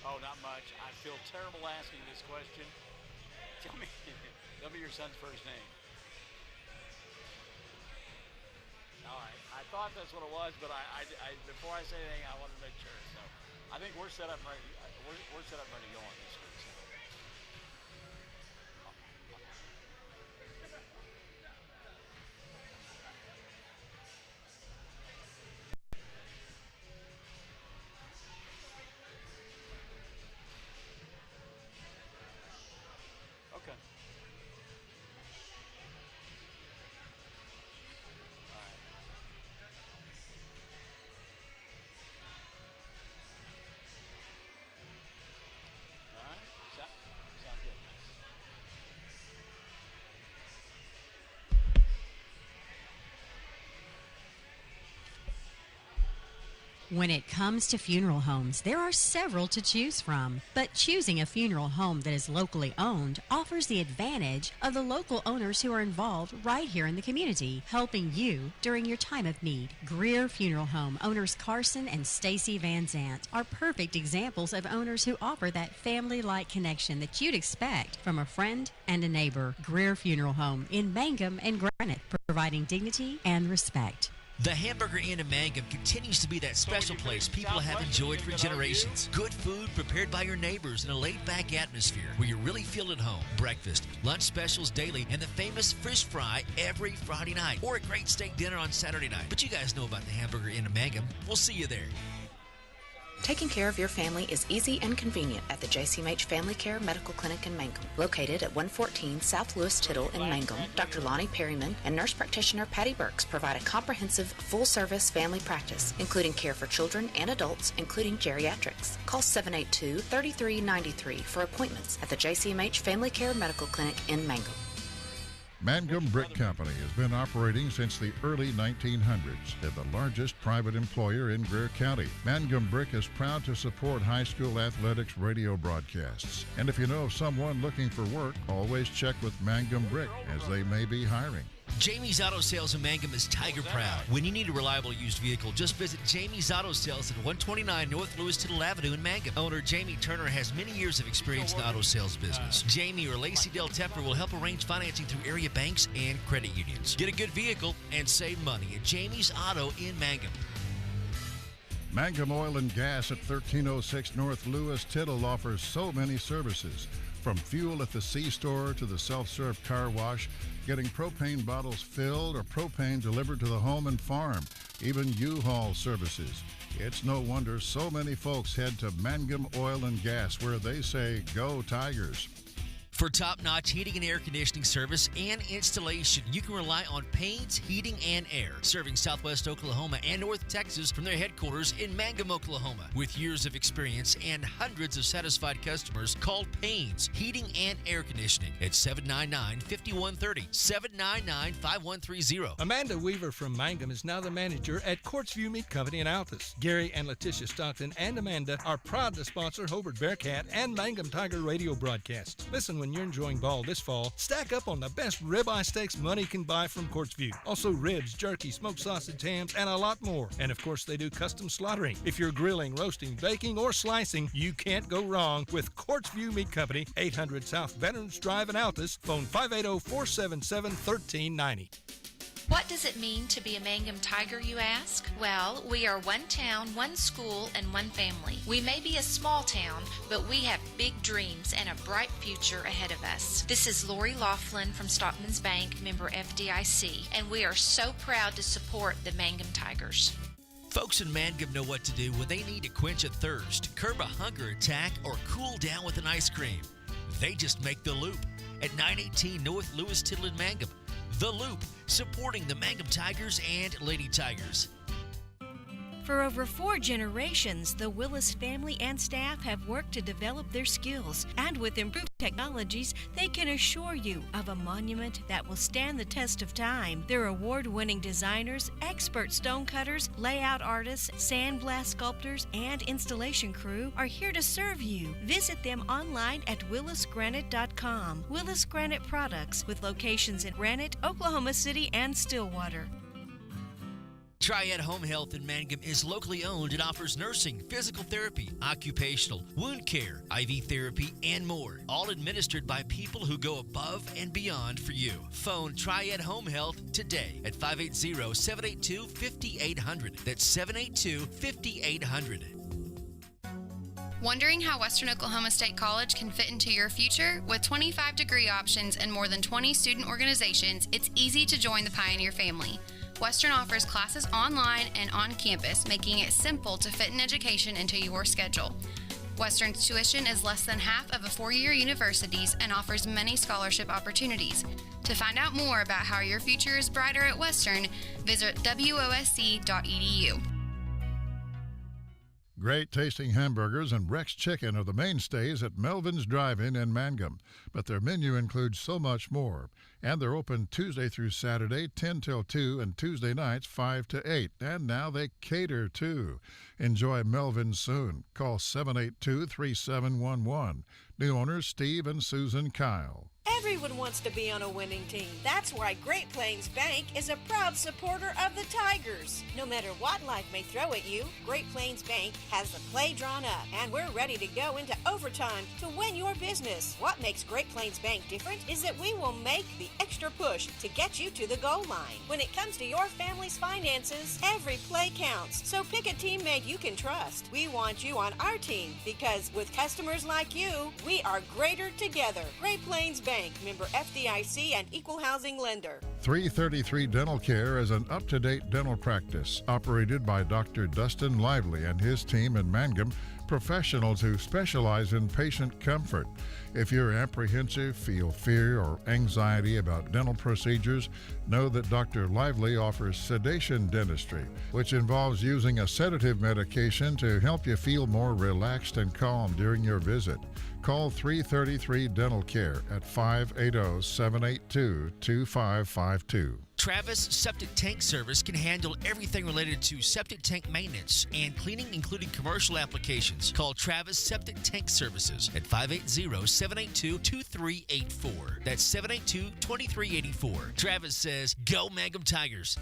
Oh, not much. I feel terrible asking this question. Tell me, tell me your son's first name. All right. I thought that's what it was, but before I say anything, I wanted to make sure. So I think we're set up ready. We're set up ready to go on this one. So. Okay. All right. All right. Sounds good. When it comes to funeral homes, there are several to choose from. But choosing a funeral home that is locally owned offers the advantage of the local owners who are involved right here in the community, helping you during your time of need. Greer Funeral Home owners Carson and Stacy Van Zant are perfect examples of owners who offer that family-like connection that you'd expect from a friend and a neighbor. Greer Funeral Home in Mangum and Granite, providing dignity and respect. The Hamburger Inn in Mangum continues to be that special place people have enjoyed for generations. Good food prepared by your neighbors in a laid-back atmosphere where you really feel at home. Breakfast, lunch specials daily, and the famous fish fry every Friday night. Or a great steak dinner on Saturday night. But you guys know about the Hamburger Inn in Mangum. We'll see you there. Taking care of your family is easy and convenient at the JCMH Family Care Medical Clinic in Mangum. Located at 114 South Lewis Tittle in Mangum, Dr. Lonnie Perryman and nurse practitioner Patty Burks provide a comprehensive, full-service family practice, including care for children and adults, including geriatrics. Call 782-3393 for appointments at the JCMH Family Care Medical Clinic in Mangum. Mangum Brick Company has been operating since the early 1900s. They're the largest private employer in Greer County. Mangum Brick is proud to support high school athletics radio broadcasts. And if you know of someone looking for work, always check with Mangum Brick, as they may be hiring. Jamie's Auto Sales in Mangum is Tiger proud. When you need a reliable used vehicle, just visit Jamie's Auto Sales at 129 North Lewis Tittle Avenue in Mangum. Owner Jamie Turner has many years of experience in the auto sales business. Jamie or Lacey Del Tepper will help arrange financing through area banks and credit unions. Get a good vehicle and save money at Jamie's Auto in Mangum. Mangum Oil and Gas at 1306 North Lewis Tittle offers so many services. From fuel at the C-store to the self-serve car wash, getting propane bottles filled or propane delivered to the home and farm, even U-Haul services. It's no wonder so many folks head to Mangum Oil and Gas, where they say, "Go Tigers." For top-notch heating and air conditioning service and installation, you can rely on Payne's Heating and Air, serving Southwest Oklahoma and North Texas from their headquarters in Mangum, Oklahoma. With years of experience and hundreds of satisfied customers, call Payne's Heating and Air Conditioning at 799-5130, 799-5130. Amanda Weaver from Mangum is now the manager at Quartzview Meat Company in Altus. Gary and Letitia Stockton and Amanda are proud to sponsor Hobart Bearcat and Mangum Tiger radio broadcasts. Listen when you're enjoying ball this fall, stack up on the best ribeye steaks money can buy from Quartzview. Also ribs, jerky, smoked sausage, hams, and a lot more. And of course, they do custom slaughtering. If you're grilling, roasting, baking, or slicing, you can't go wrong with Quartzview Meat Company, 800 South Veterans Drive in Altus. Phone 580-477-1390. What does it mean to be a Mangum Tiger, you ask? Well, we are one town, one school, and one family. We may be a small town, but we have big dreams and a bright future ahead of us. This is Lori Laughlin from Stockman's Bank, member FDIC, and we are so proud to support the Mangum Tigers. Folks in Mangum know what to do when they need to quench a thirst, curb a hunger attack, or cool down with an ice cream. They just make the Loop at 918 North Lewis Tittle in Mangum. The Loop, supporting the Mangum Tigers and Lady Tigers. For over 4 generations, the Willis family and staff have worked to develop their skills, and with improved technologies, they can assure you of a monument that will stand the test of time. Their award-winning designers, expert stonecutters, layout artists, sandblast sculptors, and installation crew are here to serve you. Visit them online at willisgranite.com. Willis Granite Products, with locations in Granite, Oklahoma City, and Stillwater. Triad Home Health in Mangum is locally owned and offers nursing, physical therapy, occupational, wound care, IV therapy, and more. All administered by people who go above and beyond for you. Phone Triad Home Health today at 580-782-5800. That's 782-5800. Wondering how Western Oklahoma State College can fit into your future? With 25 degree options and more than 20 student organizations, it's easy to join the Pioneer family. Western offers classes online and on campus, making it simple to fit an education into your schedule. Western's tuition is less than half of a four-year university's and offers many scholarship opportunities. To find out more about how your future is brighter at Western, visit wosc.edu. Great tasting hamburgers and Rex Chicken are the mainstays at Melvin's Drive-In in Mangum, but their menu includes so much more. And they're open Tuesday through Saturday, 10 till 2, and Tuesday nights, 5 to 8. And now they cater, too. Enjoy Melvin's soon. Call 782-3711. New owners Steve and Susan Kyle. Everyone wants to be on a winning team. That's why Great Plains Bank is a proud supporter of the Tigers. No matter what life may throw at you, Great Plains Bank has the play drawn up, and we're ready to go into overtime to win your business. What makes Great Plains Bank different is that we will make the extra push to get you to the goal line. When it comes to your family's finances, every play counts. So pick a teammate you can trust. We want you on our team because with customers like you, we are greater together. Great Plains Bank, member FDIC and equal housing lender. 333 Dental Care is an up-to-date dental practice operated by Dr. Dustin Lively and his team in Mangum, professionals who specialize in patient comfort. If you're apprehensive, feel fear or anxiety about dental procedures, know that Dr. Lively offers sedation dentistry, which involves using a sedative medication to help you feel more relaxed and calm during your visit. Call 333 Dental Care at 580-782-2552. Travis Septic Tank Service can handle everything related to septic tank maintenance and cleaning, including commercial applications. Call Travis Septic Tank Services at 580-782-2384. That's 782-2384. Travis says, go Mangum Tigers.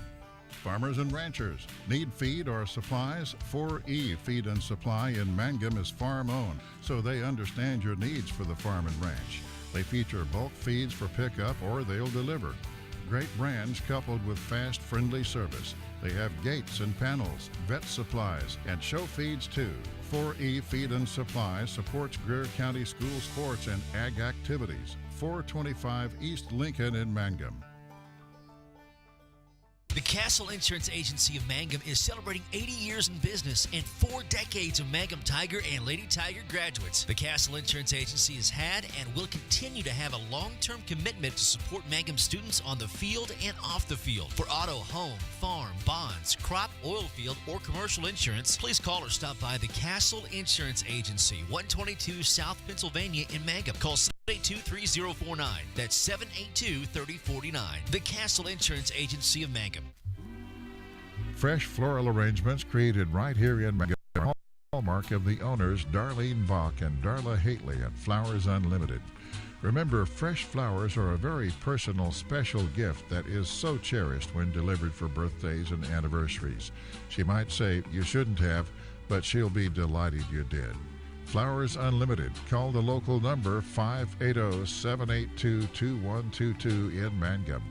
Farmers and ranchers need feed or supplies? 4E Feed and Supply in Mangum is farm-owned, so they understand your needs for the farm and ranch. They feature bulk feeds for pickup or they'll deliver. Great brands coupled with fast, friendly service. They have gates and panels, vet supplies, and show feeds too. 4E Feed and Supply supports Greer County school sports and ag activities. 425 East Lincoln in Mangum. The Castle Insurance Agency of Mangum is celebrating 80 years in business and 4 decades of Mangum Tiger and Lady Tiger graduates. The Castle Insurance Agency has had and will continue to have a long-term commitment to support Mangum students on the field and off the field. For auto, home, farm, bonds, crop, oil field, or commercial insurance, please call or stop by the Castle Insurance Agency, 122 South Pennsylvania in Mangum. Call 782-3049. That's 782-3049. The Castle Insurance Agency of Mangum. Fresh floral arrangements created right here in Mangum. Hallmark of the owners Darlene Bach and Darla Haitley at Flowers Unlimited. Remember, fresh flowers are a very personal, special gift that is so cherished when delivered for birthdays and anniversaries. She might say you shouldn't have, but she'll be delighted you did. Flowers Unlimited. Call the local number 580-782-2122 in Mangum.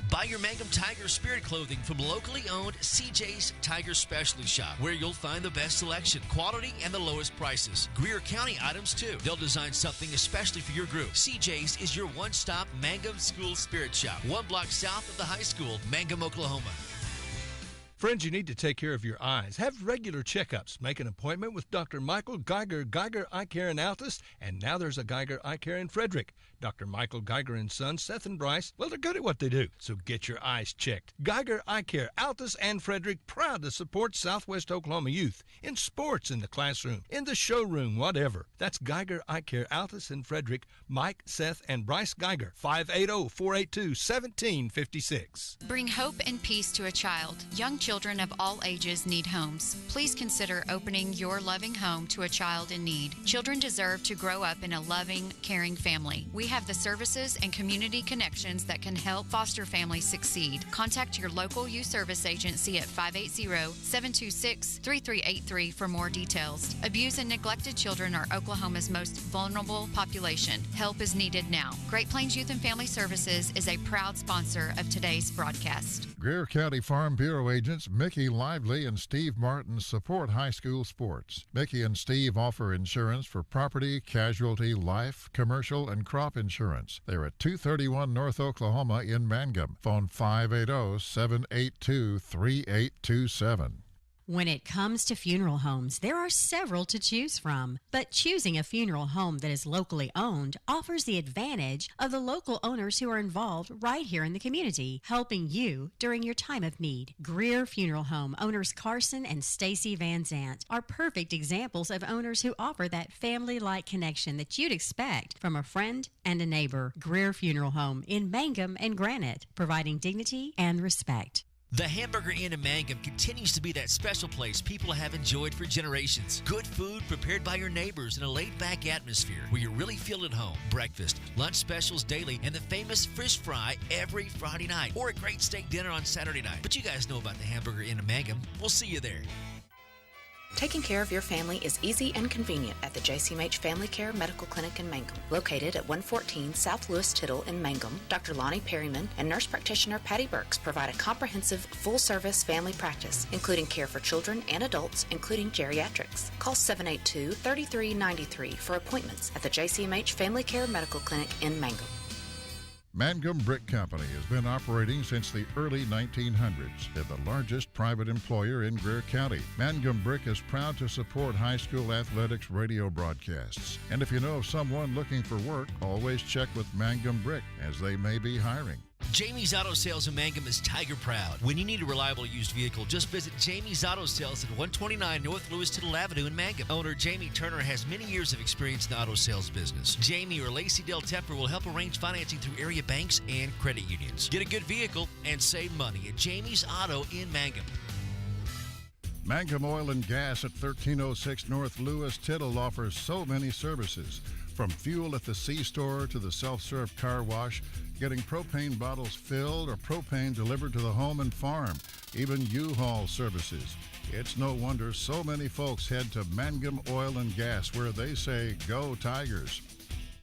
Buy your Mangum Tiger Spirit clothing from locally owned CJ's Tiger Specialty Shop, where you'll find the best selection, quality, and the lowest prices. Greer County items, too. They'll design something especially for your group. CJ's is your one-stop Mangum School Spirit Shop, 1 block south of the high school, Mangum, Oklahoma. Friends, you need to take care of your eyes. Have regular checkups. Make an appointment with Dr. Michael Geiger, Geiger Eye Care in Altus, and now there's a Geiger Eye Care in Frederick. Dr. Michael Geiger and Sons, Seth and Bryce, well, they're good at what they do, so get your eyes checked. Geiger Eye Care, Altus and Frederick, proud to support Southwest Oklahoma youth in sports, in the classroom, in the showroom, whatever. That's Geiger Eye Care, Altus and Frederick, Mike, Seth, and Bryce Geiger, 580-482-1756. Bring hope and peace to a child. Young children of all ages need homes. Please consider opening your loving home to a child in need. Children deserve to grow up in a loving, caring family. We have the services and community connections that can help foster families succeed. Contact your local youth service agency at 580-726-3383 for more details. Abused and neglected children are Oklahoma's most vulnerable population. Help is needed now. Great Plains Youth and Family Services is a proud sponsor of today's broadcast. Greer County Farm Bureau agents Mickey Lively and Steve Martin support high school sports. Mickey and Steve offer insurance for property, casualty, life, commercial, and crop insurance. They're at 231 North Oklahoma in Mangum. Phone 580-782-3827. When it comes to funeral homes, there are several to choose from. But choosing a funeral home that is locally owned offers the advantage of the local owners who are involved right here in the community, helping you during your time of need. Greer Funeral Home owners Carson and Stacy Van Zant are perfect examples of owners who offer that family-like connection that you'd expect from a friend and a neighbor. Greer Funeral Home in Mangum and Granite, providing dignity and respect. The Hamburger Inn in Mangum continues to be that special place people have enjoyed for generations. Good food prepared by your neighbors in a laid-back atmosphere where you really feel at home. Breakfast, lunch specials daily, and the famous fish fry every Friday night, or a great steak dinner on Saturday night. But you guys know about the Hamburger Inn in Mangum. We'll see you there. Taking care of your family is easy and convenient at the JCMH Family Care Medical Clinic in Mangum. Located at 114 South Lewis Tittle in Mangum, Dr. Lonnie Perryman and nurse practitioner Patty Burks provide a comprehensive, full-service family practice, including care for children and adults, including geriatrics. Call 782-3393 for appointments at the JCMH Family Care Medical Clinic in Mangum. Mangum Brick Company has been operating since the early 1900s. They're the largest private employer in Greer County. Mangum Brick is proud to support high school athletics radio broadcasts. And if you know of someone looking for work, always check with Mangum Brick, as they may be hiring. Jamie's Auto Sales in Mangum is Tiger proud. When you need a reliable used vehicle, just visit Jamie's Auto Sales at 129 North Lewis Tittle Avenue in Mangum. Owner Jamie Turner has many years of experience in the auto sales business. Jamie or Lacey Del Tepper will help arrange financing through area banks and credit unions. Get a good vehicle and save money at Jamie's Auto in Mangum. Mangum Oil and Gas at 1306 North Lewis Tittle offers so many services. From fuel at the C-store to the self-serve car wash, getting propane bottles filled or propane delivered to the home and farm, even U-Haul services. It's no wonder so many folks head to Mangum Oil and Gas, where they say, "Go Tigers."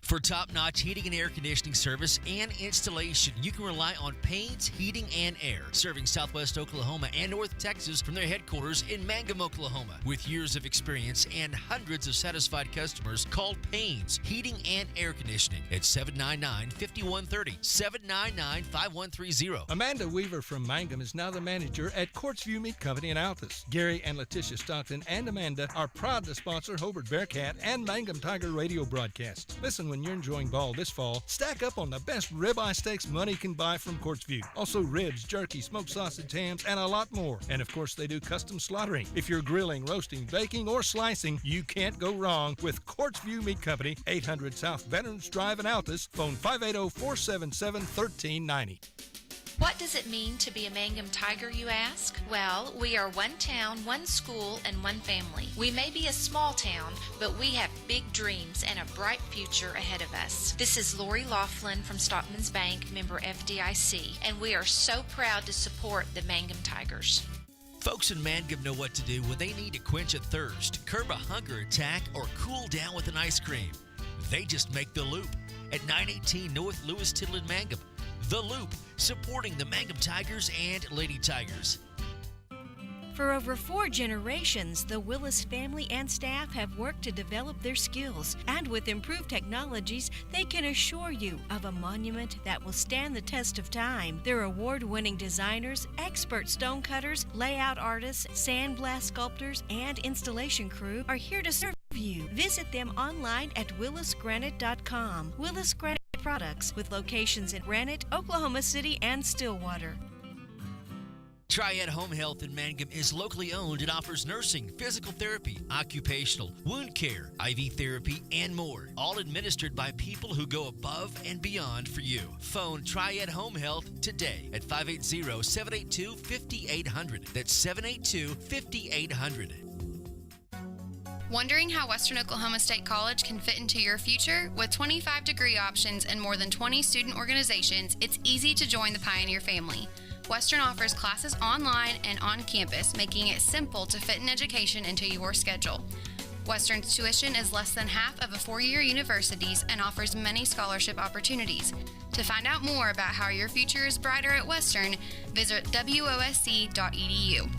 For top-notch heating and air conditioning service and installation, you can rely on Payne's Heating and Air, serving Southwest Oklahoma and North Texas from their headquarters in Mangum, Oklahoma. With years of experience and hundreds of satisfied customers, call Payne's Heating and Air Conditioning at 799-5130, 799-5130. Amanda Weaver from Mangum is now the manager at Quartzview Meat Company in Altus. Gary and Letitia Stockton and Amanda are proud to sponsor Hobart Bearcat and Mangum Tiger radio broadcasts. Listen when you're enjoying ball this fall, stack up on the best ribeye steaks money can buy from Quartzview. Also ribs, jerky, smoked sausage, hams, and a lot more. And of course, they do custom slaughtering. If you're grilling, roasting, baking, or slicing, you can't go wrong with Quartzview Meat Company, 800 South Veterans Drive in Altus. Phone 580-477-1390. What does it mean to be a Mangum Tiger, you ask? Well, we are one town, one school, and one family. We may be a small town, but we have big dreams and a bright future ahead of us. This is Lori Laughlin from Stockman's Bank, member FDIC, and we are so proud to support the Mangum Tigers. Folks in Mangum know what to do when they need to quench a thirst, curb a hunger attack, or cool down with an ice cream. They just make the Loop at 918 North Lewis Tittle in Mangum. The Loop, supporting the Mangum Tigers and Lady Tigers. For over 4 generations, the Willis family and staff have worked to develop their skills, and with improved technologies, they can assure you of a monument that will stand the test of time. Their award-winning designers, expert stonecutters, layout artists, sandblast sculptors, and installation crew are here to serve you. Visit them online at willisgranite.com. Willis Granite Products, with locations in Granite, Oklahoma City, and Stillwater. Triad Home Health in Mangum is locally owned and offers nursing, physical therapy, occupational, wound care, IV therapy, and more. All administered by people who go above and beyond for you. Phone Triad Home Health today at 580-782-5800. That's 782-5800. Wondering how Western Oklahoma State College can fit into your future? With 25 degree options and more than 20 student organizations, it's easy to join the Pioneer family. Western offers classes online and on campus, making it simple to fit an education into your schedule. Western's tuition is less than half of a four-year university's and offers many scholarship opportunities. To find out more about how your future is brighter at Western, visit wosc.edu.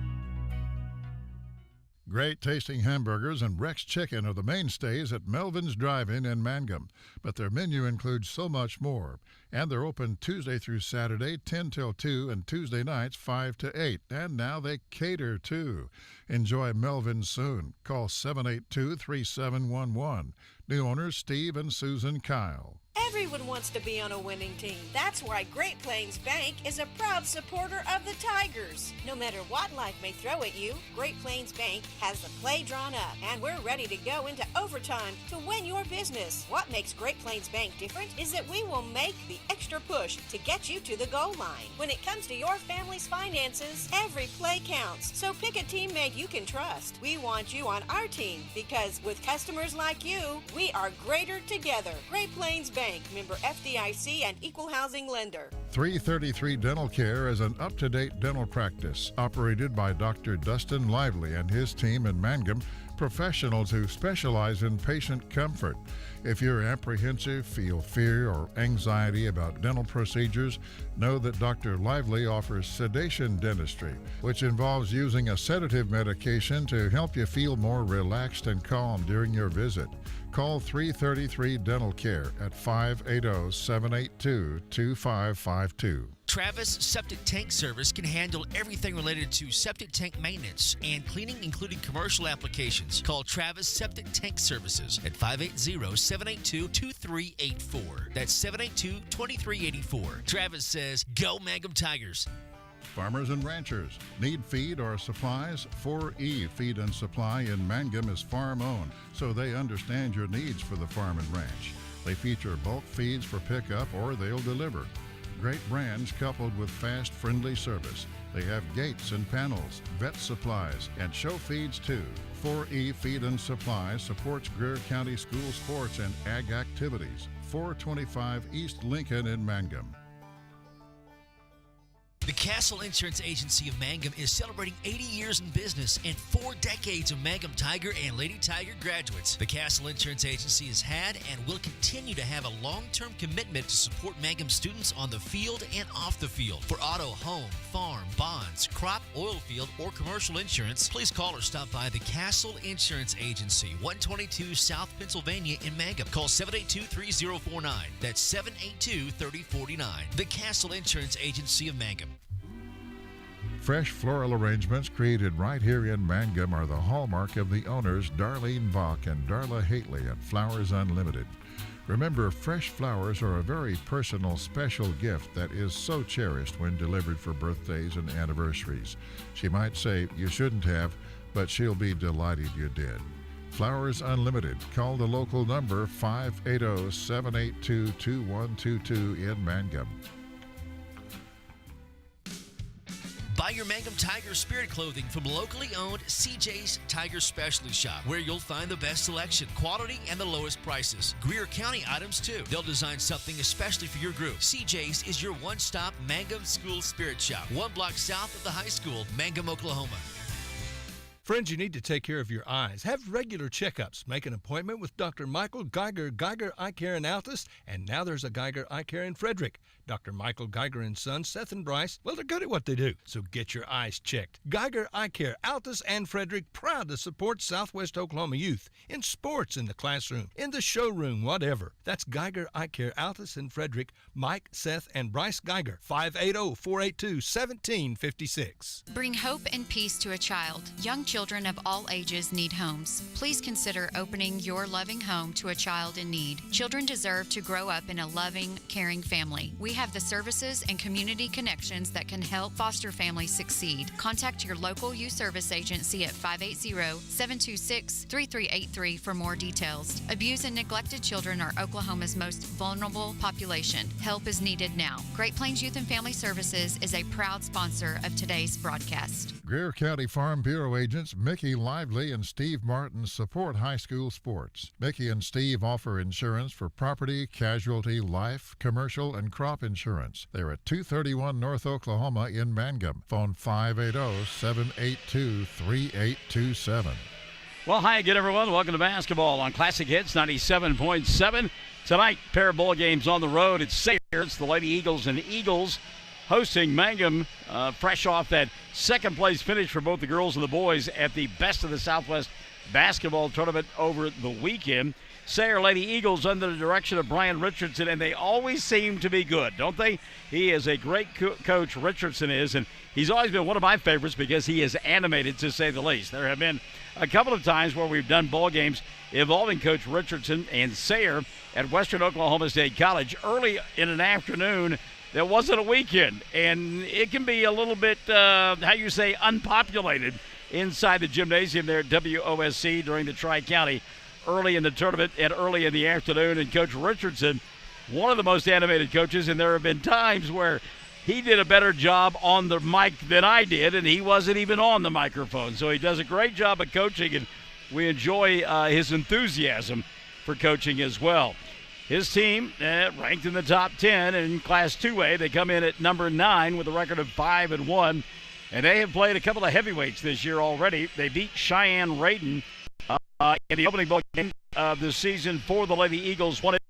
Great tasting hamburgers and Rex Chicken are the mainstays at Melvin's Drive-In in Mangum, but their menu includes so much more. And they're open Tuesday through Saturday, 10 till 2, and Tuesday nights, 5 to 8. And now they cater, too. Enjoy Melvin's soon. Call 782-3711. New owners Steve and Susan Kyle. Everyone wants to be on a winning team. That's why Great Plains Bank is a proud supporter of the Tigers. No matter what life may throw at you, Great Plains Bank has the play drawn up, and we're ready to go into overtime to win your business. What makes Great Plains Bank different is that we will make the extra push to get you to the goal line. When it comes to your family's finances, every play counts. So pick a teammate you can trust. We want you on our team because with customers like you, we are greater together. Great Plains Bank, member FDIC and equal housing lender. 333 Dental Care is an up-to-date dental practice operated by Dr. Dustin Lively and his team in Mangum, professionals who specialize in patient comfort. If you're apprehensive, feel fear or anxiety about dental procedures, know that Dr. Lively offers sedation dentistry, which involves using a sedative medication to help you feel more relaxed and calm during your visit. Call 333 Dental Care at 580-782-2552. Travis Septic Tank Service can handle everything related to septic tank maintenance and cleaning, including commercial applications. Call Travis Septic Tank Services at 580-782-2384. That's 782-2384. Travis says, go Mangum Tigers. Farmers and ranchers need feed or supplies? 4E Feed and Supply in Mangum is farm-owned, so they understand your needs for the farm and ranch. They feature bulk feeds for pickup or they'll deliver. Great brands coupled with fast, friendly service. They have gates and panels, vet supplies, and show feeds too. 4E Feed and Supply supports Greer County school sports and ag activities. 425 East Lincoln in Mangum. The Castle Insurance Agency of Mangum is celebrating 80 years in business and 4 decades of Mangum Tiger and Lady Tiger graduates. The Castle Insurance Agency has had and will continue to have a long-term commitment to support Mangum students on the field and off the field. For auto, home, farm, bonds, crop, oil field, or commercial insurance, please call or stop by the Castle Insurance Agency, 122 South Pennsylvania in Mangum. Call 782-3049. That's 782-3049. The Castle Insurance Agency of Mangum. Fresh floral arrangements created right here in Mangum are the hallmark of the owners Darlene Bach and Darla Haitley at Flowers Unlimited. Remember, fresh flowers are a very personal, special gift that is so cherished when delivered for birthdays and anniversaries. She might say you shouldn't have, but she'll be delighted you did. Flowers Unlimited. Call the local number 580-782-2122 in Mangum. Buy your Mangum Tiger Spirit clothing from locally owned CJ's Tiger Specialty Shop, where you'll find the best selection, quality, and the lowest prices. Greer County items, too. They'll design something especially for your group. CJ's is your one-stop Mangum School Spirit Shop, 1 block south of the high school, Mangum, Oklahoma. Friends, you need to take care of your eyes. Have regular checkups. Make an appointment with Dr. Michael Geiger, Geiger Eye Care in Altus, and now there's a Geiger Eye Care in Frederick. Dr. Michael Geiger and Son, Seth and Bryce, well, they're good at what they do, so get your eyes checked. Geiger Eye Care, Altus and Frederick, proud to support Southwest Oklahoma youth in sports, in the classroom, in the showroom, whatever. That's Geiger Eye Care, Altus and Frederick, Mike, Seth, and Bryce Geiger, 580-482-1756. Bring hope and peace to a child. Young children of all ages need homes. Please consider opening your loving home to a child in need. Children deserve to grow up in a loving, caring family. We We have the services and community connections that can help foster families succeed. Contact your local youth service agency at 580-726-3383 for more details. Abused and neglected children are Oklahoma's most vulnerable population. Help is needed now. Great Plains Youth and Family Services is a proud sponsor of today's broadcast. Greer County Farm Bureau agents Mickey Lively and Steve Martin support high school sports. Mickey and Steve offer insurance for property, casualty, life, commercial, and crop insurance. They're at 231 North Oklahoma in Mangum. Phone 580-782-3827. Well, hi again, everyone. Welcome to basketball on Classic Hits 97.7. Tonight, pair of ball games on the road. It's Sayre. It's the Lady Eagles and Eagles hosting Mangum, fresh off that second-place finish for both the girls and the boys at the Best of the Southwest basketball tournament over the weekend. Sayre Lady Eagles under the direction of Brian Richardson, and they always seem to be good, don't they? He is a great coach, Richardson is, and he's always been one of my favorites because he is animated, to say the least. There have been a couple of times where we've done ball games involving Coach Richardson and Sayre at Western Oklahoma State College early in an afternoon. There wasn't a weekend, and it can be a little bit, unpopulated inside the gymnasium there at WOSC during the Tri-County early in the tournament and early in the afternoon. And Coach Richardson, one of the most animated coaches, and there have been times where he did a better job on the mic than I did, and he wasn't even on the microphone. So he does a great job of coaching, and we enjoy his enthusiasm for coaching as well. His team ranked in the top 10 in Class 2A. They come in at number 9 with a record of 5-1, and they have played a couple of heavyweights this year already. They beat Cheyenne Radin in the opening ball game of the season for the Lady Eagles. Won it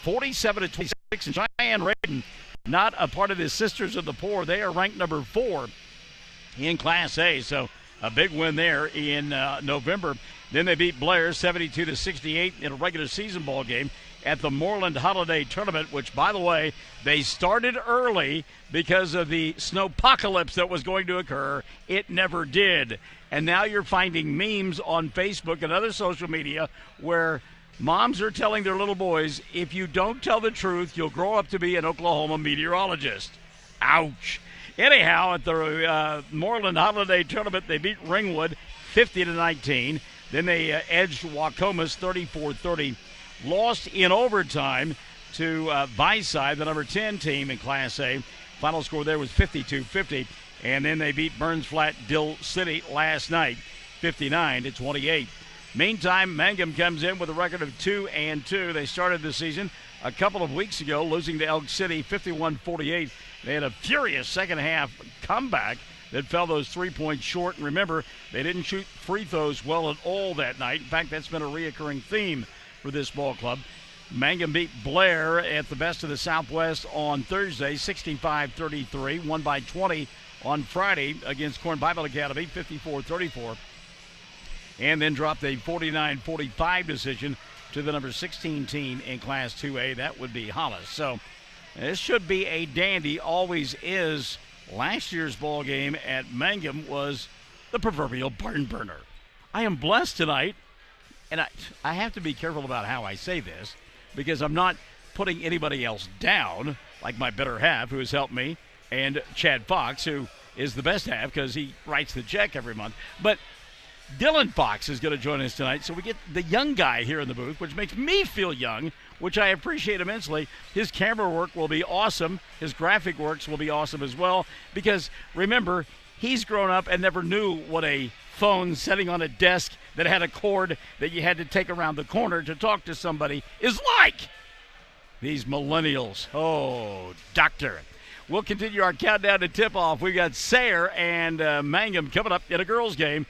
47-26, and Cheyenne Radin, not a part of the Sisters of the Poor. They are ranked number 4 in Class A, so a big win there in November. Then they beat Blair 72-68 in a regular season ball game at the Moreland Holiday Tournament, which, by the way, they started early because of the snowpocalypse that was going to occur. It never did. And now you're finding memes on Facebook and other social media where moms are telling their little boys, if you don't tell the truth, you'll grow up to be an Oklahoma meteorologist. Ouch. Anyhow, at the Moreland Holiday Tournament, they beat Ringwood 50-19. Then they edged Wacomas 34-30. Lost in overtime to Vicey, the number 10 team in Class A. Final score there was 52-50. And then they beat Burns Flat Dill City last night, 59-28. Meantime, Mangum comes in with a record of 2-2. They started the season a couple of weeks ago, losing to Elk City 51-48. They had a furious second half comeback that fell those 3 points short. And remember, they didn't shoot free throws well at all that night. In fact, that's been a reoccurring theme for this ball club. Mangum beat Blair at the Best of the Southwest on Thursday, 65-33. Won by 20 on Friday against Corn Bible Academy, 54-34. And then dropped a 49-45 decision to the number 16 team in Class 2A. That would be Hollis. So this should be a dandy. Always is. Last year's ball game at Mangum was the proverbial barn burner. I am blessed tonight, and I have to be careful about how I say this because I'm not putting anybody else down, like my better half who has helped me, and Chad Fox, who is the best half because he writes the check every month. But Dylan Fox is going to join us tonight, so we get the young guy here in the booth, which makes me feel young, which I appreciate immensely. His camera work will be awesome. His graphic works will be awesome as well because, remember, he's grown up and never knew what a phone sitting on a desk that had a cord that you had to take around the corner to talk to somebody is like. These millennials. Oh, doctor. We'll continue our countdown to tip-off. We've got Sayre and Mangum coming up in a girls' game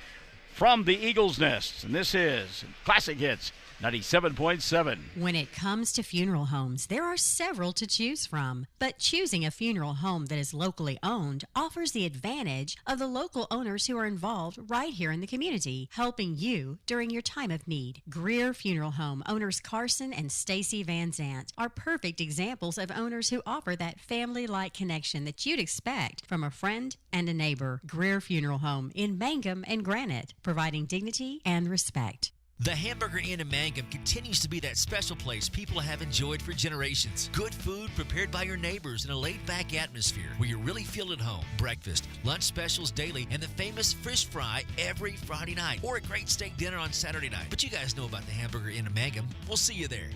from the Eagles' Nest. And this is Classic Hits 97.7. When it comes to funeral homes, there are several to choose from. But choosing a funeral home that is locally owned offers the advantage of the local owners who are involved right here in the community, helping you during your time of need. Greer Funeral Home owners Carson and Stacy Van Zant are perfect examples of owners who offer that family-like connection that you'd expect from a friend and a neighbor. Greer Funeral Home in Mangum and Granite, providing dignity and respect. The Hamburger Inn in Mangum continues to be that special place people have enjoyed for generations. Good food prepared by your neighbors in a laid-back atmosphere where you really feel at home. Breakfast, lunch specials daily, and the famous fish fry every Friday night. Or a great steak dinner on Saturday night. But you guys know about the Hamburger Inn in Mangum. We'll see you there.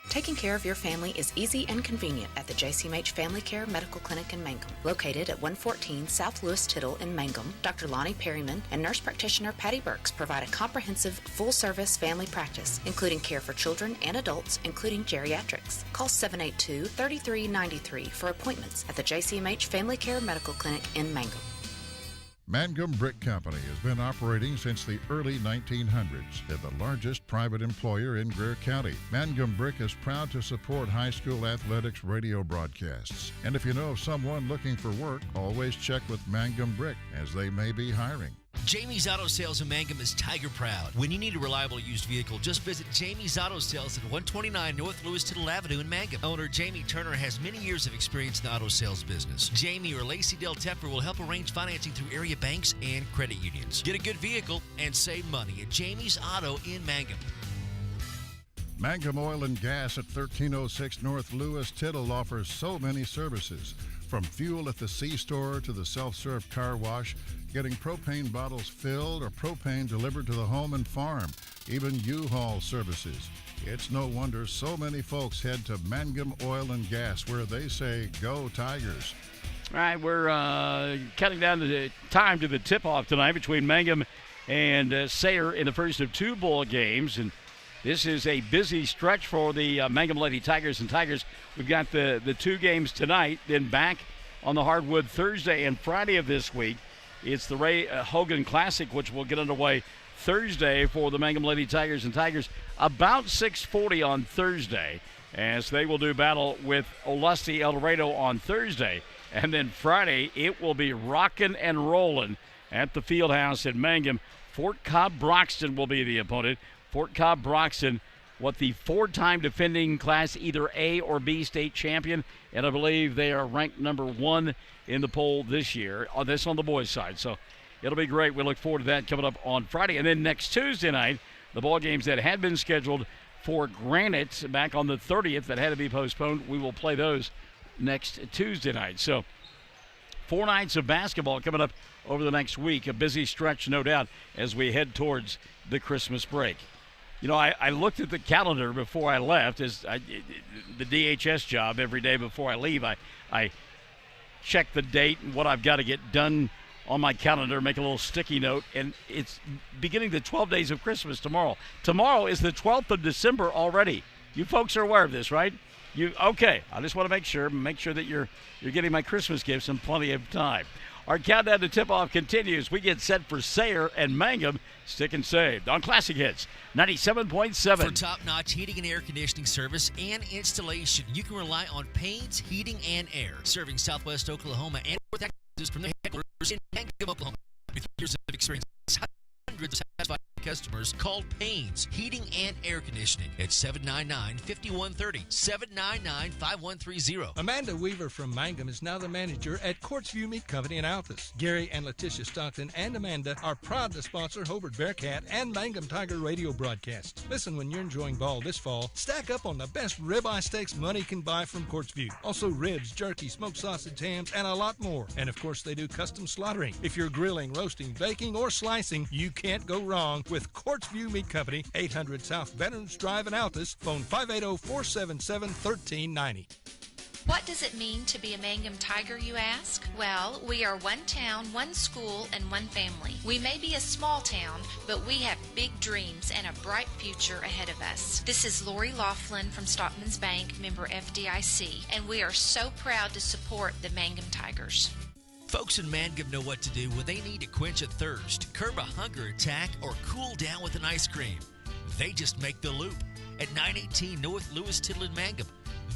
Taking care of your family is easy and convenient at the JCMH Family Care Medical Clinic in Mangum. Located at 114 South Lewis Tittle in Mangum, Dr. Lonnie Perryman and nurse practitioner Patty Burks provide a comprehensive, full-service family practice, including care for children and adults, including geriatrics. Call 782-3393 for appointments at the JCMH Family Care Medical Clinic in Mangum. Mangum Brick Company has been operating since the early 1900s. They're the largest private employer in Greer County. Mangum Brick is proud to support high school athletics radio broadcasts. And if you know of someone looking for work, always check with Mangum Brick, as they may be hiring. Jamie's Auto Sales in Mangum is Tiger proud. When you need a reliable used vehicle, just visit Jamie's Auto Sales at 129 North Lewis Tittle Avenue in Mangum. Owner Jamie Turner has many years of experience in the auto sales business. Jamie or Lacey Del Tepper will help arrange financing through area banks and credit unions. Get a good vehicle and save money at Jamie's Auto in Mangum. Mangum Oil and Gas at 1306 North Lewis Tittle offers so many services. From fuel at the C-store to the self-serve car wash, getting propane bottles filled or propane delivered to the home and farm, even U-Haul services. It's no wonder so many folks head to Mangum Oil and Gas, where they say, "Go Tigers." All right, we're cutting down the time to the tip-off tonight between Mangum and Sayre in the first of two bowl games, and this is a busy stretch for the Mangum Lady Tigers and Tigers. We've got the two games tonight, then back on the hardwood Thursday and Friday of this week. It's the Ray Hogan Classic, which will get underway Thursday for the Mangum Lady Tigers and Tigers about 6:40 on Thursday, as they will do battle with Olustee El Dorado on Thursday. And then Friday, it will be rocking and rolling at the Fieldhouse in Mangum. Fort Cobb Broxton will be the opponent. Fort Cobb Broxton, the four-time defending Class either A or B state champion, and I believe they are ranked number 1 in the poll this year. This on the boys' side, so it'll be great. We look forward to that coming up on Friday. And then next Tuesday night, the ball games that had been scheduled for Granite back on the 30th that had to be postponed, we will play those next Tuesday night. So 4 nights of basketball coming up over the next week. A busy stretch, no doubt, as we head towards the Christmas break. You know, I looked at the calendar before I left. The DHS job every day before I leave, I check the date and what I've got to get done on my calendar, make a little sticky note, and it's beginning the 12 days of Christmas tomorrow. Tomorrow is the 12th of December already. You folks are aware of this, right? Okay, I just want to make sure that you're getting my Christmas gifts in plenty of time. Our countdown to tip-off continues. We get set for Sayre and Mangum. Stick and saved on Classic Hits 97.7. For top-notch heating and air conditioning service and installation, you can rely on Payne's Heating and Air, serving Southwest Oklahoma and North Texas from their headquarters in Mangum, Oklahoma. With years of experience, hundreds of satisfied customers. Call Payne's Heating and Air Conditioning at 799-5130, 799-5130. Amanda Weaver from Mangum is now the manager at Quartzview Meat Company in Altus. Gary and Letitia Stockton and Amanda are proud to sponsor Hobart Bearcat and Mangum Tiger radio broadcasts. Listen when you're enjoying ball this fall. Stack up on the best ribeye steaks money can buy from Quartzview. Also ribs, jerky, smoked sausage, hams, and a lot more. And of course, they do custom slaughtering. If you're grilling, roasting, baking, or slicing, you can't go wrong with Quartzview Meat Company, 800 South Veterans Drive in Altus. Phone 580-477-1390. What does it mean to be a Mangum Tiger, you ask? Well, we are one town, one school, and one family. We may be a small town, but we have big dreams and a bright future ahead of us. This is Lori Laughlin from Stockman's Bank, member FDIC, and we are so proud to support the Mangum Tigers. Folks in Mangum know what to do when they need to quench a thirst, curb a hunger attack, or cool down with an ice cream. They just make The Loop at 918 North Lewis Tittle in Mangum.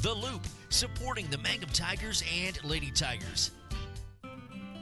The Loop, supporting the Mangum Tigers and Lady Tigers.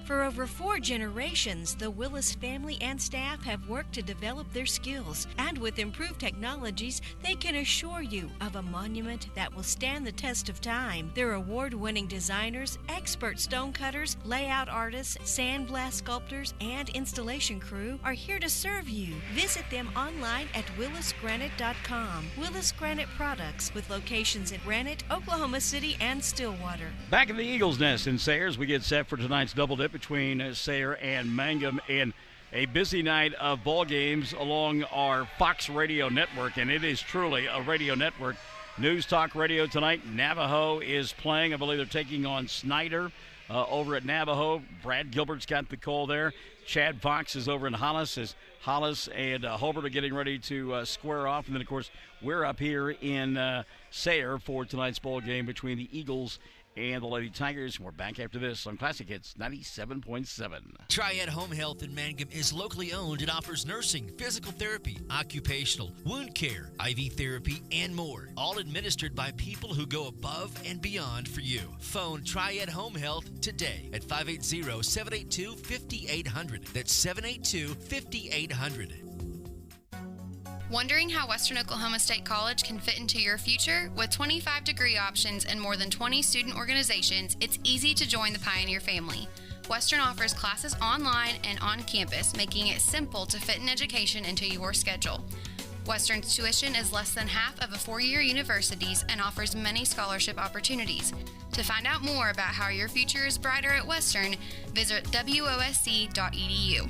For over 4 generations, the Willis family and staff have worked to develop their skills, and with improved technologies, they can assure you of a monument that will stand the test of time. Their award-winning designers, expert stonecutters, layout artists, sandblast sculptors, and installation crew are here to serve you. Visit them online at willisgranite.com. Willis Granite Products, with locations in Granite, Oklahoma City, and Stillwater. Back in the Eagles' Nest in Sayre as we get set for tonight's double dip between Sayre and Mangum in a busy night of ball games along our Fox Radio network, and it is truly a radio network. News Talk Radio tonight. Navajo is playing. I believe they're taking on Snyder over at Navajo. Brad Gilbert's got the call there. Chad Fox is over in Hollis as Hollis and Hobart are getting ready to square off. And then, of course, we're up here in Sayre for tonight's ball game between the Eagles and the Lady Tigers. We're back after this on Classic Hits 97.7. Triad Home Health in Mangum is locally owned and offers nursing, physical therapy, occupational, wound care, IV therapy, and more. All administered by people who go above and beyond for you. Phone Triad Home Health today at 580-782-5800. That's 782-5800. Wondering how Western Oklahoma State College can fit into your future? With 25 degree options and more than 20 student organizations, it's easy to join the Pioneer family. Western offers classes online and on campus, making it simple to fit an education into your schedule. Western's tuition is less than half of a four-year university's and offers many scholarship opportunities. To find out more about how your future is brighter at Western, visit wosc.edu.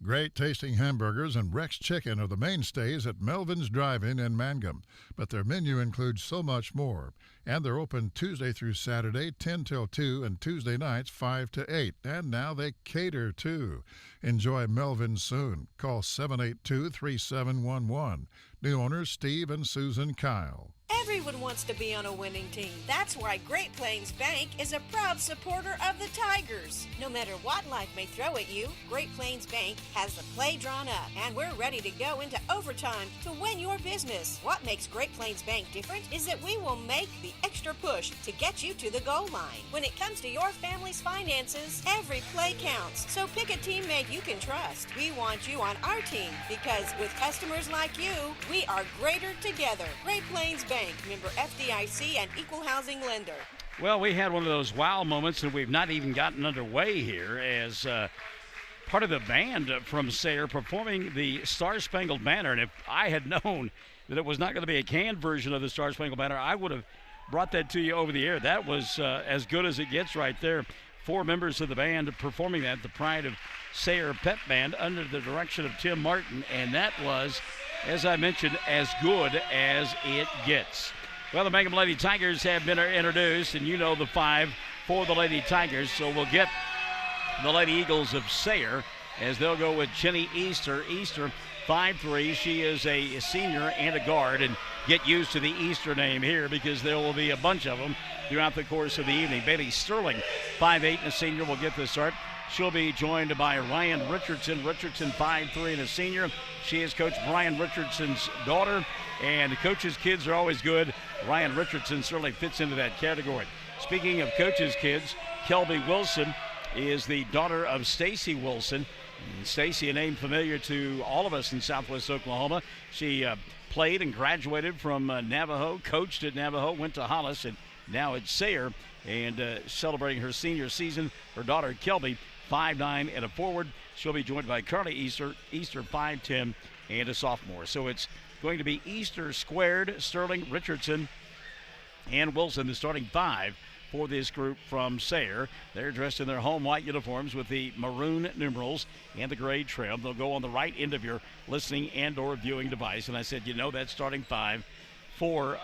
Great tasting hamburgers and Rex Chicken are the mainstays at Melvin's Drive-In in Mangum, but their menu includes so much more. And they're open Tuesday through Saturday, 10 till 2, and Tuesday nights, 5 to 8. And now they cater, too. Enjoy Melvin's soon. Call 782-3711. New owners Steve and Susan Kyle. Everyone wants to be on a winning team. That's why Great Plains Bank is a proud supporter of the Tigers. No matter what life may throw at you, Great Plains Bank has the play drawn up, and we're ready to go into overtime to win your business. What makes Great Plains Bank different is that we will make the extra push to get you to the goal line. When it comes to your family's finances, every play counts. So pick a teammate you can trust. We want you on our team because with customers like you, we are greater together. Great Plains Bank, member FDIC and equal housing lender. Well, we had one of those wow moments, and we've not even gotten underway here as part of the band from Sayre performing the Star Spangled Banner. And if I had known that it was not going to be a canned version of the Star Spangled Banner, I would have brought that to you over the air. That was as good as it gets right there. 4 members of the band performing that, the Pride of Sayre Pep Band under the direction of Tim Martin, and that was, as I mentioned, as good as it gets. Well, the Mangum Lady Tigers have been introduced, and you know the 5 for the Lady Tigers, so we'll get the Lady Eagles of Sayre as they'll go with Jenny Easter. Easter, 5'3". She is a senior and a guard, and get used to the Easter name here because there will be a bunch of them throughout the course of the evening. Bailey Sterling, 5'8", and a senior, will get the start. She'll be joined by Ryan Richardson. Richardson, 5'3", and a senior. She is Coach Brian Richardson's daughter, and the coach's kids are always good. Ryan Richardson certainly fits into that category. Speaking of coach's kids, Kelby Wilson is the daughter of Stacy Wilson. Stacy, a name familiar to all of us in Southwest Oklahoma. She played and graduated from Navajo, coached at Navajo, went to Hollis, and now at Sayre, and celebrating her senior season. Her daughter, Kelby, 5'9", and a forward. She'll be joined by Carly Easter, 5'10", and a sophomore. So it's going to be Easter squared, Sterling, Richardson, and Wilson, the starting 5 for this group from Sayre. They're dressed in their home white uniforms with the maroon numerals and the gray trim. They'll go on the right end of your listening and or viewing device. And I said, you know, that's starting 5 for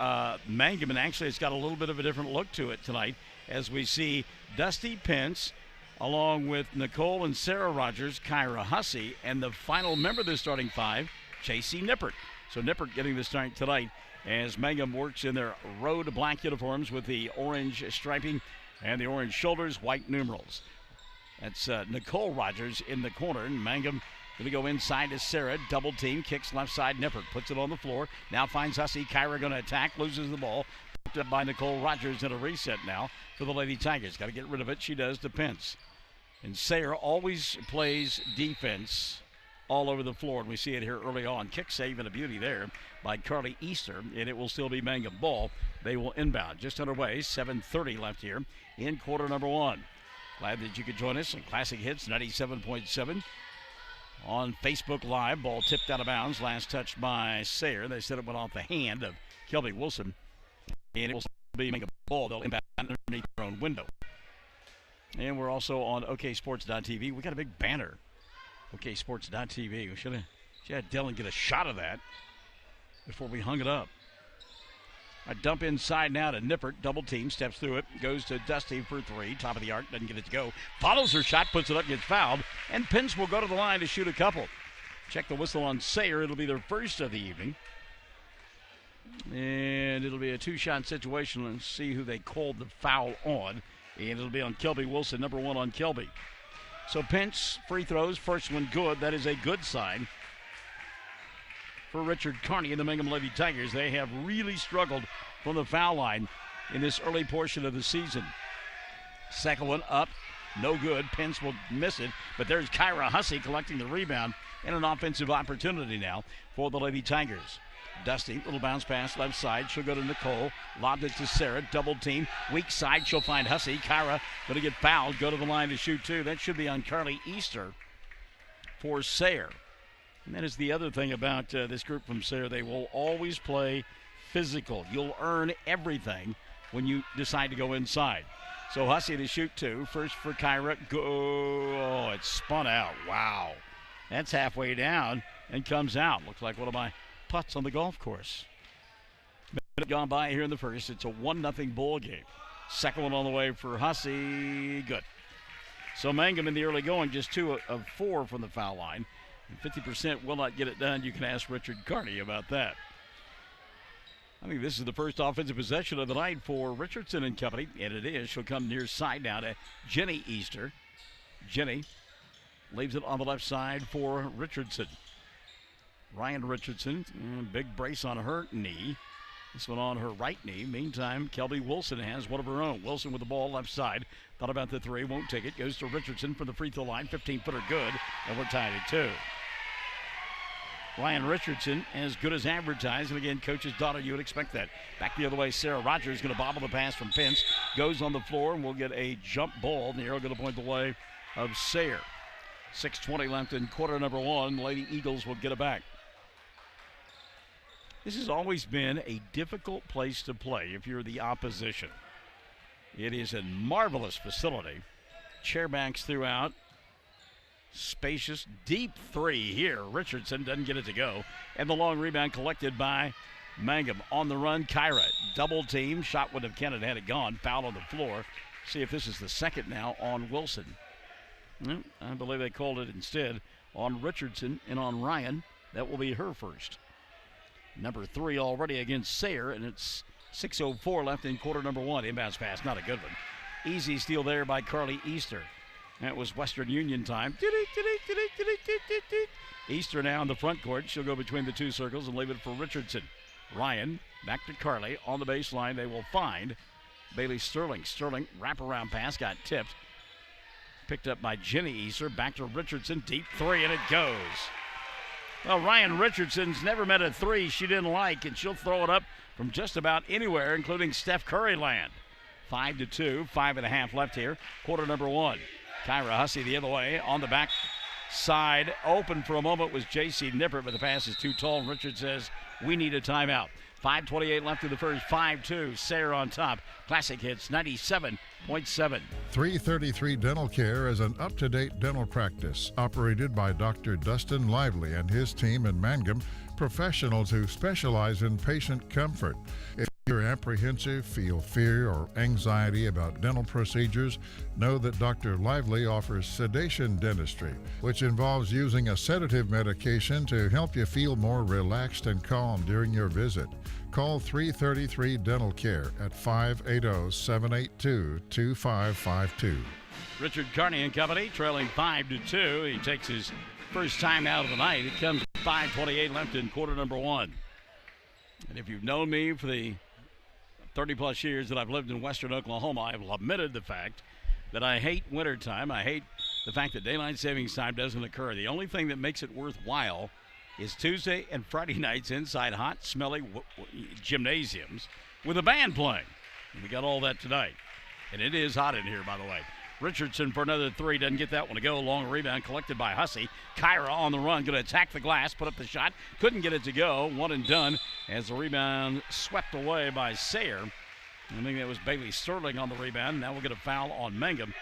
Mangum. And actually, it's got a little bit of a different look to it tonight as we see Dusty Pence along with Nicole and Sarah Rogers, Kyra Hussey, and the final member of the starting 5, Chasey Nippert. So Nippert getting the start tonight as Mangum works in their road black uniforms with the orange striping and the orange shoulders, white numerals. That's Nicole Rogers in the corner, and Mangum going to go inside to Sarah, double team, kicks left side, Nippert puts it on the floor, now finds Hussey. Kyra going to attack, loses the ball, up by Nicole Rogers in a reset now for the Lady Tigers. Got to get rid of it. She does to Pence. And Sayre always plays defense all over the floor, and we see it here early on. Kick save and a beauty there by Carly Easter, and it will still be Mangum ball. They will inbound. Just underway, 7:30 left here in quarter number one. Glad that you could join us on Classic Hits 97.7 on Facebook Live. Ball tipped out of bounds, last touched by Sayre. They said it went off the hand of Kelby Wilson, and it will be Mangum ball. They'll inbound underneath their own window. And we're also on OKSports.tv. We got a big banner. OKSports.tv. We should have had Dylan get a shot of that before we hung it up. I dump inside now to Nippert. Double team. Steps through it. Goes to Dusty for three. Top of the arc. Doesn't get it to go. Follows her shot. Puts it up. Gets fouled. And Pence will go to the line to shoot a couple. Check the whistle on Sayre. It'll be their first of the evening. And it'll be a two-shot situation. Let's see who they called the foul on. And it'll be on Kelby Wilson, number one on Kelby. So Pence, free throws, first one good. That is a good sign for Richard Carney and the Mangum Lady Tigers. They have really struggled from the foul line in this early portion of the season. Second one up, no good. Pence will miss it, but there's Kyra Hussey collecting the rebound and an offensive opportunity now for the Lady Tigers. Dusty, little bounce pass left side. She'll go to Nicole. Lobbed it to Sayre. Double team. Weak side. She'll find Hussey. Kyra going to get fouled. Go to the line to shoot two. That should be on Carly Easter for Sayre. And that is the other thing about this group from Sayre. They will always play physical. You'll earn everything when you decide to go inside. So Hussey to shoot two. First for Kyra. Go. Oh, it's spun out. Wow. That's halfway down and comes out. Looks like one of my putts on the golf course. Minute gone by here in the first. It's a 1-0 ball game. Second one on the way for Hussey. Good. So Mangum in the early going, just 2 of 4 from the foul line. And 50% will not get it done. You can ask Richard Carney about that. I think this is the first offensive possession of the night for Richardson and company, and it is. She'll come near side now to Jenny Easter. Jenny leaves it on the left side for Richardson. Ryan Richardson, big brace on her knee. This one on her right knee. Meantime, Kelby Wilson has one of her own. Wilson with the ball left side. Thought about the three, won't take it. Goes to Richardson for the free throw line. 15-footer good, and we're tied at 2. Ryan Richardson, as good as advertised. And again, coach's daughter, you would expect that. Back the other way, Sarah Rogers going to bobble the pass from Pence. Goes on the floor, and we'll get a jump ball. The arrow going to point the way of Sayre. 6:20 left in quarter number one. Lady Eagles will get it back. This has always been a difficult place to play if you're the opposition. It is a marvelous facility. Chairbacks throughout. Spacious, deep three here. Richardson doesn't get it to go. And the long rebound collected by Mangum. On the run, Kyra. Double team. Shot would have counted had it gone. Foul on the floor. See if this is the second now on Wilson. I believe they called it instead on Richardson and on Ryan. That will be her first. Number 3 already against Sayre, and it's 6:04 left in quarter number one. Inbounds pass, not a good one. Easy steal there by Carly Easter. That was Western Union time. Easter now in the front court. She'll go between the two circles and leave it for Richardson. Ryan back to Carly on the baseline. They will find Bailey Sterling. Sterling wraparound pass got tipped. Picked up by Jenny Easter. Back to Richardson. Deep three, and it goes. Well, Ryan Richardson's never met a three she didn't like, and she'll throw it up from just about anywhere, including Steph Curry land. 5-2, 5.5 left here. Quarter number one. Kyra Hussey the other way on the back side. Open for a moment was J.C. Nippert, but the pass is too tall. Richard says, we need a timeout. 5:28 left in the first. 5-2. Sayre on top. Classic Hits 97.7. 333 Dental Care is an up-to-date dental practice operated by Dr. Dustin Lively and his team in Mangum, professionals who specialize in patient comfort. If you're apprehensive, feel fear or anxiety about dental procedures, know that Dr. Lively offers sedation dentistry, which involves using a sedative medication to help you feel more relaxed and calm during your visit. Call 333 Dental Care at 580-782-2552. Richard Carney and company trailing 5-2. He takes his first time out of the night. It comes 5:28 left in quarter number one. And if you've known me for the 30-plus years that I've lived in western Oklahoma, I've lamented the fact that I hate wintertime. I hate the fact that daylight savings time doesn't occur. The only thing that makes it worthwhile is Tuesday and Friday nights inside hot, smelly gymnasiums with a band playing. And we got all that tonight. And it is hot in here, by the way. Richardson for another three. Doesn't get that one to go. Long rebound collected by Hussey. Kyra on the run. Going to attack the glass. Put up the shot. Couldn't get it to go. One and done as the rebound swept away by Sayre. I think that was Bailey Sterling on the rebound. Now we'll get a foul on Mangum.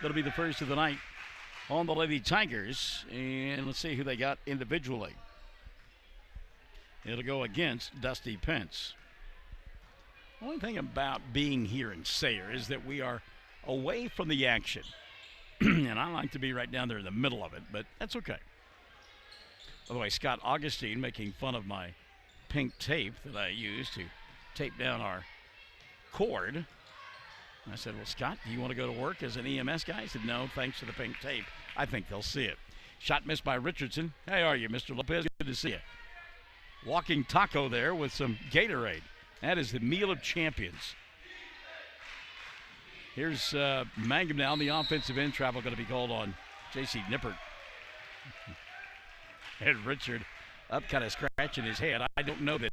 That'll be the first of the night on the Lady Tigers. And let's see who they got individually. It'll go against Dusty Pence. The only thing about being here in Sayre is that we are away from the action. And I like to be right down there in the middle of it, but that's okay. By the way, Scott Augustine making fun of my pink tape that I use to tape down our cord. I said, well, Scott, do you want to go to work as an EMS guy? He said, no, thanks for the pink tape. I think they'll see it. Shot missed by Richardson. How are you, Mr. Lopez? Good to see you. Walking taco there with some Gatorade. That is the meal of champions. Here's Mangum now on the offensive end. Travel going to be called on J.C. Nippert. And Richard up kind of scratching his head. I don't know that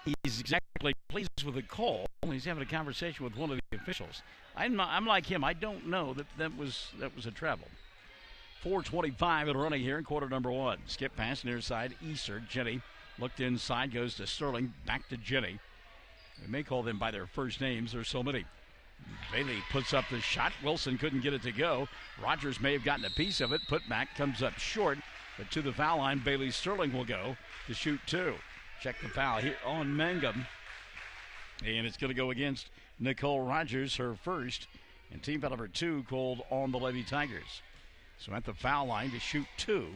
he's exactly pleased with the call. He's having a conversation with one of the officials. I'm like him. I don't know that was a travel. 4:25 and running here in quarter number one. Skip pass near side. Easter. Jenny looked inside. Goes to Sterling. Back to Jenny. We may call them by their first names. There's so many. Bailey puts up the shot. Wilson couldn't get it to go. Rogers may have gotten a piece of it. Put back comes up short. But to the foul line, Bailey Sterling will go to shoot two. Check the foul here on Mangum. And it's going to go against Nicole Rogers, her first. And team foul number two called on the Lady Tigers. So at the foul line to shoot two,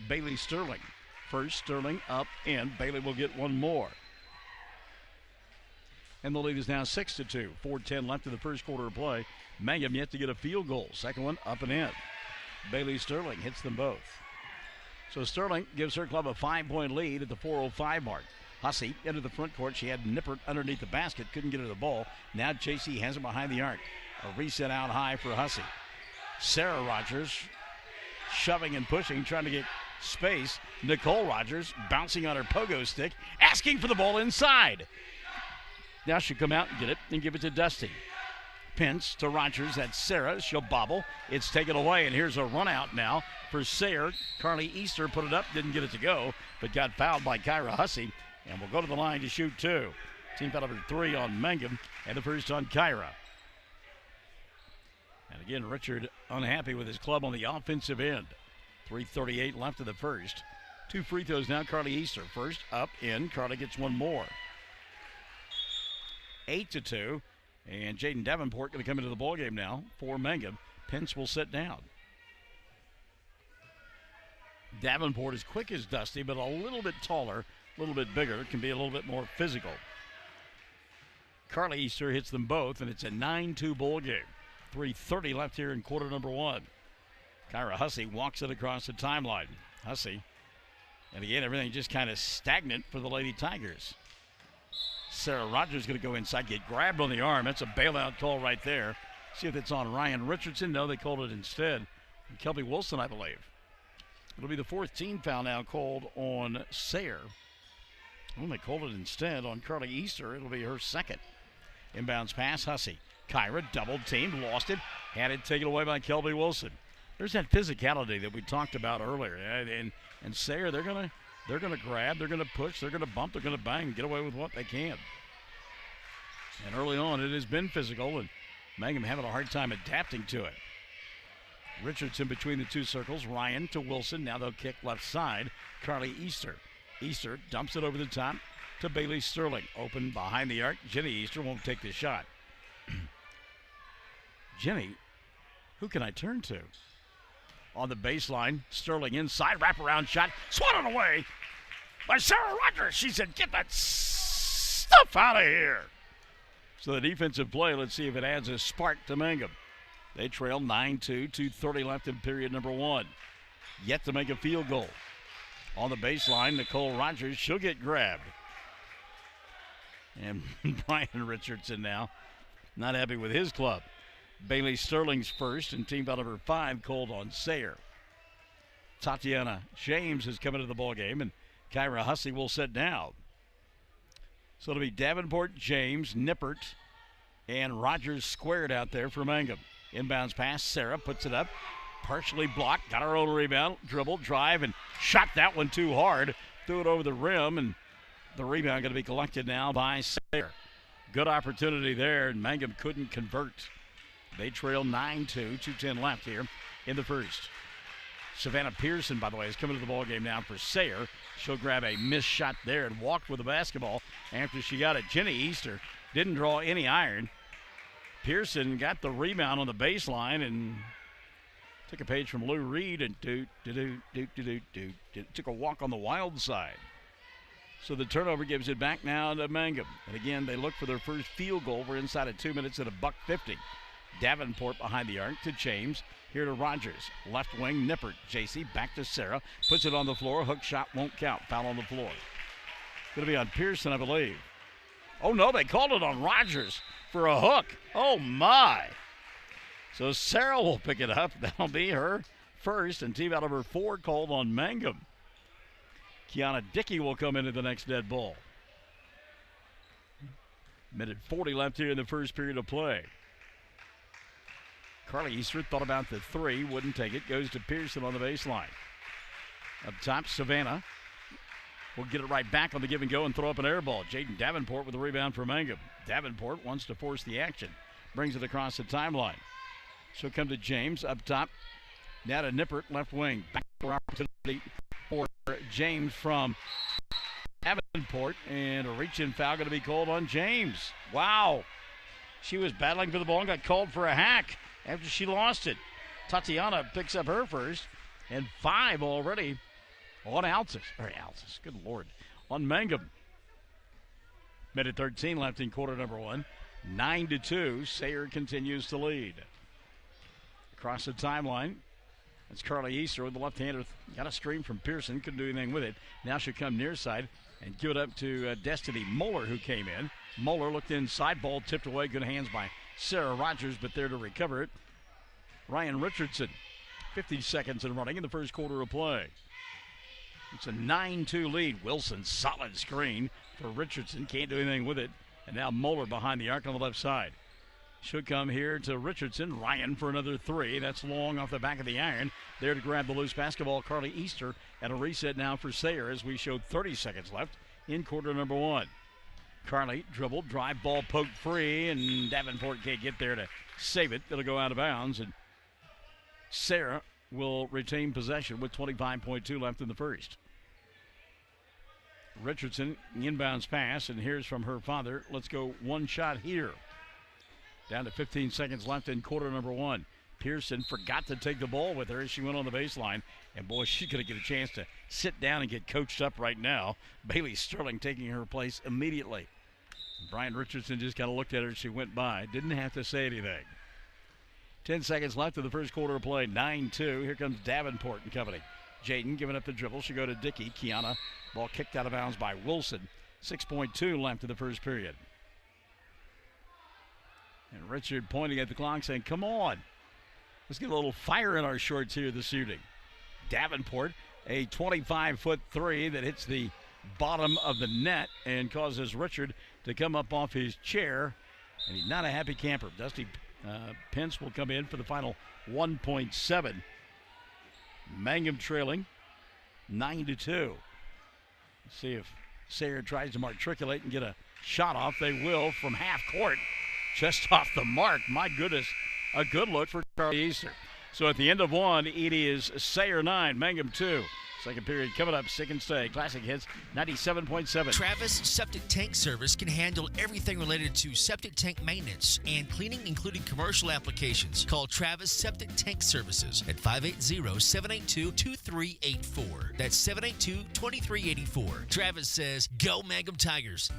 Bailey Sterling. First, Sterling up, and Bailey will get one more. And the lead is now 6-2. 4:10 left in the first quarter of play. Mangum yet to get a field goal. Second one up and in. Bailey Sterling hits them both. So Sterling gives her club a 5-point lead at the 4:05 mark. Hussey into the front court. She had Nippert underneath the basket. Couldn't get her the ball. Now JC has it behind the arc. A reset out high for Hussey. Sarah Rogers shoving and pushing, trying to get space. Nicole Rogers bouncing on her pogo stick, asking for the ball inside. Now she'll come out and get it and give it to Dusty. Pence to Rogers. That's Sarah. She'll bobble. It's taken away, and here's a run out now for Sayre. Carly Easter put it up, didn't get it to go, but got fouled by Kyra Hussey, and will go to the line to shoot two. Team foul number three on Mangum, and the first on Kyra. And again, Richard unhappy with his club on the offensive end. 3:38 left in the first. Two free throws now. Carly Easter first, up, in. Carly gets one more. 8-2. And Jaden Davenport going to come into the ballgame now for Mangum. Pence will sit down. Davenport is quick as Dusty, but a little bit taller, a little bit bigger, can be a little bit more physical. Carly Easter hits them both, and it's a 9-2 ball game. 3:30 left here in quarter number one. Kyra Hussey walks it across the timeline. Hussey, and again, everything just kind of stagnant for the Lady Tigers. Sarah Rogers going to go inside, get grabbed on the arm. That's a bailout call right there. See if it's on Ryan Richardson. No, they called it instead. And Kelby Wilson, I believe. It'll be the fourth team foul now called on Sayre. Well, they called it instead on Carly Easter. It'll be her second. Inbounds pass, Hussey. Kyra doubled teamed, lost it, had it taken away by Kelby Wilson. There's that physicality that we talked about earlier. And Sayre, they're gonna grab, they're gonna push, they're gonna bump, they're gonna bang, get away with what they can. And early on, it has been physical, and Mangum having a hard time adapting to it. Richardson between the two circles. Ryan to Wilson. Now they'll kick left side. Carly Easter. Easter dumps it over the top to Bailey Sterling. Open behind the arc. Jenny Easter won't take the shot. Jenny, who can I turn to? On the baseline, Sterling inside, wraparound shot, swatted away by Sarah Rogers. She said, get that stuff out of here. So the defensive play, let's see if it adds a spark to Mangum. They trail 9-2, 2:30 left in period number one. Yet to make a field goal. On the baseline, Nicole Rogers, she'll get grabbed. And Brian Richardson now not happy with his club. Bailey Sterling's first, and team foul number 5 called on Sayre. Tatiana James is coming to the ball game, and Kyra Hussey will sit down. So it'll be Davenport, James, Nippert, and Rogers squared out there for Mangum. Inbounds pass, Sayre puts it up, partially blocked, got her own rebound, dribble, drive, and shot that one too hard. Threw it over the rim, and the rebound going to be collected now by Sayre. Good opportunity there, and Mangum couldn't convert. They trail 9-2, 2:10 left here in the first. Savannah Pearson, by the way, is coming to the ball game now for Sayre. She'll grab a missed shot there and walk with the basketball after she got it. Jenny Easter didn't draw any iron. Pearson got the rebound on the baseline and took a page from Lou Reed and took a walk on the wild side. So the turnover gives it back now to Mangum. And again, they look for their first field goal. We're inside of 2 minutes at $1:50. Davenport behind the arc to James. Here to Rogers. Left wing, Nippert. JC back to Sayre. Puts it on the floor. Hook shot won't count. Foul on the floor. Going to be on Pearson, I believe. Oh, no, they called it on Rogers for a hook. Oh, my. So Sayre will pick it up. That'll be her first. And team out number 4 called on Mangum. Kiana Dickey will come into the next dead ball. Minute 40 left here in the first period of play. Carly Easter thought about the 3, wouldn't take it. Goes to Pearson on the baseline. Up top, Savannah will get it right back on the give and go and throw up an air ball. Jaden Davenport with a rebound for Mangum. Davenport wants to force the action. Brings it across the timeline. She'll come to James up top. Now to Nippert, left wing. Back opportunity for James from Davenport. And a reach-in foul going to be called on James. Wow. She was battling for the ball and got called for a hack after she lost it. Tatiana picks up her first, and 5 already on Altus. Good Lord. On Mangum. Minute 13 left in quarter number 1. 9-2. Sayre continues to lead. Across the timeline, that's Carly Easter with the left-hander. Got a stream from Pearson. Couldn't do anything with it. Now she'll come near side and give it up to Destiny Moeller, who came in. Moeller looked inside. Ball tipped away. Good hands by Sayre Rogers, but there to recover it, Ryan Richardson. 50 seconds and running in the first quarter of play. It's a 9-2 lead. Wilson, solid screen for Richardson. Can't do anything with it. And now Moeller behind the arc on the left side. Should come here to Richardson. Ryan for another 3. That's long off the back of the iron. There to grab the loose basketball, Carly Easter. And a reset now for Sayre as we showed 30 seconds left in quarter number 1. Carly dribbled, drive, ball poked free, and Davenport can't get there to save it. It'll go out of bounds, and Sayre will retain possession with 25.2 left in the first. Richardson, inbounds pass, and here's from her father. Let's go one shot here. Down to 15 seconds left in quarter number 1. Pearson forgot to take the ball with her as she went on the baseline. And, boy, she's going to get a chance to sit down and get coached up right now. Bailey Sterling taking her place immediately. Brian Richardson just kind of looked at her as she went by. Didn't have to say anything. 10 seconds left in the first quarter of play. 9-2. Here comes Davenport and company. Jaden giving up the dribble. She'll go to Dickey. Kiana. Ball kicked out of bounds by Wilson. 6.2 left in the first period. And Richard pointing at the clock saying, come on. Let's get a little fire in our shorts here this evening. Davenport, a 25-foot 3 that hits the bottom of the net and causes Richard to come up off his chair. And he's not a happy camper. Dusty Pence will come in for the final 1.7. Mangum trailing 9-2. Let's see if Sayre tries to matriculate and get a shot off. They will from half court. Just off the mark. My goodness. A good look for Carly Easter. So at the end of 1, it is Sayre 9, Mangum 2. Second period coming up, Stick and Stay. Classic Hits 97.7. Travis Septic Tank Service can handle everything related to septic tank maintenance and cleaning, including commercial applications. Call Travis Septic Tank Services at 580-782-2384. That's 782-2384. Travis says, go Mangum Tigers.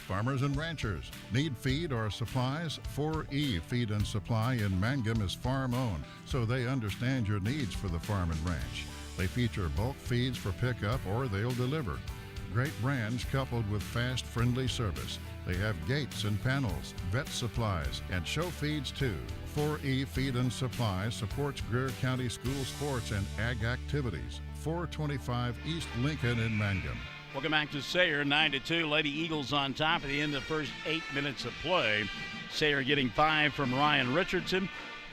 Farmers and ranchers need feed or supplies? 4E Feed and Supply in Mangum is farm-owned, so they understand your needs for the farm and ranch. They feature bulk feeds for pickup or they'll deliver. Great brands coupled with fast, friendly service. They have gates and panels, vet supplies, and show feeds too. 4E Feed and Supply supports Greer County school sports and ag activities. 425 East Lincoln in Mangum. Welcome back to Sayre, 9-2. Lady Eagles on top at the end of the first 8 minutes of play. Sayre getting 5 from Ryan Richardson,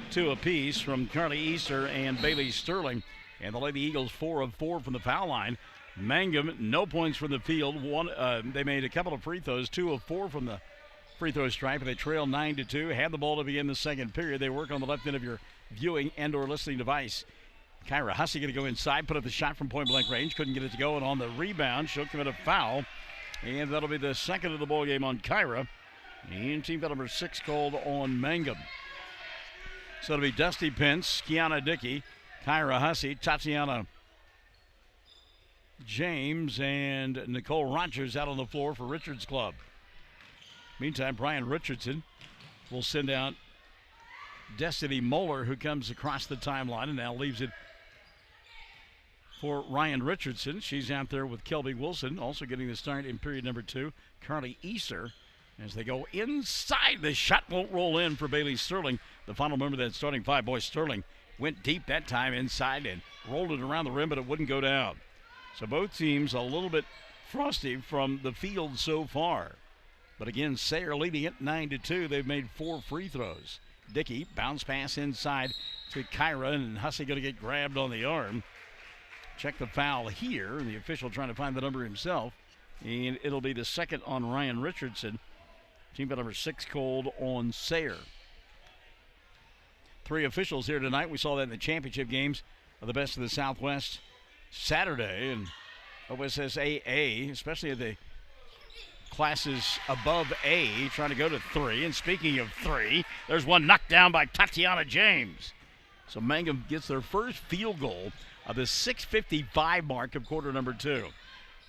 2 apiece from Carly Easter and Bailey Sterling. And the Lady Eagles 4 of 4 from the foul line. Mangum, no points from the field. They made a couple of free throws, 2 of 4 from the free throw stripe, and they trail 9-2. Had the ball to begin the second period. They work on the left end of your viewing and/or listening device. Kyra Hussey going to go inside, put up the shot from point-blank range. Couldn't get it to go, and on the rebound, she'll commit a foul. And that'll be the second of the ball game on Kyra. And team foul number 6 called on Mangum. So it'll be Dusty Pence, Kiana Dickey, Kyra Hussey, Tatiana James, and Nicole Rogers out on the floor for Richards Club. Meantime, Brian Richardson will send out Destiny Moeller, who comes across the timeline and now leaves it for Ryan Richardson. She's out there with Kelby Wilson, also getting the start in period number 2. Carly Easter as they go inside. The shot won't roll in for Bailey Sterling. The final member of that starting 5, boy, Sterling went deep that time inside and rolled it around the rim, but it wouldn't go down. So both teams a little bit frosty from the field so far. But again, Sayre leading it 9-2. They've made 4 free throws. Dickey, bounce pass inside to Kyra, and Hussey going to get grabbed on the arm. Check the foul here, and the official trying to find the number himself. And it'll be the second on Ryan Richardson. Team foul number 6 called on Sayre. 3 officials here tonight. We saw that in the championship games of the Best of the Southwest Saturday, and OSSAA, especially at the classes above A, trying to go to 3. And speaking of 3, there's one knocked down by Tatiana James. So Mangum gets their first field goal of the 6:55 mark of quarter number 2.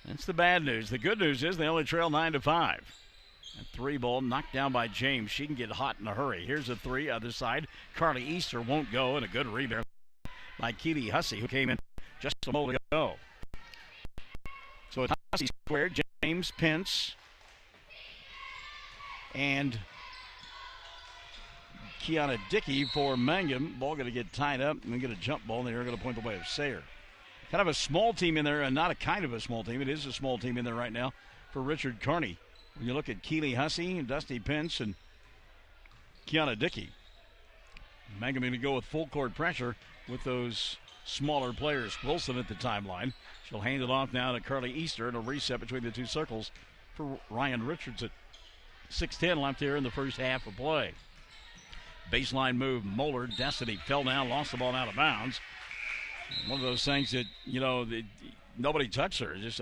That's the bad news. The good news is they only trail 9-5. And 3 ball knocked down by James. She can get hot in a hurry. Here's a 3, other side. Carly Easter won't go, and a good rebound by Keely Hussey, who came in just a moment ago. So it's Hussey square, James, Pence, and Kiana Dickey for Mangum. Ball going to get tied up and get a jump ball, and they're going to point the way of Sayre. Kind of a small team in there, and not a kind of a small team. It is a small team in there right now for Richard Kearney. When you look at Keely Hussey and Dusty Pence and Kiana Dickey, Mangum going to go with full court pressure with those smaller players. Wilson at the timeline. She'll hand it off now to Carly Easter, and a reset between the 2 circles for Ryan Richardson. 6:10 left here in the first half of play. Baseline move, Moeller. Destiny fell down, lost the ball out of bounds. One of those things that, nobody touched her. Just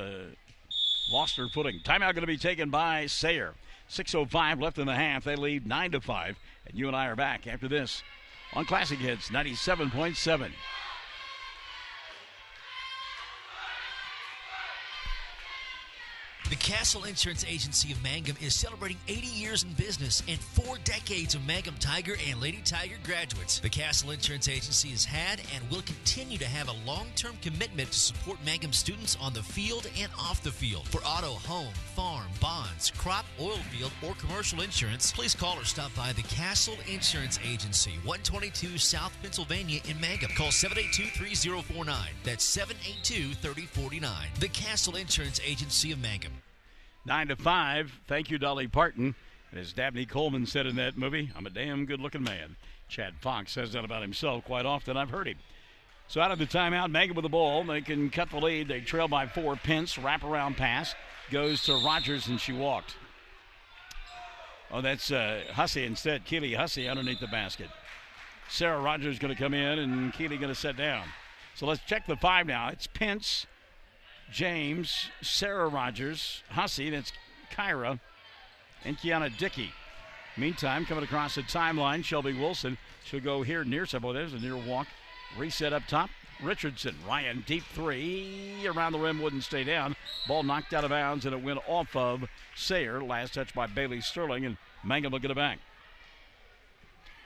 lost her footing. Timeout going to be taken by Sayre. 6:05 left in the half. They lead 9-5. And you and I are back after this on Classic Hits 97.7. The Castle Insurance Agency of Mangum is celebrating 80 years in business and 4 decades of Mangum Tiger and Lady Tiger graduates. The Castle Insurance Agency has had and will continue to have a long-term commitment to support Mangum students on the field and off the field. For auto, home, farm, bonds, crop, oil field, or commercial insurance, please call or stop by the Castle Insurance Agency, 122 South Pennsylvania in Mangum. Call 782-3049. That's 782-3049. The Castle Insurance Agency of Mangum. 9-5. Thank you, Dolly Parton. And as Dabney Coleman said in that movie, I'm a damn good-looking man. Chad Fox says that about himself quite often. I've heard him. So out of the timeout, Mangum with the ball. They can cut the lead. They trail by 4. Pence, wraparound pass, goes to Rogers, and she walked. Oh, that's Hussey instead. Keely Hussey underneath the basket. Sarah Rogers going to come in, and Keely going to sit down. So let's check the 5 now. It's Pence, James, Sarah Rogers, Hussey, that's Kyra, and Kiana Dickey. Meantime, coming across the timeline, Shelby Wilson. She'll go here near somebody. There's a near walk. Reset up top. Richardson, Ryan, deep 3. Around the rim, wouldn't stay down. Ball knocked out of bounds, and it went off of Sayre. Last touch by Bailey Sterling, and Mangum will get it back.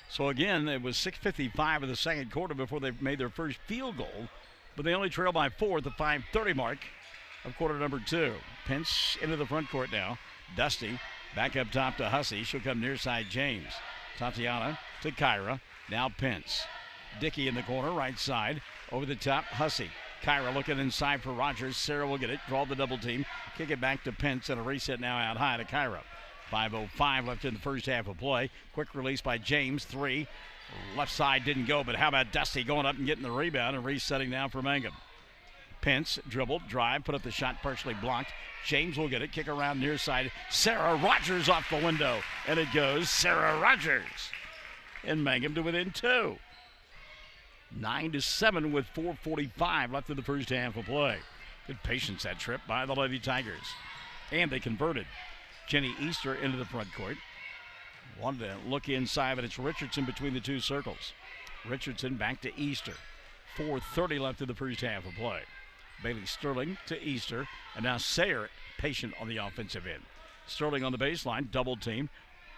So again, it was 6:55 of the second quarter before they made their first field goal. But they only trail by 4 at the 5:30 mark of quarter number 2. Pence into the front court now. Dusty back up top to Hussey. She'll come near side James. Tatiana to Kyra. Now Pence. Dickey in the corner, right side. Over the top, Hussey. Kyra looking inside for Rogers. Sayre will get it. Draw the double team. Kick it back to Pence, and a reset now out high to Kyra. 5:05 left in the first half of play. Quick release by James. 3. Left side didn't go, but how about Dusty going up and getting the rebound and resetting now for Mangum. Pence dribbled, drive, put up the shot, partially blocked. James will get it. Kick around near side. Sayre Rogers off the window, and it goes Sayre Rogers. And Mangum to within 2. 9-7 with 4:45 left in the first half of play. Good patience that trip by the Lady Tigers. And they converted. Jenny Easter into the front court. Wanted to look inside, but it's Richardson between the two circles. Richardson back to Easter. 4:30 left in the first half of play. Bailey Sterling to Easter, and now Sayre patient on the offensive end. Sterling on the baseline, double team.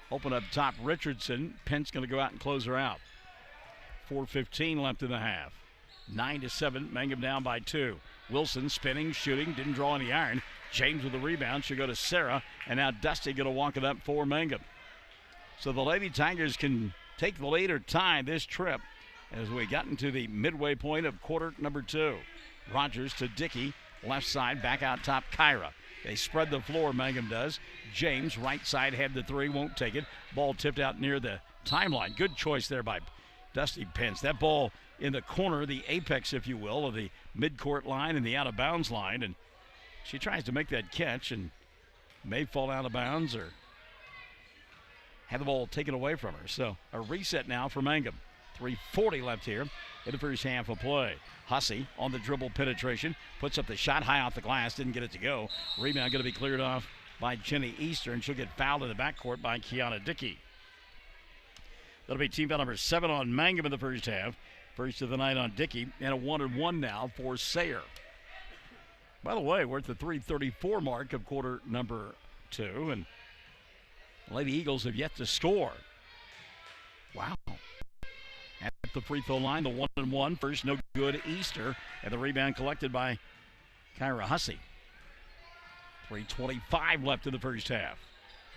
Open up top, Richardson. Pence going to go out and close her out. 4:15 left in the half. 9-7, Mangum down by 2. Wilson spinning, shooting, didn't draw any iron. James with the rebound, should go to Sayre, and now Dusty going to walk it up for Mangum. So the Lady Tigers can take the lead or tie this trip as we got into the midway point of quarter number 2. Rogers to Dickey, left side, back out top, Kyra. They spread the floor, Mangum does. James, right side, had the 3, won't take it. Ball tipped out near the timeline. Good choice there by Dusty Pence. That ball in the corner, the apex, if you will, of the midcourt line and the out-of-bounds line. And she tries to make that catch and may fall out of bounds or have the ball taken away from her. So a reset now for Mangum. 3:40 left here in the first half of play. Hussey on the dribble penetration. Puts up the shot high off the glass. Didn't get it to go. Rebound going to be cleared off by Jenny Easter, and she'll get fouled in the backcourt by Kiana Dickey. That'll be team foul number 7 on Mangum in the first half. First of the night on Dickey, and a 1-1 now for Sayre. By the way, we're at the 3:34 mark of quarter number 2, and the Lady Eagles have yet to score. Wow. At the free throw line, the 1-1, first no good, Easter, and the rebound collected by Kyra Hussey. 3:25 left in the first half.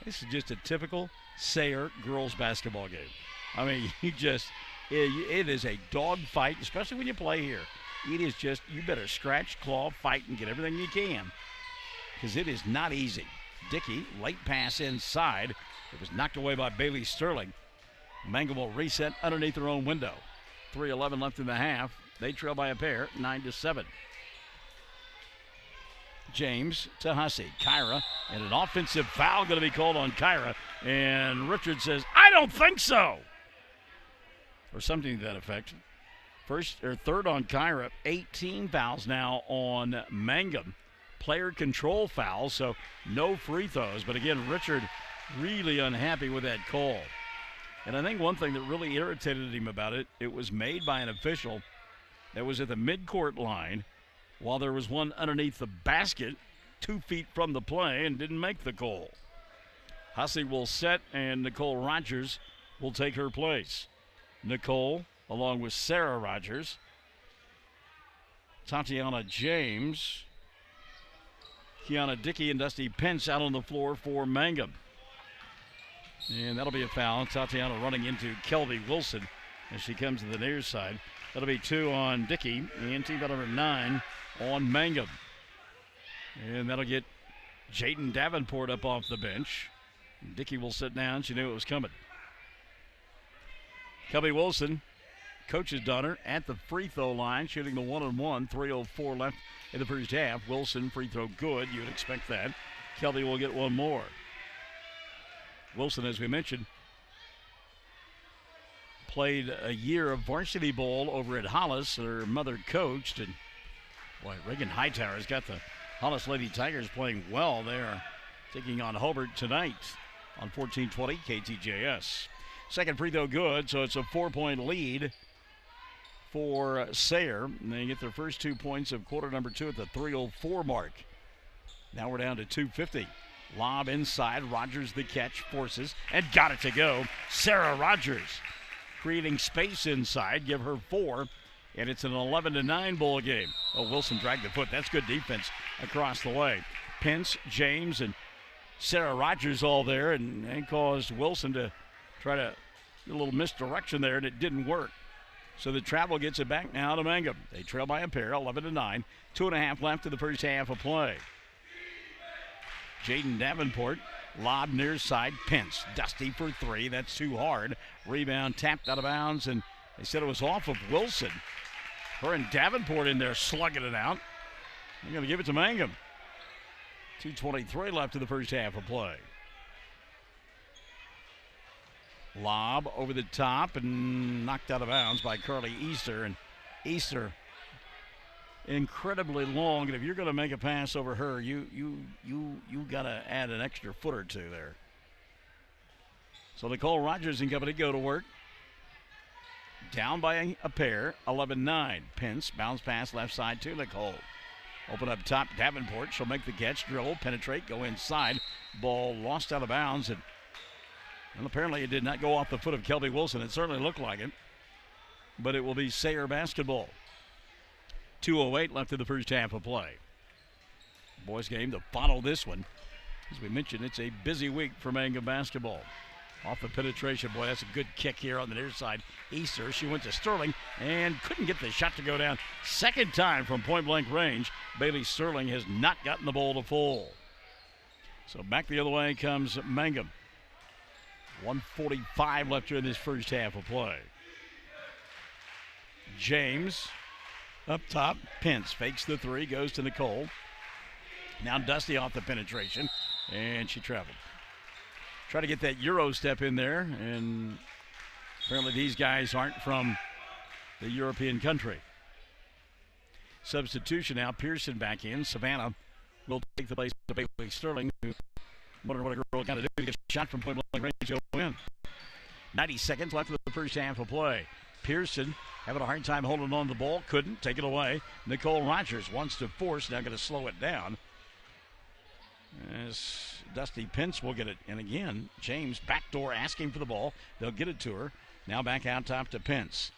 This is just a typical Sayre girls basketball game. I mean, it is a dog fight, especially when you play here. It is just, you better scratch, claw, fight, and get everything you can, because it is not easy. Dickey, late pass inside. It was knocked away by Bailey Sterling. Mangum will reset underneath their own window. 3:11 left in the half. They trail by a pair, 9-7. James to Hussey. Kyra, and an offensive foul going to be called on Kyra. And Richard says, I don't think so. Or something to that effect. Third on Kyra. 18 fouls now on Mangum. Player control foul, so no free throws. But again, Richard really unhappy with that call. And I think one thing that really irritated him about it, it was made by an official that was at the midcourt line while there was one underneath the basket 2 feet from the play and didn't make the call. Hussey will set, and Nicole Rogers will take her place. Nicole, along with Sayre Rogers, Tatiana James, Kiana Dickey, and Dusty Pence out on the floor for Mangum. And that'll be a foul. Tatiana running into Kelby Wilson as she comes to the near side. That'll be 2 on Dickey, and team foul number 9 on Mangum. And that'll get Jaden Davenport up off the bench. Dickey will sit down. She knew it was coming. Kelby Wilson, coach's daughter, at the free throw line, shooting the 1-on-1. 3:04 left in the first half. Wilson, free throw good. You would expect that. Kelby will get one more. Wilson, as we mentioned, played a year of varsity ball over at Hollis. Her mother coached, and boy, Reagan Hightower's got the Hollis Lady Tigers playing well. They are taking on Hobart tonight on 1420 KTJS. Second free throw good, so it's a 4-point lead for Sayre. And they get their first 2 points of quarter number 2 at the 3:04 mark. Now we're down to 2:50. Lob inside, Rogers the catch, forces, and got it to go. Sayre Rogers creating space inside, give her 4, and it's an 11-9 ball game. Oh, Wilson dragged the foot. That's good defense across the way. Pence, James, and Sarah Rogers all there, and caused Wilson to try to do a little misdirection there, and it didn't work. So the Travel gets it back now to Mangum. They trail by a pair, 11-9. 2.5 left in the first half of play. Jaden Davenport, lob near side, Pence. Dusty for three, that's too hard. Rebound tapped out of bounds, and they said it was off of Wilson. Her and Davenport in there slugging it out. They're going to give it to Mangum. 2:23 left in the first half of play. Lob over the top and knocked out of bounds by Carly Easter. And Easter, incredibly long. And if you're going to make a pass over her, you got to add an extra foot or two there. So Nicole Rogers and company go to work. Down by a pair, 11-9. Pence, bounce pass left side to Nicole. Open up top, Davenport. She'll make the catch, dribble, penetrate, go inside. Ball lost out of bounds. And apparently it did not go off the foot of Kelby Wilson. It certainly looked like it. But it will be Sayre basketball. 2:08 left in the first half of play. Boys game to follow this one. As we mentioned, it's a busy week for Mangum basketball. Off the penetration, boy, that's a good kick here on the near side. Easter, she went to Sterling and couldn't get the shot to go down. Second time from point-blank range. Bailey Sterling has not gotten the ball to full. So back the other way comes Mangum. 1:45 left here in this first half of play. James up top. Pence fakes the three, goes to Nicole. Now Dusty off the penetration, and she traveled. Try to get that Euro step in there, and apparently these guys aren't from the European country. Substitution now, Pearson back in. Savannah will take the place of Bailey Sterling, who wondering what a girl got to do to get a shot from point blank range to win. 90 seconds left of the first half of play. Pearson having a hard time holding on to the ball, couldn't take it away. Nicole Rogers wants to force, now going to slow it down. As Dusty Pence will get it. And again, James backdoor asking for the ball. They'll get it to her. Now back out top to Pence.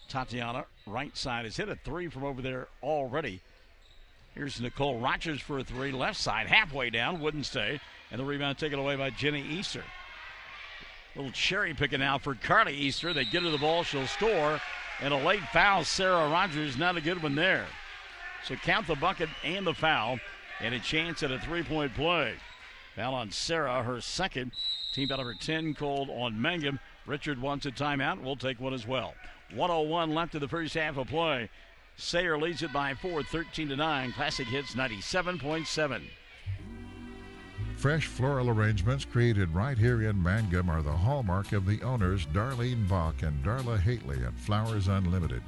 Tatiana, right side, has hit a three from over there already. Here's Nicole Rogers for a three. Left side, halfway down, wouldn't stay. And the rebound taken away by Jenny Easter. Little cherry picking now for Carly Easter. They get her the ball, she'll score. And a late foul, Sarah Rogers, not a good one there. So count the bucket and the foul. And a chance at a three-point play. Foul on Sarah, her second. Team foul number 10 called on Mangum. Richard wants a timeout. We'll take one as well. 1:01 left in the first half of play. Sayre leads it by 4, 13-9. Classic Hits 97.7. Fresh floral arrangements created right here in Mangum are the hallmark of the owners, Darlene Bach and Darla Haitley at Flowers Unlimited.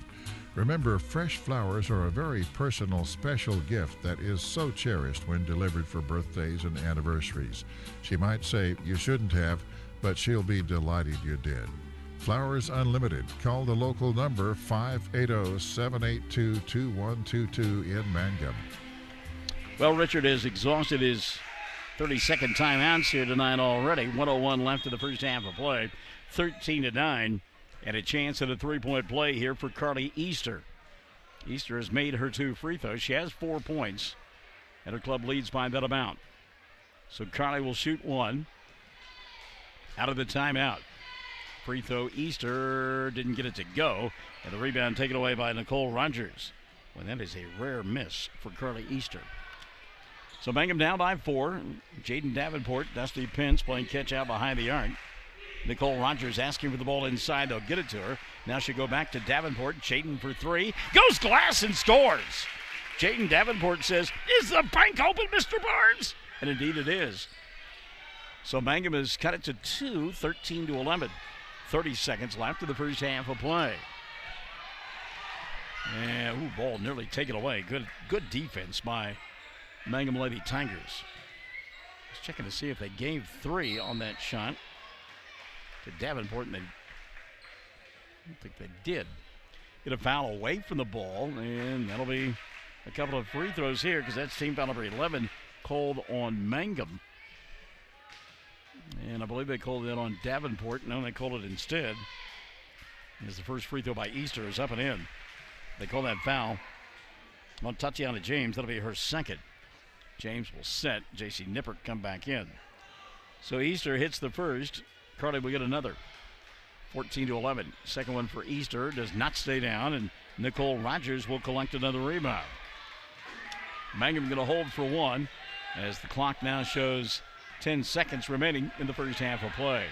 Remember, fresh flowers are a very personal, special gift that is so cherished when delivered for birthdays and anniversaries. She might say you shouldn't have, but she'll be delighted you did. Flowers Unlimited. Call the local number 580-782-2122 in Mangum. Well, Richard has exhausted his 32nd timeouts here tonight already. 1:01 left in the first half of play. 13-9. And a chance at a three-point play here for Carly Easter. Easter has made her 2 free throws. She has 4 points, and her club leads by that amount. So Carly will shoot one out of the timeout. Free throw, Easter didn't get it to go, and the rebound taken away by Nicole Rogers. Well, that is a rare miss for Carly Easter. So Mangum down by 4. Jaden Davenport, Dusty Pence playing catch out behind the arc. Nicole Rogers asking for the ball inside. They'll get it to her. Now she'll go back to Davenport. Jaden for 3. Goes glass and scores. Jaden Davenport says, "Is the bank open, Mr. Barnes?" And indeed it is. So Mangum has cut it to 2, 13-11. 30 seconds left of the first half of play. And ball nearly taken away. Good defense by Mangum Lady Tigers. Just checking to see if they gave 3 on that shot to Davenport, and I don't think they did. Get a foul away from the ball, and that'll be a couple of free throws here because that's team foul number 11 called on Mangum. And I believe they called it on Davenport. No, they called it instead. As the first free throw by Easter is up and in. They call that foul on Tatiana James. That'll be her second. James will set. J.C. Nippert come back in. So Easter hits the first. Carly will get another. 14-11. Second one for Easter does not stay down, and Nicole Rogers will collect another rebound. Mangum going to hold for one as the clock now shows 10 seconds remaining in the first half of play.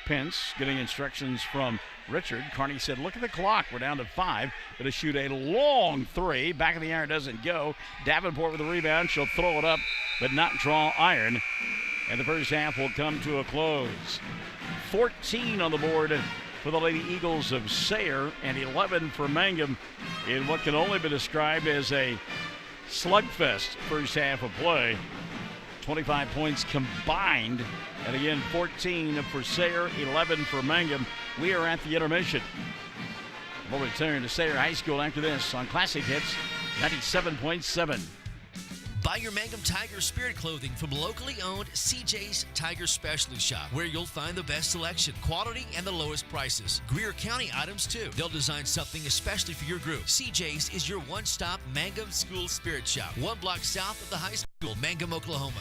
Pence getting instructions from Richard. Carney said, look at the clock. We're down to 5. Going to shoot a long three. Back of the iron doesn't go. Davenport with the rebound. She'll throw it up, but not draw iron. And the first half will come to a close. 14 on the board for the Lady Eagles of Sayre and 11 for Mangum in what can only be described as a slugfest first half of play. 25 points combined. And again, 14 for Sayre, 11 for Mangum. We are at the intermission. We'll return to Sayre High School after this on Classic Hits 97.7. Buy your Mangum Tiger Spirit clothing from locally owned CJ's Tiger Specialty Shop, where you'll find the best selection, quality, and the lowest prices. Greer County items, too. They'll design something especially for your group. CJ's is your one-stop Mangum School Spirit Shop, 1 block south of the high school, Mangum, Oklahoma.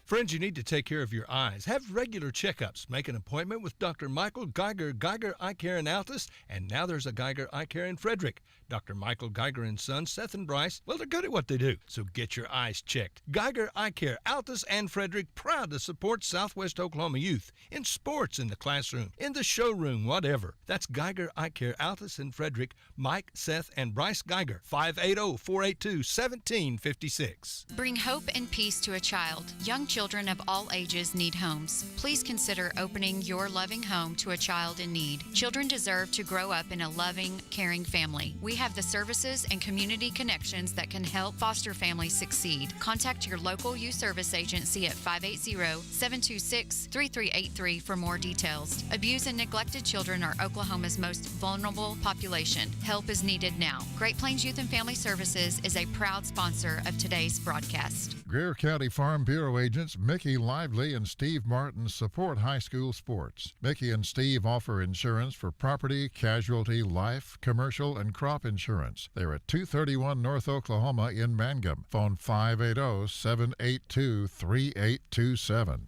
Friends, you need to take care of your eyes. Have regular checkups. Make an appointment with Dr. Michael Geiger, Geiger Eye Care in Altus, and now there's a Geiger Eye Care in Frederick. Dr. Michael Geiger and Sons, Seth and Bryce, well, they're good at what they do, so get your eyes checked. Geiger Eye Care, Altus and Frederick, proud to support Southwest Oklahoma youth in sports, in the classroom, in the showroom, whatever. That's Geiger Eye Care, Altus and Frederick, Mike, Seth, and Bryce Geiger, 580-482-1756. Bring hope and peace to a child. Young children of all ages need homes. Please consider opening your loving home to a child in need. Children deserve to grow up in a loving, caring family. We have the services and community connections that can help foster families succeed. Contact your local youth service agency at 580-726-3383 for more details. Abused and neglected children are Oklahoma's most vulnerable population. Help is needed now. Great Plains Youth and Family Services is a proud sponsor of today's broadcast. Greer County Farm Bureau agents Mickey Lively and Steve Martin support high school sports. Mickey and Steve offer insurance for property, casualty, life, commercial, and crop insurance. They're at 231 North Oklahoma in Mangum. Phone 580-782-3827.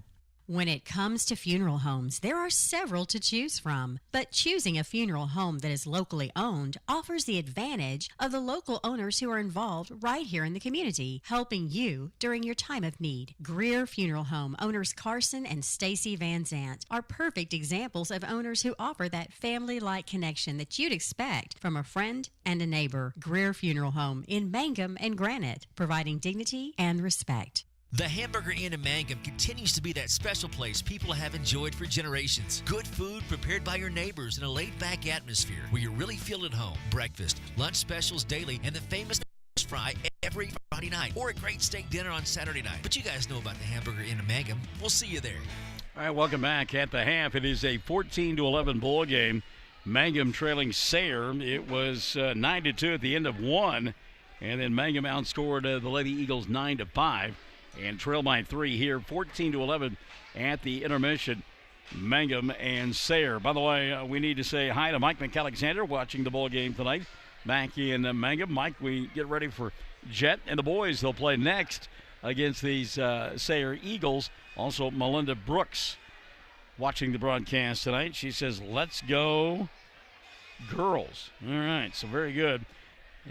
When it comes to funeral homes, there are several to choose from, but choosing a funeral home that is locally owned offers the advantage of the local owners who are involved right here in the community, helping you during your time of need. Greer Funeral Home owners Carson and Stacy Van Zant are perfect examples of owners who offer that family-like connection that you'd expect from a friend and a neighbor. Greer Funeral Home in Mangum and Granite, providing dignity and respect. The Hamburger Inn in Mangum continues to be that special place people have enjoyed for generations. Good food prepared by your neighbors in a laid-back atmosphere where you really feel at home. Breakfast, lunch specials daily, and the famous fry every Friday night, or a great steak dinner on Saturday night. But you guys know about the Hamburger Inn in Mangum. We'll see you there. All right, welcome back. At the half, it is a 14-11 ball game. Mangum trailing Sayre. It was 9-2 at the end of one, and then Mangum outscored the Lady Eagles 9-5. And trail by 3 here, 14-11 at the intermission. Mangum and Sayre. By the way, we need to say hi to Mike McAlexander watching the ball game tonight back in Mangum. Mike, we get ready for Jet and the boys. They'll play next against these Sayre Eagles. Also, Melinda Brooks watching the broadcast tonight. She says, let's go girls. All right, so very good.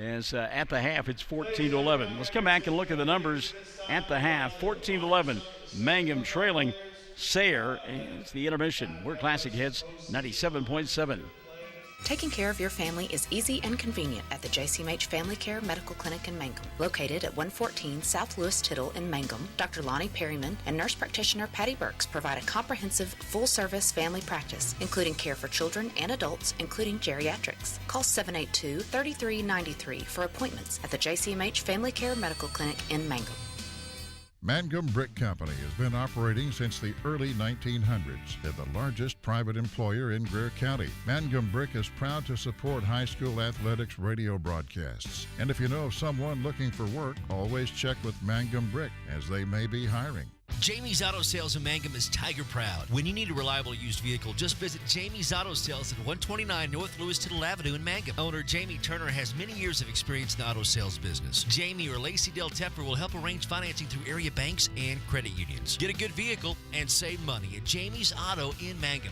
As at the half, it's 14-11. Let's come back and look at the numbers at the half. 14-11, Mangum trailing Sayre. It's the intermission. We're Classic Hits 97.7. Taking care of your family is easy and convenient at the JCMH Family Care Medical Clinic in Mangum. Located at 114 South Lewis Tittle in Mangum, Dr. Lonnie Perryman and nurse practitioner Patty Burks provide a comprehensive, full-service family practice, including care for children and adults, including geriatrics. Call 782-3393 for appointments at the JCMH Family Care Medical Clinic in Mangum. Mangum Brick Company has been operating since the early 1900s. They're the largest private employer in Greer County. Mangum Brick is proud to support high school athletics radio broadcasts. And if you know of someone looking for work, always check with Mangum Brick, as they may be hiring. Jamie's Auto Sales in Mangum is Tiger proud. When you need a reliable used vehicle, just visit Jamie's Auto Sales at 129 North Lewis Tittle Avenue in Mangum. Owner Jamie Turner has many years of experience in the auto sales business. Jamie or Lacey Del Tepper will help arrange financing through area banks and credit unions. Get a good vehicle and save money at Jamie's Auto in Mangum.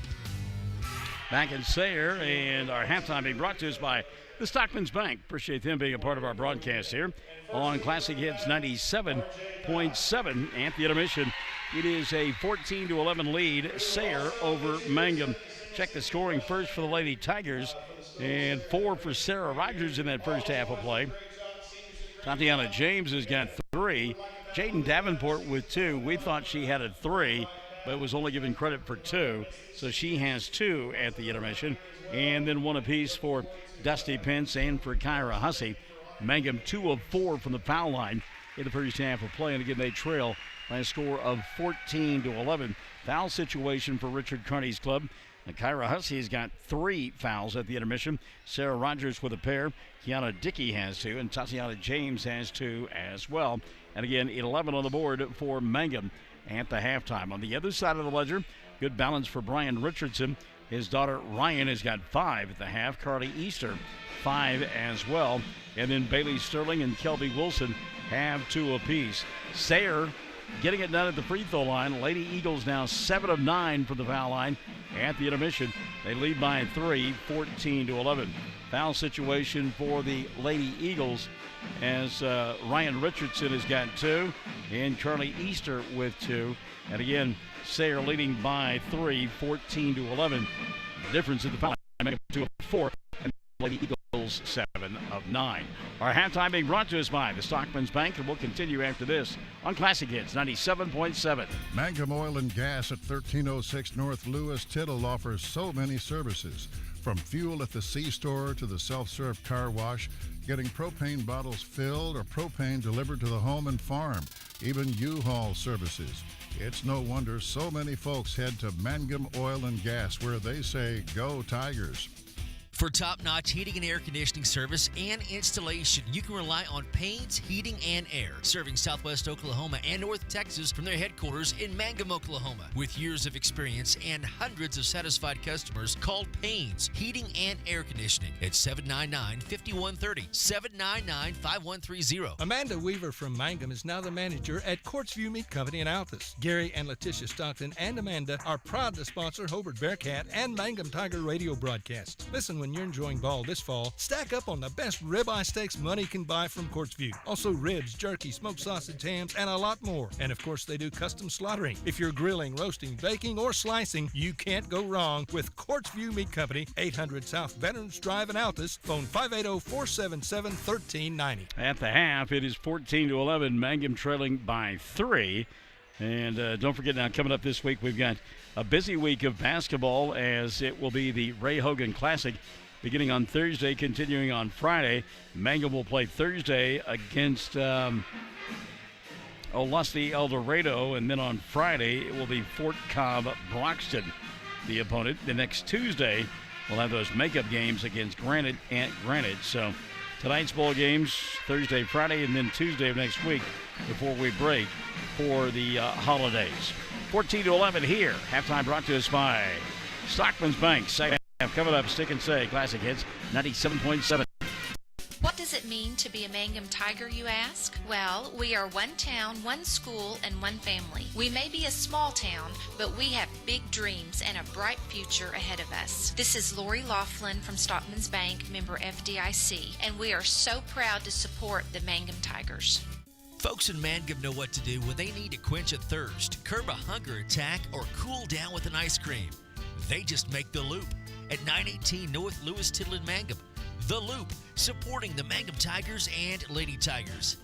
Back in Sayre, and our halftime being brought to us by the Stockman's Bank. Appreciate them being a part of our broadcast here on Classic Hits 97.7 at the intermission. It is a 14-11 lead, Sayre over Mangum. Check the scoring first for the Lady Tigers, and 4 for Sarah Rogers in that first half of play. Tatiana James has got 3. Jaden Davenport with 2. We thought she had a 3, but was only given credit for 2. So she has 2 at the intermission. And then 1 apiece for Dusty Pence and for Kyra Hussey. Mangum 2 of 4 from the foul line in the first half of play. And again, they trail by a score of 14-11. Foul situation for Richard Kearney's club. And Kyra Hussey has got 3 fouls at the intermission. Sarah Rogers with a pair. Kiana Dickey has 2. And Tatiana James has 2 as well. And again, 11 on the board for Mangum at the halftime. On the other side of the ledger, good balance for Brian Richardson. His daughter Ryan has got 5 at the half. Carly Easter, 5 as well. And then Bailey Sterling and Kelby Wilson have 2 apiece. Sayre getting it done at the free throw line. Lady Eagles now 7 of 9 from the foul line at the intermission. They lead by 3, 14-11. Foul situation for the Lady Eagles as Ryan Richardson has got 2 and Carly Easter with 2. And again, Sayre leading by 3, 14-11. Difference in the foul line, 2 of 4, and Lady Eagles 7 of 9. Our halftime being brought to us by the Stockman's Bank, and we'll continue after this on Classic Hits 97.7. Mangum Oil and Gas at 1306 North Lewis Tittle offers so many services. From fuel at the C-store to the self-serve car wash, getting propane bottles filled or propane delivered to the home and farm, even U-Haul services. It's no wonder so many folks head to Mangum Oil and Gas, where they say, "Go Tigers." For top-notch heating and air conditioning service and installation, you can rely on Payne's Heating and Air, serving Southwest Oklahoma and North Texas from their headquarters in Mangum, Oklahoma. With years of experience and hundreds of satisfied customers, call Payne's Heating and Air Conditioning at 799-5130, 799-5130. Amanda Weaver from Mangum is now the manager at Quartzview Meat Company in Altus. Gary and Letitia Stockton and Amanda are proud to sponsor Hobart Bearcat and Mangum Tiger radio broadcasts. Listen when you're enjoying ball this fall. Stack up on the best ribeye steaks money can buy from Quartzview. Also ribs, jerky, smoked sausage, hams, and a lot more. And of course, they do custom slaughtering. If you're grilling, roasting, baking, or slicing, you can't go wrong with Quartzview Meat Company, 800 South Veterans Drive in Altus. Phone 580-477-1390. At the half, it is 14-11. Mangum trailing by 3. And don't forget now, coming up this week, we've got a busy week of basketball, as it will be the Ray Hogan Classic beginning on Thursday, continuing on Friday. Mangum will play Thursday against Lusty El Dorado, and then on Friday it will be Fort Cobb Broxton, the opponent. The next Tuesday we'll have those makeup games against Granite and Granite. So tonight's bowl games, Thursday, Friday, and then Tuesday of next week before we break for the holidays. 14-11 here. Halftime brought to us by Stockman's Bank. Second half coming up, Stick and Say, Classic Hits 97.7. What does it mean to be a Mangum Tiger, you ask? Well, we are one town, one school, and one family. We may be a small town, but we have big dreams and a bright future ahead of us. This is Lori Laughlin from Stockman's Bank, member FDIC, and we are so proud to support the Mangum Tigers. Folks in Mangum know what to do when they need to quench a thirst, curb a hunger attack, or cool down with an ice cream. They just make the Loop at 918 North Lewis Tittle in Mangum. The Loop, supporting the Mangum Tigers and Lady Tigers.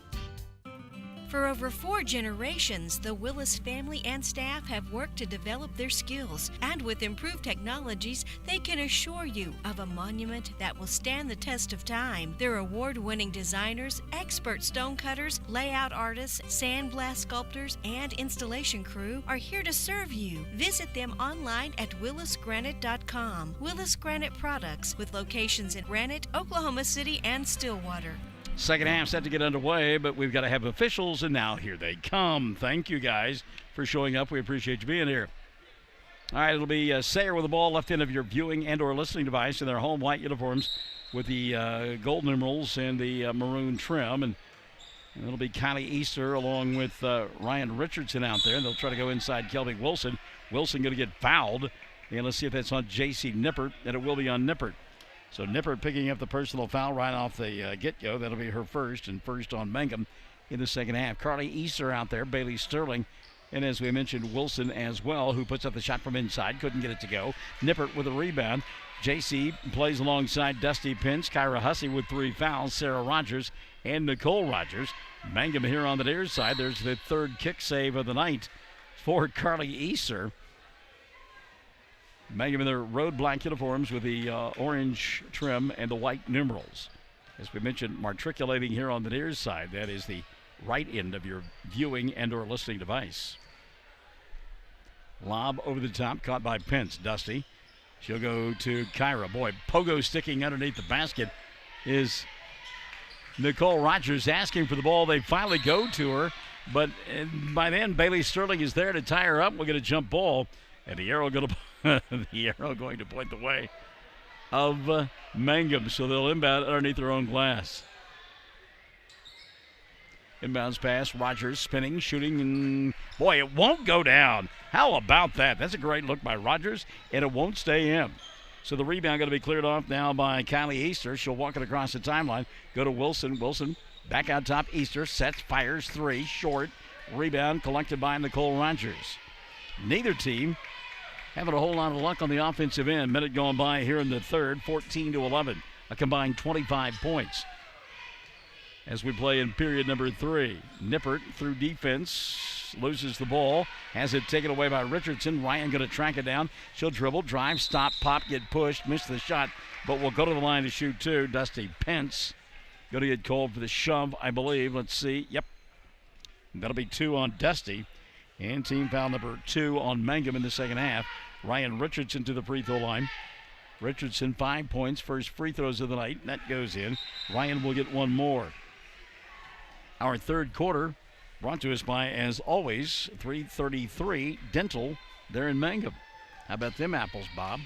For over 4 generations, the Willis family and staff have worked to develop their skills, and with improved technologies, they can assure you of a monument that will stand the test of time. Their award-winning designers, expert stone cutters, layout artists, sandblast sculptors, and installation crew are here to serve you. Visit them online at willisgranite.com. Willis Granite Products, with locations in Granite, Oklahoma City, and Stillwater. Second half set to get underway, but we've got to have officials, and now here they come. Thank you guys for showing up. We appreciate you being here. All right, it'll be Sayre with the ball left end of your viewing and or listening device in their home white uniforms with the gold numerals and the maroon trim. And it'll be Kylie Easter along with Ryan Richardson out there. And they'll try to go inside Kelby Wilson. Wilson going to get fouled. And let's see if that's on J.C. Nippert, and it will be on Nippert. So Nippert picking up the personal foul right off the get-go. That'll be her first, and first on Mangum in the second half. Carly Easter out there, Bailey Sterling, and as we mentioned, Wilson as well, who puts up the shot from inside. Couldn't get it to go. Nippert with a rebound. JC plays alongside Dusty Pence, Kyra Hussey with 3 fouls, Sarah Rogers and Nicole Rogers. Mangum here on the near side. There's the third kick save of the night for Carly Easter. Mangum in their road black uniforms with the orange trim and the white numerals. As we mentioned, matriculating here on the near side. That is the right end of your viewing and or listening device. Lob over the top, caught by Pence. Dusty. She'll go to Kyra. Boy, pogo sticking underneath the basket is Nicole Rogers asking for the ball. They finally go to her, but by then Bailey Sterling is there to tie her up. We'll get a jump ball, and the arrow going to point the way of Mangum, so they'll inbound underneath their own glass. Inbounds pass, Rogers spinning, shooting, and boy, it won't go down. How about that? That's a great look by Rogers, and it won't stay in. So the rebound going to be cleared off now by Kylie Easter. She'll walk it across the timeline, go to Wilson. Wilson back out top. Easter sets, fires 3, short. Rebound collected by Nicole Rogers. Neither team having a whole lot of luck on the offensive end. Minute going by here in the third, 14-11. A combined 25 points. As we play in period number 3. Nippert through defense, loses the ball, has it taken away by Richardson. Ryan going to track it down. She'll dribble, drive, stop, pop, get pushed, miss the shot, but will go to the line to shoot 2. Dusty Pence going to get called for the shove, I believe. Let's see. Yep. That'll be 2 on Dusty. And team foul number 2 on Mangum in the second half. Ryan Richardson to the free throw line. Richardson 5 points, first free throws of the night. That goes in. Ryan will get 1 more. Our third quarter brought to us by, as always, 333 Dental there in Mangum. How about them apples, Bob?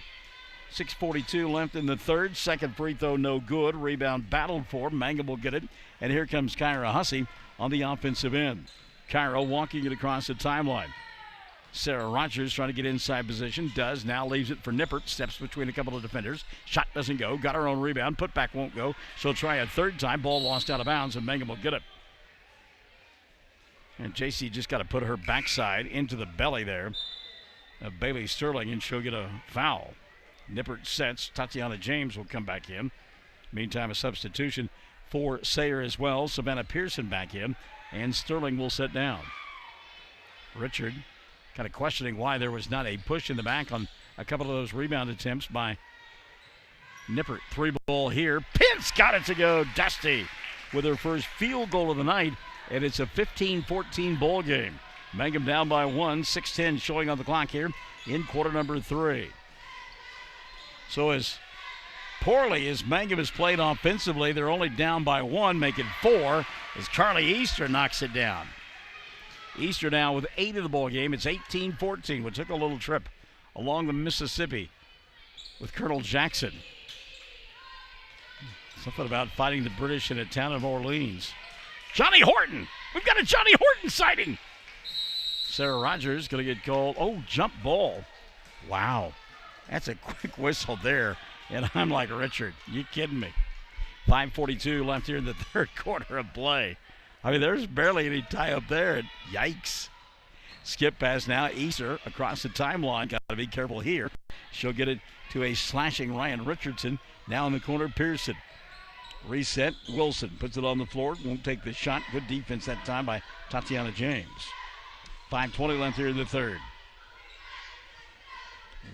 6:42 left in the third. Second free throw no good. Rebound battled for. Mangum will get it. And here comes Kyra Hussey on the offensive end. Kyra walking it across the timeline. Sarah Rogers trying to get inside position. Does. Now leaves it for Nippert. Steps between a couple of defenders. Shot doesn't go. Got her own rebound. Putback won't go. She'll try a third time. Ball lost out of bounds, and Mangum will get it. And JC just got to put her backside into the belly there of Bailey Sterling, and she'll get a foul. Nippert sets. Tatiana James will come back in. Meantime, a substitution for Sayre as well. Savannah Pearson back in, and Sterling will sit down. Richard kind of questioning why there was not a push in the back on a couple of those rebound attempts by Nippert. 3 ball here. Pence got it to go. Dusty with her first field goal of the night. And it's a 15-14 ball game. Mangum down by 1, 6:10 showing on the clock here in quarter number 3. So as poorly as Mangum has played offensively, they're only down by 1, making 4 as Carly Easter knocks it down. Easter now with 8 of the ball game. It's 18-14. We took a little trip along the Mississippi with Colonel Jackson. Something about fighting the British in a town of Orleans. Johnny Horton! We've got a Johnny Horton sighting! Sarah Rogers going to get called. Oh, jump ball. Wow. That's a quick whistle there. And I'm like, Richard, you kidding me? 5:42 left here in the third quarter of play. I mean, there's barely any tie up there. Yikes. Skip pass now. Easter across the timeline. Got to be careful here. She'll get it to a slashing Ryan Richardson. Now in the corner, Pearson. Reset. Wilson puts it on the floor. Won't take the shot. Good defense that time by Tatiana James. 5:20 left here in the third.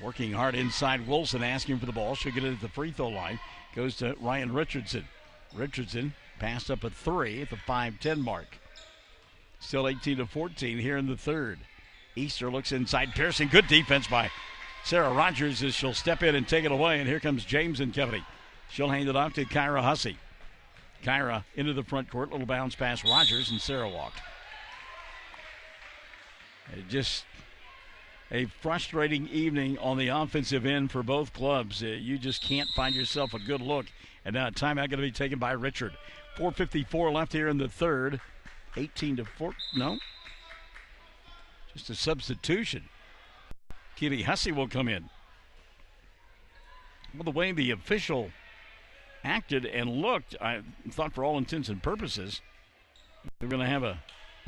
Working hard inside. Wilson asking for the ball. She'll get it at the free throw line. Goes to Ryan Richardson. Richardson passed up a 3 at the 5:10 mark. Still 18-14 here in the third. Easter looks inside. Pearson. Good defense by Sarah Rogers as she'll step in and take it away. And here comes James and company. She'll hand it off to Kyra Hussey. Kyra into the front court. Little bounce past Rogers, and Sayre walked. Just a frustrating evening on the offensive end for both clubs. You just can't find yourself a good look. And now a timeout going to be taken by Richard. 4:54 left here in the third. 18-4. No. Just a substitution. Keely Hussey will come in. Well, the way the official acted and looked, I thought for all intents and purposes, they were going to have a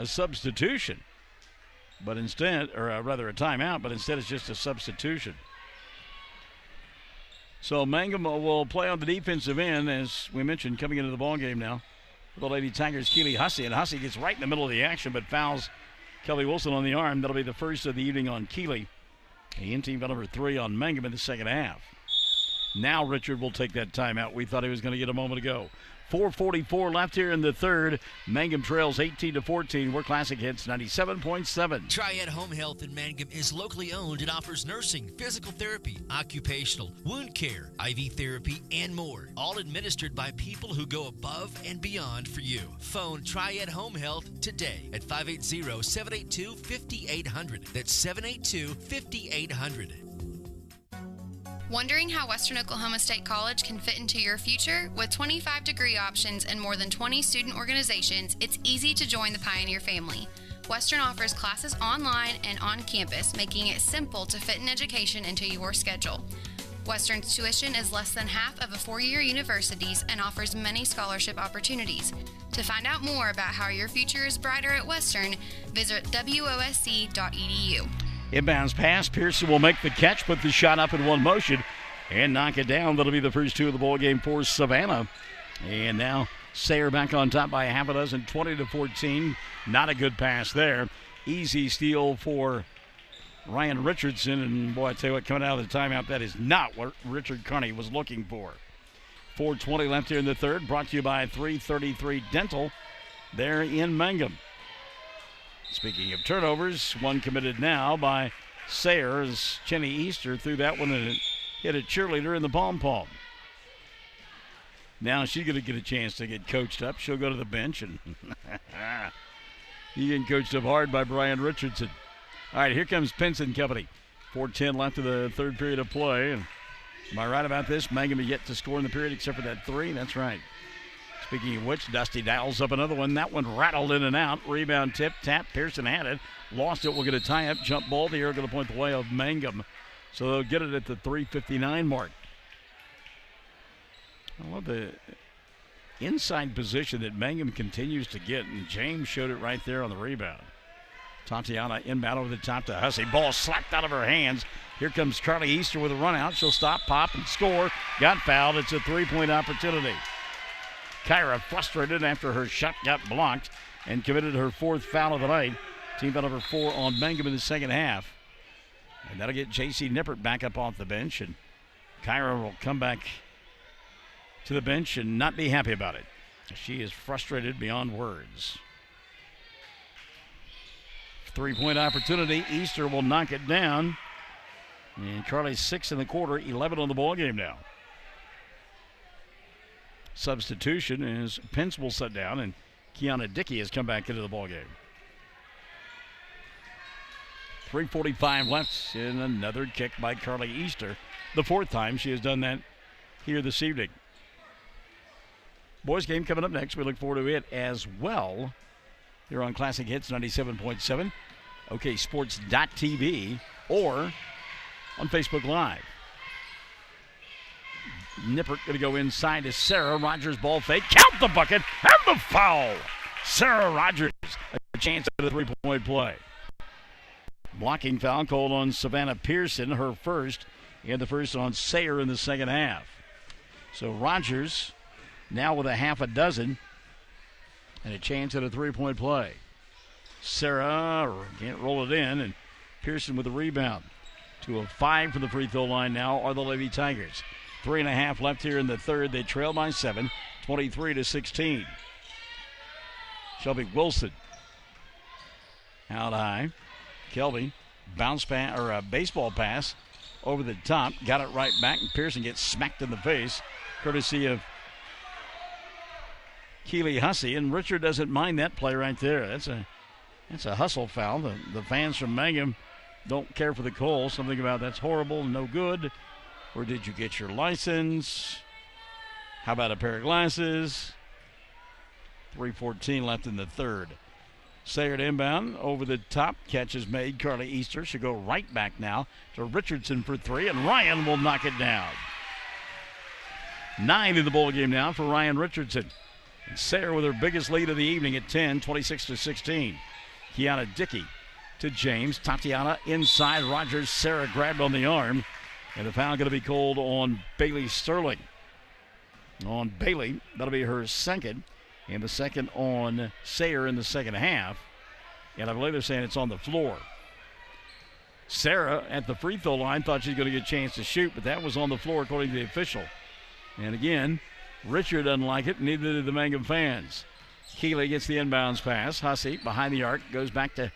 substitution. But instead, or rather a timeout, but instead it's just a substitution. So Mangum will play on the defensive end, as we mentioned, coming into the ballgame now. For the Lady Tigers, Keely Hussey, and Hussey gets right in the middle of the action, but fouls Kelly Wilson on the arm. That'll be the first of the evening on Keely. And team foul number 3 on Mangum in the second half. Now Richard will take that timeout we thought he was going to get a moment ago. 4:44 left here in the third. Mangum trails 18-14. We're Classic Hits 97.7. Triad Home Health in Mangum is locally owned and offers nursing, physical therapy, occupational, wound care, IV therapy, and more. All administered by people who go above and beyond for you. Phone Triad Home Health today at 580-782-5800. That's 782-5800. Wondering how Western Oklahoma State College can fit into your future? With 25 degree options and more than 20 student organizations, it's easy to join the Pioneer family. Western offers classes online and on campus, making it simple to fit an education into your schedule. Western's tuition is less than half of a four-year university's and offers many scholarship opportunities. To find out more about how your future is brighter at Western, visit wosc.edu. Inbounds pass. Pearson will make the catch, put the shot up in one motion, and knock it down. That'll be the first two of the ball game for Savannah. And now Sayre back on top by a half a dozen, 20-14. Not a good pass there. Easy steal for Ryan Richardson. And boy, I tell you what, coming out of the timeout, that is not what Richard Carney was looking for. 4:20 left here in the third. Brought to you by 333 Dental there in Mangum. Speaking of turnovers, one committed now by Sayre as Chenny Easter threw that one and hit a cheerleader in the pom-pom. Now she's going to get a chance to get coached up. She'll go to the bench, and he getting coached up hard by Brian Richardson. All right, here comes Pinson Company. 4:10 left of the third period of play. And am I right about this? Mangum yet to score in the period except for that three. That's right. Speaking of which, Dusty dials up another one. That one rattled in and out. Rebound tip, tap. Pearson had it. Lost it. We'll get a tie-up. Jump ball. The air going to point the way of Mangum. So they'll get it at the 3:59 mark. I love the inside position that Mangum continues to get, and James showed it right there on the rebound. Tatiana inbound over the top to Hussey. Ball slapped out of her hands. Here comes Carly Easter with a run out. She'll stop, pop, and score. Got fouled. It's a three-point opportunity. Kyra frustrated after her shot got blocked and committed her fourth foul of the night. Team foul number 4 on Mangum in the second half. And that'll get J.C. Nippert back up off the bench. And Kyra will come back to the bench and not be happy about it. She is frustrated beyond words. Three-point opportunity. Easter will knock it down. And Carly's 6 in the quarter, 11 on the ball game now. Substitution is Pence will sit down, and Kiana Dickey has come back into the ballgame. 3:45 left, and another kick by Carly Easter. The fourth time she has done that here this evening. Boys game coming up next. We look forward to it as well here on Classic Hits 97.7, OKSports.tv, or on Facebook Live. Nippert going to go inside to Sayre. Rogers ball fake. Count the bucket and the foul. Sayre Rogers, a chance at a three-point play. Blocking foul called on Savannah Pearson, her first, and the first on Sayre in the second half. So Rogers now with a half a dozen and a chance at a three-point play. Sayre can't roll it in, and Pearson with the rebound. 2 of 5 from the free throw line now are the Lady Tigers. 3.5 left here in the third. They trail by 7, 23-16. Shelby Wilson out high. Kelby bounce pass or a baseball pass over the top. Got it right back, and Pearson gets smacked in the face, courtesy of Keely Hussey, and Richard doesn't mind that play right there. That's a hustle foul. The fans from Mangum don't care for the call. Something about that's horrible, no good. Where did you get your license? How about a pair of glasses? 3:14 left in the third. Sayre to inbound, over the top, catch is made. Carly Easter should go right back now to Richardson for three, and Ryan will knock it down. 9 in the ball game now for Ryan Richardson. And Sayre with her biggest lead of the evening at 10, 26-16. Kiana Dickey to James. Tatiana inside. Rogers. Sayre grabbed on the arm. And the foul going to be called on Bailey Sterling. On Bailey, that'll be her second. And the second on Sayre in the second half. And I believe they're saying it's on the floor. Sayre at the free throw line thought she was going to get a chance to shoot, but that was on the floor according to the official. And again, Richard doesn't like it, neither do the Mangum fans. Keeley gets the inbounds pass. Hussey behind the arc, goes back to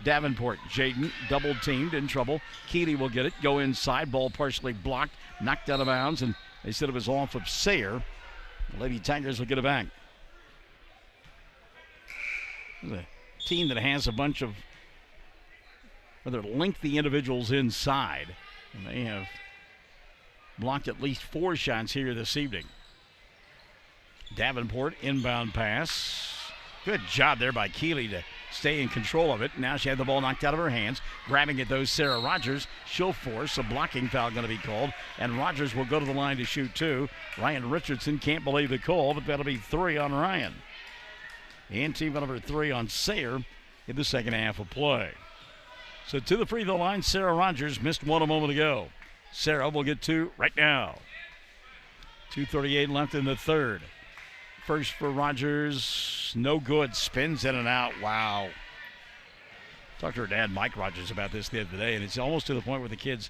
Davenport. Jaden double teamed, in trouble. Keeley will get it, go inside, ball partially blocked, knocked out of bounds, and they said it was off of Sayre. The Lady Tigers will get it back. The team that has a bunch of rather lengthy individuals inside, and they have blocked at least 4 shots here this evening. Davenport inbound pass. Good job there by Keeley to stay in control of it. Now she had the ball knocked out of her hands. Grabbing it, though, Sarah Rogers. She'll force a blocking foul going to be called, and Rogers will go to the line to shoot 2. Ryan Richardson can't believe the call, but that'll be 3 on Ryan. And team number 3 on Sayre in the second half of play. So to the free throw line, Sarah Rogers missed one a moment ago. Sarah will get 2 right now. 2:38 left in the third. First for Rogers, no good. Spins in and out. Wow. Talked to her dad, Mike Rogers, about this the other day, and it's almost to the point where the kids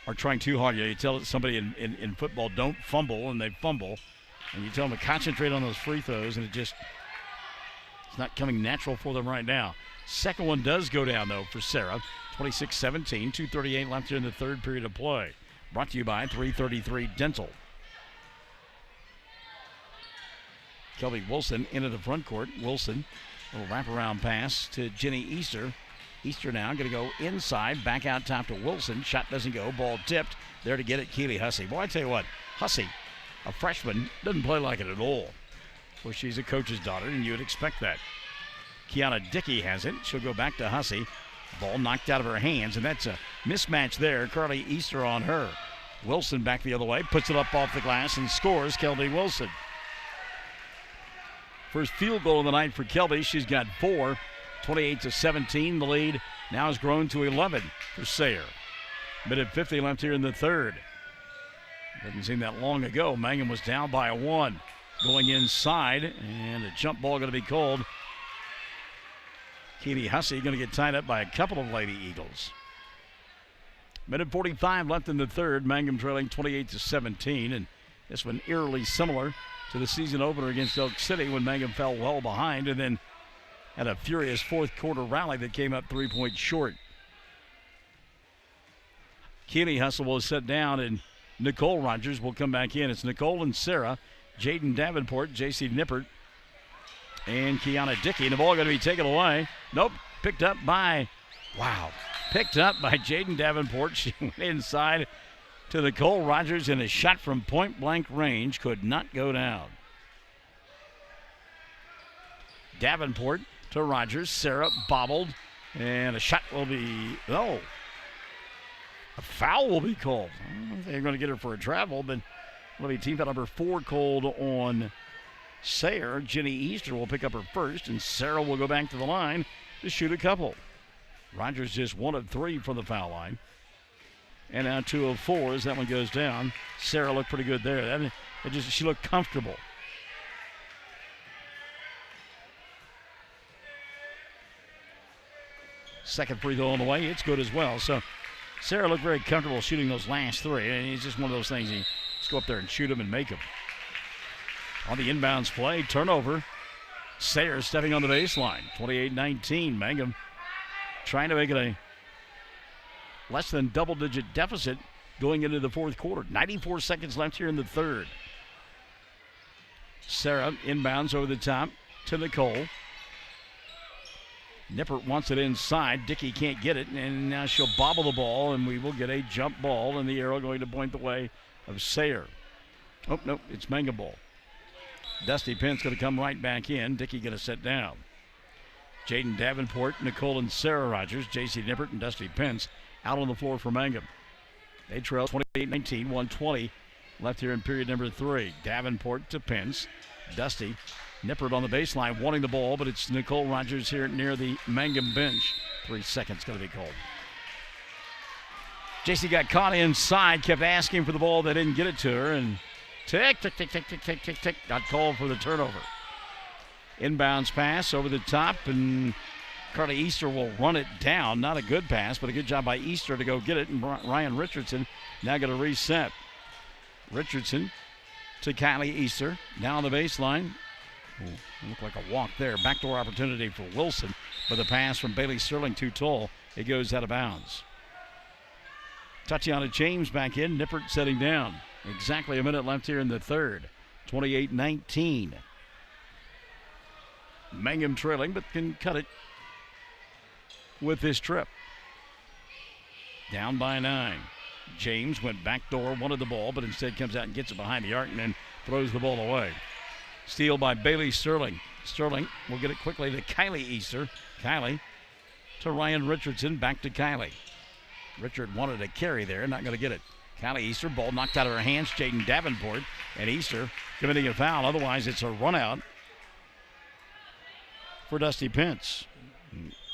are trying too hard. You tell somebody in football, don't fumble, and they fumble. And you tell them to concentrate on those free throws, and it's not coming natural for them right now. Second one does go down, though, for Sarah. 26-17, 2:38 left here in the third period of play. Brought to you by 333 Dental. Kelby Wilson into the front court. Wilson, a little wraparound pass to Jenny Easter. Easter now going to go inside, back out top to Wilson. Shot doesn't go, ball tipped. There to get it, Keely Hussey. Boy, I tell you what, Hussey, a freshman, doesn't play like it at all. Well, she's a coach's daughter, and you would expect that. Kiana Dickey has it. She'll go back to Hussey. Ball knocked out of her hands, and that's a mismatch there. Carly Easter on her. Wilson back the other way, puts it up off the glass and scores. Kelby Wilson. First field goal of the night for Kelby. She's got 4. 28-17. The lead now has grown to 11 for Sayre. Minute 50 left here in the third. Doesn't seem that long ago. Mangum was down by 1. Going inside, and a jump ball going to be called. Keely Hussey going to get tied up by a couple of Lady Eagles. Minute 45 left in the third. Mangum trailing 28-17, and this one eerily similar to the season opener against Elk City when Mangum fell well behind and then had a furious fourth quarter rally that came up 3 points short. Keely Hussey will sit down, and Nicole Rogers will come back in. It's Nicole and Sarah, Jaden Davenport, J.C. Nippert, and Kiana Dickey. And the ball going to be taken away. Nope, picked up by Jaden Davenport. She went inside to Nicole Rogers, and a shot from point-blank range could not go down. Davenport to Rogers. Sarah bobbled, and a shot will be, a foul will be called. I don't know if they're going to get her for a travel, but it'll be team foul number 4 called on Sayre. Jenny Easter will pick up her first, and Sarah will go back to the line to shoot a couple. Rogers just 1 of 3 from the foul line. And now 2 of 4 as that one goes down. Sarah looked pretty good there. She looked comfortable. Second free throw on the way. It's good as well. So Sarah looked very comfortable shooting those last 3. And it's just one of those things. You just go up there and shoot them and make them. On the inbounds play, turnover. Sayre stepping on the baseline. 28-19. Mangum trying to make it a less than double-digit deficit going into the fourth quarter. 94 seconds left here in the third. Sayre inbounds over the top to Nicole. Nippert wants it inside. Dickey can't get it, and now she'll bobble the ball, and we will get a jump ball, and the arrow going to point the way of Sayre. Oh, no, it's Mangum ball. Dusty Pence going to come right back in. Dickey going to sit down. Jaden Davenport, Nicole, and Sarah Rogers, J.C. Nippert, and Dusty Pence out on the floor for Mangum. They trail 28-19, 1:20 left here in period number 3. Davenport to Pence. Dusty Nippert on the baseline wanting the ball, but it's Nicole Rogers here near the Mangum bench. 3 seconds going to be called. J.C. got caught inside, kept asking for the ball. They didn't get it to her, and tick, tick, tick, tick, tick, tick, tick, tick, got called for the turnover. Inbounds pass over the top, and Carly Easter will run it down. Not a good pass, but a good job by Easter to go get it, and Ryan Richardson now going to reset. Richardson to Kylie Easter, down the baseline. Ooh, looked like a walk there. Backdoor opportunity for Wilson, but the pass from Bailey Sterling too tall. It goes out of bounds. Tatiana James back in. Nippert setting down. Exactly a minute left here in the third. 28-19. Mangum trailing, but can cut it with this trip. Down by 9. James went backdoor, wanted the ball, but instead comes out and gets it behind the arc and then throws the ball away. Steal by Bailey Sterling. Sterling will get it quickly to Kylie Easter. Kylie to Ryan Richardson, back to Kylie. Richard wanted a carry there, not going to get it. Kylie Easter, ball knocked out of her hands. Jaden Davenport and Easter committing a foul. Otherwise, it's a run out for Dusty Pence.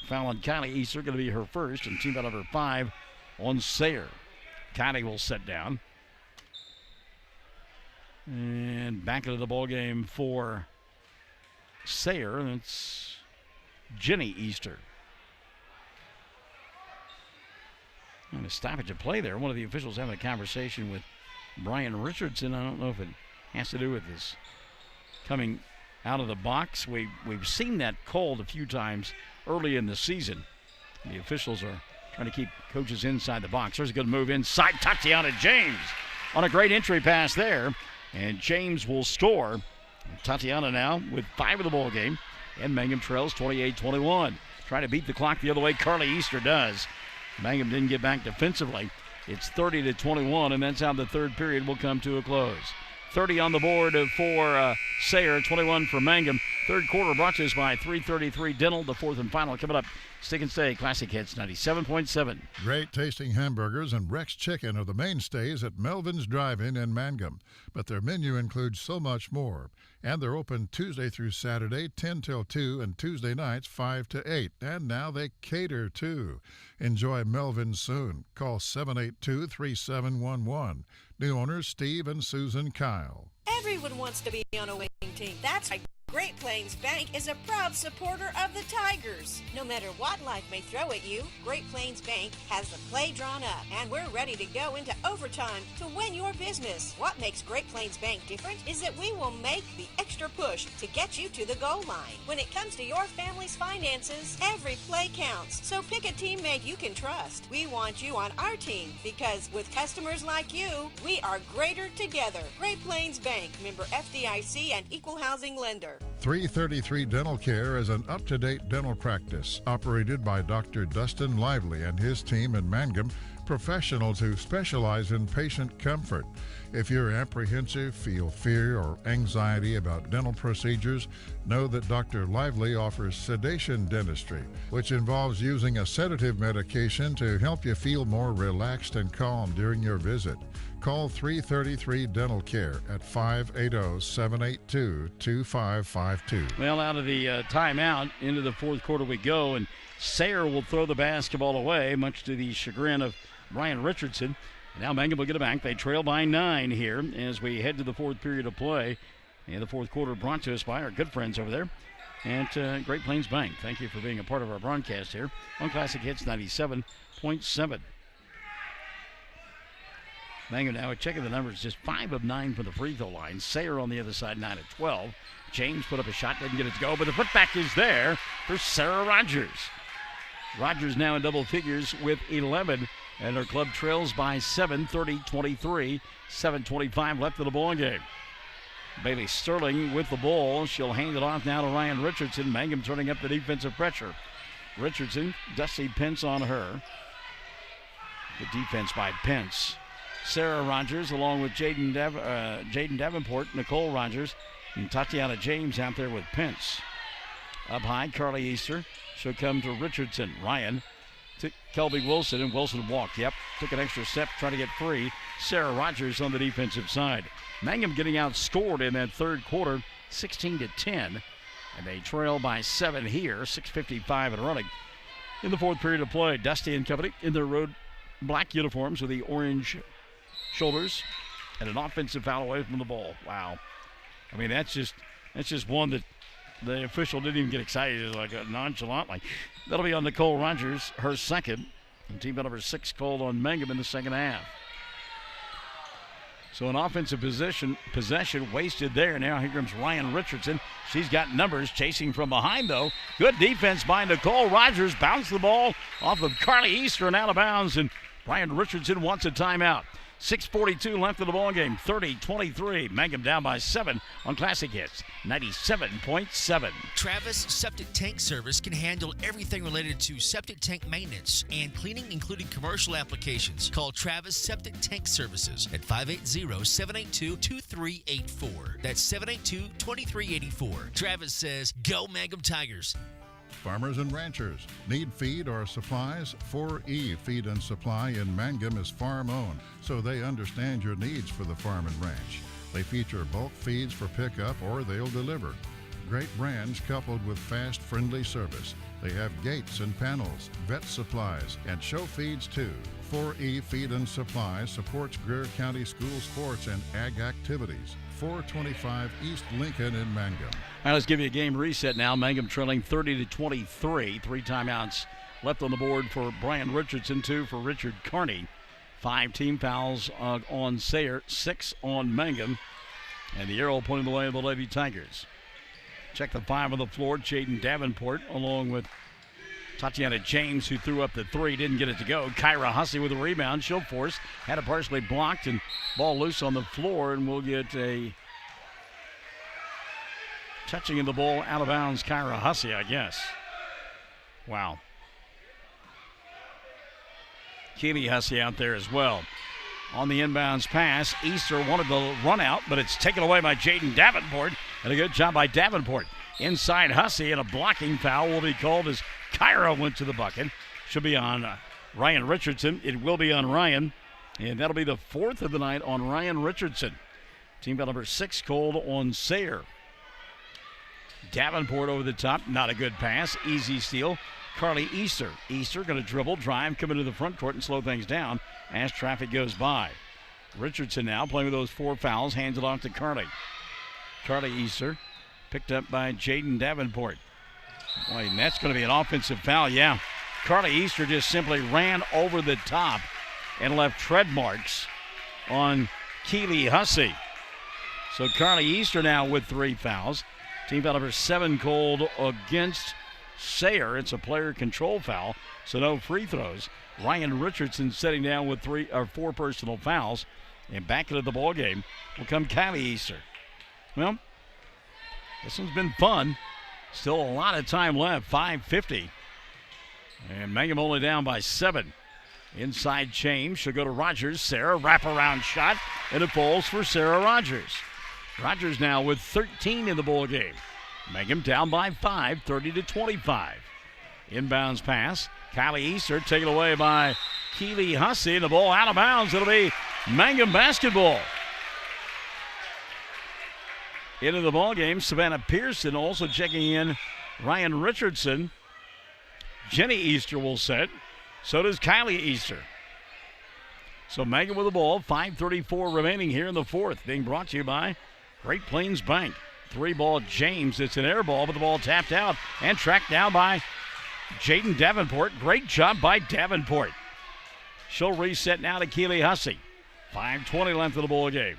Foul on Kylie Easter, going to be her first, and team out of her 5 on Sayre. Kylie will sit down. And back into the ball game for Sayre, and it's Jenny Easter. And a stoppage of play there. One of the officials having a conversation with Brian Richardson. I don't know if it has to do with this coming out of the box. We've seen that called a few times early in the season. The officials are trying to keep coaches inside the box. There's a good move inside. Tatiana James on a great entry pass there. And James will store. Tatiana now with 5 of the ball game. And Mangum trails 28-21. Trying to beat the clock the other way. Carly Easter does. Mangum didn't get back defensively. It's 30-21, and that's how the third period will come to a close. 30 on the board for Sayre, 21 for Mangum. Third quarter brought to us by 333 Dental. The fourth and final coming up. Stick and Stay Classic Hits 97.7. Great tasting hamburgers and Rex Chicken are the mainstays at Melvin's Drive-In in Mangum. But their menu includes so much more. And they're open Tuesday through Saturday, 10 till 2, and Tuesday nights, 5 to 8. And now they cater, too. Enjoy Melvin's soon. Call 782-3711. New owners Steve and Susan Kyle. Everyone wants to be on a winning team. That's why Great Plains Bank is a proud supporter of the Tigers. No matter what life may throw at you, Great Plains Bank has the play drawn up, and we're ready to go into overtime to win your business. What makes Great Plains Bank different is that we will make the extra push to get you to the goal line. When it comes to your family's finances, every play counts. So pick a teammate you can trust. We want you on our team because with customers like you, we are greater together. Great Plains Bank, member FDIC and equal housing lender. 333 Dental Care is an up-to-date dental practice operated by Dr. Dustin Lively and his team in Mangum, professionals who specialize in patient comfort. If you're apprehensive, feel fear or anxiety about dental procedures, know that Dr. Lively offers sedation dentistry, which involves using a sedative medication to help you feel more relaxed and calm during your visit. Call 333 Dental Care at 580-782-2552. Well, out of the timeout, into the fourth quarter we go, and Sayre will throw the basketball away, much to the chagrin of Ryan Richardson. And now Mangum will get it back. They trail by 9 here as we head to the fourth period of play. And the fourth quarter brought to us by our good friends over there at Great Plains Bank. Thank you for being a part of our broadcast here on Classic Hits 97.7. Mangum now checking the numbers, just 5 of 9 from the free throw line. Sayre on the other side, 9 of 12. James put up a shot, didn't get it to go, but the putback is there for Sarah Rogers. Rogers now in double figures with 11, and her club trails by 7, 30-23, 7:25 left in the ball game. Bailey Sterling with the ball. She'll hand it off now to Ryan Richardson. Mangum turning up the defensive pressure. Richardson, Dusty Pence on her. Good defense by Pence. Sarah Rogers along with Jaden Davenport, Nicole Rogers, and Tatiana James out there with Pence. Up high, Carly Easter. She'll come to Richardson. Ryan to Kelby Wilson, and Wilson walked. Yep, took an extra step trying to get free. Sarah Rogers on the defensive side. Mangum getting outscored in that third quarter, 16-10. And they trail by 7 here, 6:55 and running. In the fourth period of play, Dusty and company in their road black uniforms with the orange shoulders and an offensive foul away from the ball. Wow. I mean, that's just one that the official didn't even get excited, like nonchalantly. That'll be on Nicole Rogers, her second. And team number 6 called on Mangum in the second half. So an offensive possession wasted there. Now here comes Ryan Richardson. She's got numbers chasing from behind, though. Good defense by Nicole Rogers. Bounced the ball off of Carly Easter and out of bounds. And Ryan Richardson wants a timeout. 6:42 left in the ballgame. 30-23. Mangum down by 7 on Classic Hits. 97.7. Travis Septic Tank Service can handle everything related to septic tank maintenance and cleaning, including commercial applications. Call Travis Septic Tank Services at 580-782-2384. That's 782-2384. Travis says, go Mangum Tigers. Farmers and ranchers need feed or supplies? 4E Feed and Supply in Mangum is farm-owned, so they understand your needs for the farm and ranch. They feature bulk feeds for pickup or they'll deliver. Great brands coupled with fast, friendly service. They have gates and panels, vet supplies, and show feeds too. 4E Feed and Supply supports Greer County school sports and ag activities. 425 East Lincoln in Mangum. All right, let's give you a game reset now. Mangum trailing 30-23. 3 timeouts left on the board for Brian Richardson, 2 for Richard Carney. 5 team fouls on Sayre, 6 on Mangum. And the arrow pointing the way of the Lady Tigers. Check the 5 on the floor. Jaden Davenport along with Tatiana James, who threw up the 3, didn't get it to go. Kyra Hussey with a rebound. She'll force. Had it partially blocked and ball loose on the floor, and we'll get a touching of the ball out of bounds. Kyra Hussey, I guess. Wow. Keely Hussey out there as well. On the inbounds pass, Easter wanted the run out, but it's taken away by Jaden Davenport. And a good job by Davenport. Inside Hussey, and a blocking foul will be called as Kyra went to the bucket. Should be on Ryan Richardson. It will be on Ryan. And that'll be the 4th of the night on Ryan Richardson. Team foul number 6 called on Sayre. Davenport over the top. Not a good pass. Easy steal. Carly Easter. Easter going to dribble, drive, come into the front court and slow things down as traffic goes by. Richardson now playing with those 4 fouls. Hands it off to Carly. Carly Easter picked up by Jaden Davenport. Boy, and that's going to be an offensive foul, yeah. Carly Easter just simply ran over the top and left tread marks on Keely Hussey. So Carly Easter now with 3 fouls. Team foul number 7 called against Sayre. It's a player control foul, so no free throws. Ryan Richardson sitting down with 4 personal fouls. And back into the ball game will come Kylie Easter. Well, this one's been fun. Still a lot of time left, 5:50. And Mangum only down by 7. Inside James, she'll go to Rogers. Sarah, wraparound shot, and it falls for Sarah Rogers. Rogers now with 13 in the ball game. Mangum down by 5, 30-25. Inbounds pass. Kylie Easter taken away by Keely Hussey. The ball out of bounds. It'll be Mangum basketball. Into the ball game, Savannah Pearson also checking in. Ryan Richardson. Jenny Easter will set. So does Kylie Easter. So Mangum with the ball. 5:34 remaining here in the 4th. Being brought to you by Great Plains Bank. 3-ball James. It's an air ball, but the ball tapped out and tracked down by Jaden Davenport. Great job by Davenport. She'll reset now to Keely Hussey. 5:20 left of the ball game.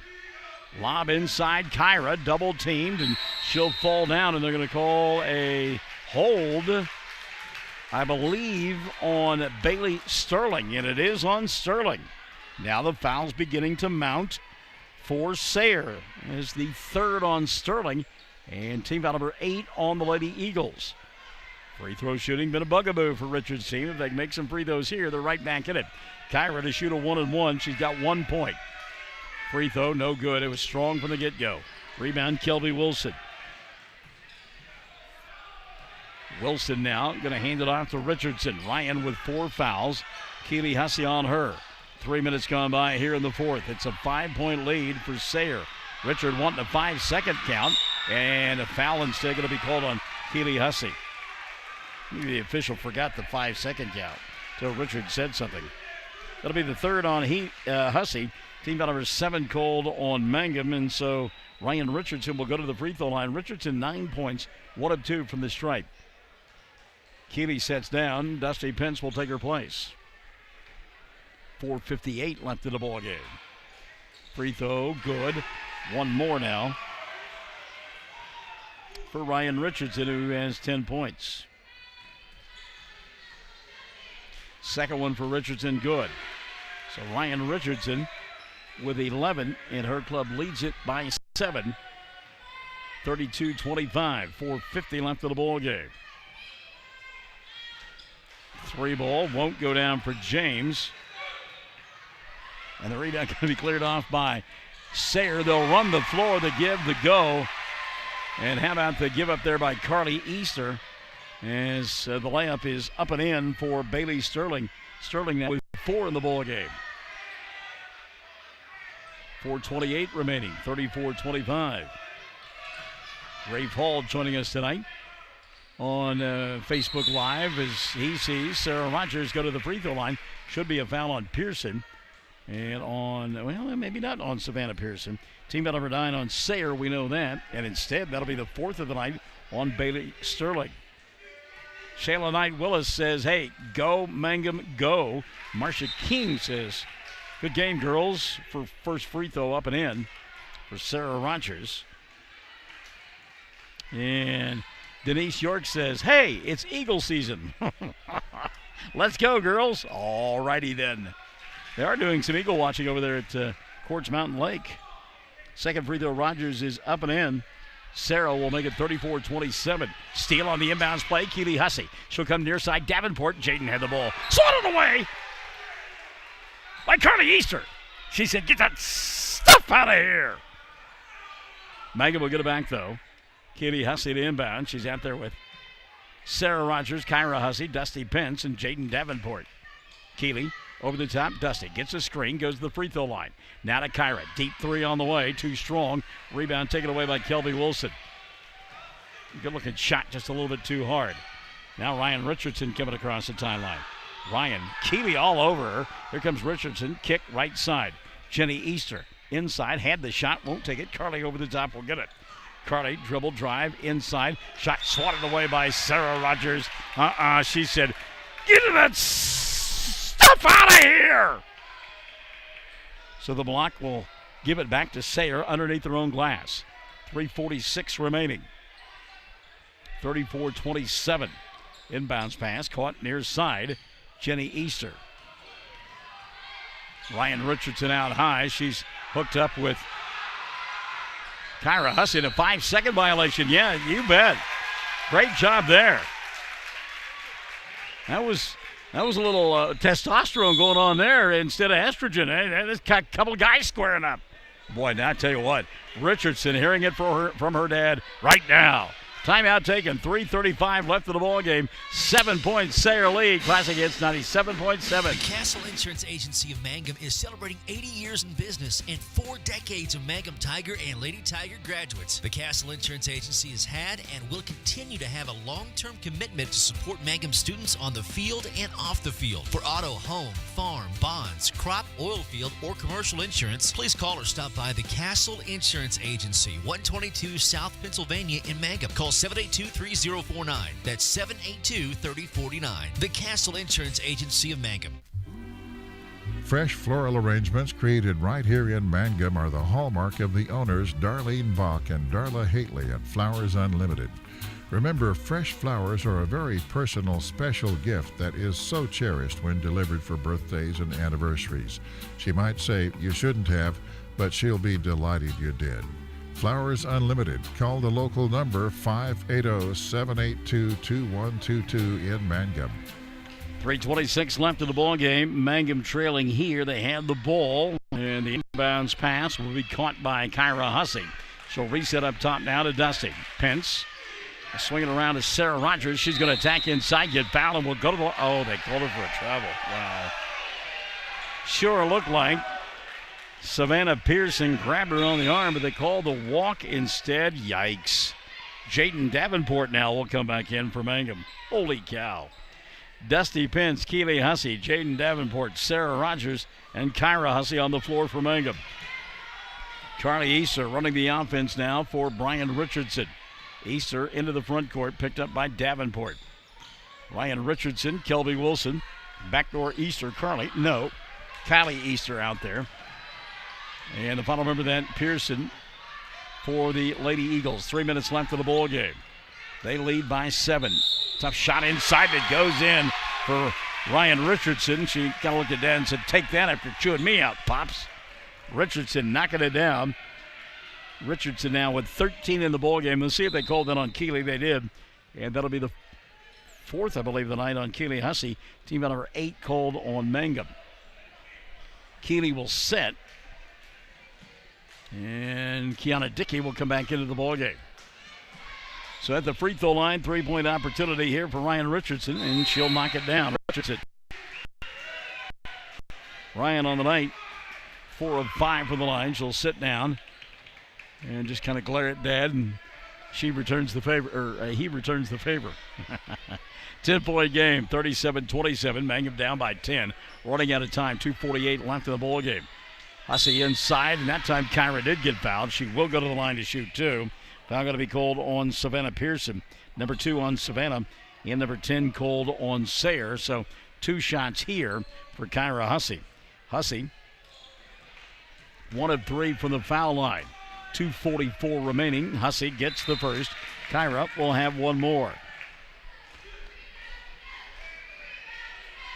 Lob inside, Kyra, double teamed, and she'll fall down, and they're going to call a hold, I believe, on Bailey Sterling, and it is on Sterling. Now the foul's beginning to mount. for Sayre is the third on Sterling, and team foul number 8 on the Lady Eagles. Free throw shooting been a bugaboo for Richards' team. If they can make some free throws here, they're right back in it. Kyra to shoot a 1-and-1. She's got 1 point. Free throw, no good. It was strong from the get-go. Rebound, Kelby Wilson. Wilson now going to hand it off to Richardson. Ryan with 4 fouls. Keely Hussey on her. 3 minutes gone by here in the fourth. It's a 5-point lead for Sayre. Richard wanting a 5-second count, and a foul instead going to be called on Keely Hussey. Maybe the official forgot the 5-second count until Richard said something. That'll be the third on Hussey. Team foul number 7 called on Mangum, and so Ryan Richardson will go to the free throw line. Richardson 9 points, 1 of 2 from the stripe. Keely sets down. Dusty Pence will take her place. 4:58 left in the ball game. Free throw, good. 1 more now for Ryan Richardson, who has 10 points. Second one for Richardson, good. So Ryan Richardson with 11, and her club leads it by 7. 32-25, 4:50 left in the ball game. 3 ball won't go down for James. And the rebound going to be cleared off by Sayre. They'll run the floor, the give, the go. And how about the give up there by Carly Easter as the layup is up and in for Bailey Sterling. Sterling now with 4 in the ball game. 4:28 remaining, 34-25. Rafe Hall joining us tonight on Facebook Live as he sees Sarah Rogers go to the free throw line. Should be a foul on Pearson. And on, well, maybe not on Savannah Pearson. Team foul number 9 on Sayre, we know that. And instead, that'll be the 4th of the night on Bailey Sterling. Shayla Knight Willis says, hey, go, Mangum, go. Marcia King says, good game, girls, for first free throw up and in for Sarah Rogers. And Denise York says, hey, it's Eagle season. Let's go, girls. All righty then. They are doing some eagle watching over there at Quartz Mountain Lake. Second free throw, Rogers is up and in. Sarah will make it 34-27. Steal on the inbounds play, Keely Hussey. She'll come near side, Davenport. Jaden had the ball. Swatted away by Carly Easter. She said, get that stuff out of here. Megan will get it back, though. Keely Hussey to inbound. She's out there with Sarah Rogers, Kyra Hussey, Dusty Pence, and Jaden Davenport. Keely over the top. Dusty gets a screen, goes to the free throw line. Now to Kyra. Deep 3 on the way. Too strong. Rebound taken away by Kelby Wilson. Good looking shot, just a little bit too hard. Now Ryan Richardson coming across the timeline. Ryan, Keely all over her. Here comes Richardson. Kick right side. Jenny Easter inside. Had the shot. Won't take it. Carly over the top will get it. Carly dribble drive inside. Shot swatted away by Sarah Rogers. She said, get that stuff out of here. So the block will give it back to Sayre underneath their own glass. 3:46 remaining. 34-27. Inbounds pass caught near side. Jenny Easter. Ryan Richardson out high. She's hooked up with Kyra Hussey in a 5-second violation. Yeah, you bet. Great job there. That was a little testosterone going on there instead of estrogen. There's a couple of guys squaring up. Boy, now I tell you what, Richardson hearing it from her dad right now. Timeout taken, 3:35 left in the ball game. 7 points, Sayre lead. Classic hits 97.7. The Castle Insurance Agency of Mangum is celebrating 80 years in business and 4 decades of Mangum Tiger and Lady Tiger graduates. The Castle Insurance Agency has had and will continue to have a long-term commitment to support Mangum students on the field and off the field. For auto, home, farm, bonds, crop, oil field, or commercial insurance, please call or stop by the Castle Insurance Agency, 122 South Pennsylvania in Mangum. Call 782-3049. That's 782-3049. The Castle Insurance Agency of Mangum. Fresh floral arrangements created right here in Mangum are the hallmark of the owners Darlene Bach and Darla Hately at Flowers Unlimited. Remember, fresh flowers are a very personal, special gift that is so cherished when delivered for birthdays and anniversaries. She might say, you shouldn't have, but she'll be delighted you did. Flowers Unlimited. Call the local number 580-782-2122 in Mangum. 3:26 left in the ball game. Mangum trailing here. They had the ball, and the inbounds pass will be caught by Kyra Hussey. She'll reset up top now to Dusty. Pence swinging around to Sarah Rogers. She's going to attack inside, get fouled, and will go to the... Oh, they called her for a travel. Wow. Sure looked like Savannah Pearson grabbed her on the arm, but they called the walk instead. Yikes. Jaden Davenport now will come back in for Mangum. Holy cow. Dusty Pence, Keely Hussey, Jaden Davenport, Sarah Rogers, and Kyra Hussey on the floor for Mangum. Carly Easter running the offense now for Brian Richardson. Easter into the front court, picked up by Davenport. Ryan Richardson, Kelby Wilson, backdoor Easter, Carly. No, Kylie Easter out there. And the final member of that, Pearson for the Lady Eagles. 3 minutes left of the ball game. They lead by 7. Tough shot inside that goes in for Ryan Richardson. She kind of looked at Dad and said, take that after chewing me out, Pops. Richardson knocking it down. Richardson now with 13 in the ball game. Let's see if they called that on Keely. They did. And that'll be the 4th, I believe, tonight on Keely Hussey. Team number 8 called on Mangum. Keely will set. And Kiana Dickey will come back into the ball game. So at the free throw line, 3-point opportunity here for Ryan Richardson, and she'll knock it down. Richardson. Ryan on the night, 4 of 5 from the line. She'll sit down and just kind of glare at Dad, and she returns the favor, or he returns the favor. 10-point game, 37-27. Mangum down by 10. Running out of time, 2:48 left in the ball game. Hussey inside, and that time Kyra did get fouled. She will go to the line to shoot, too. Foul going to be called on Savannah Pearson. Number 2 on Savannah, and number 10 called on Sayre. So 2 shots here for Kyra Hussey. Hussey, 1 of 3 from the foul line. 2:44 remaining. Hussey gets the first. Kyra will have 1 more.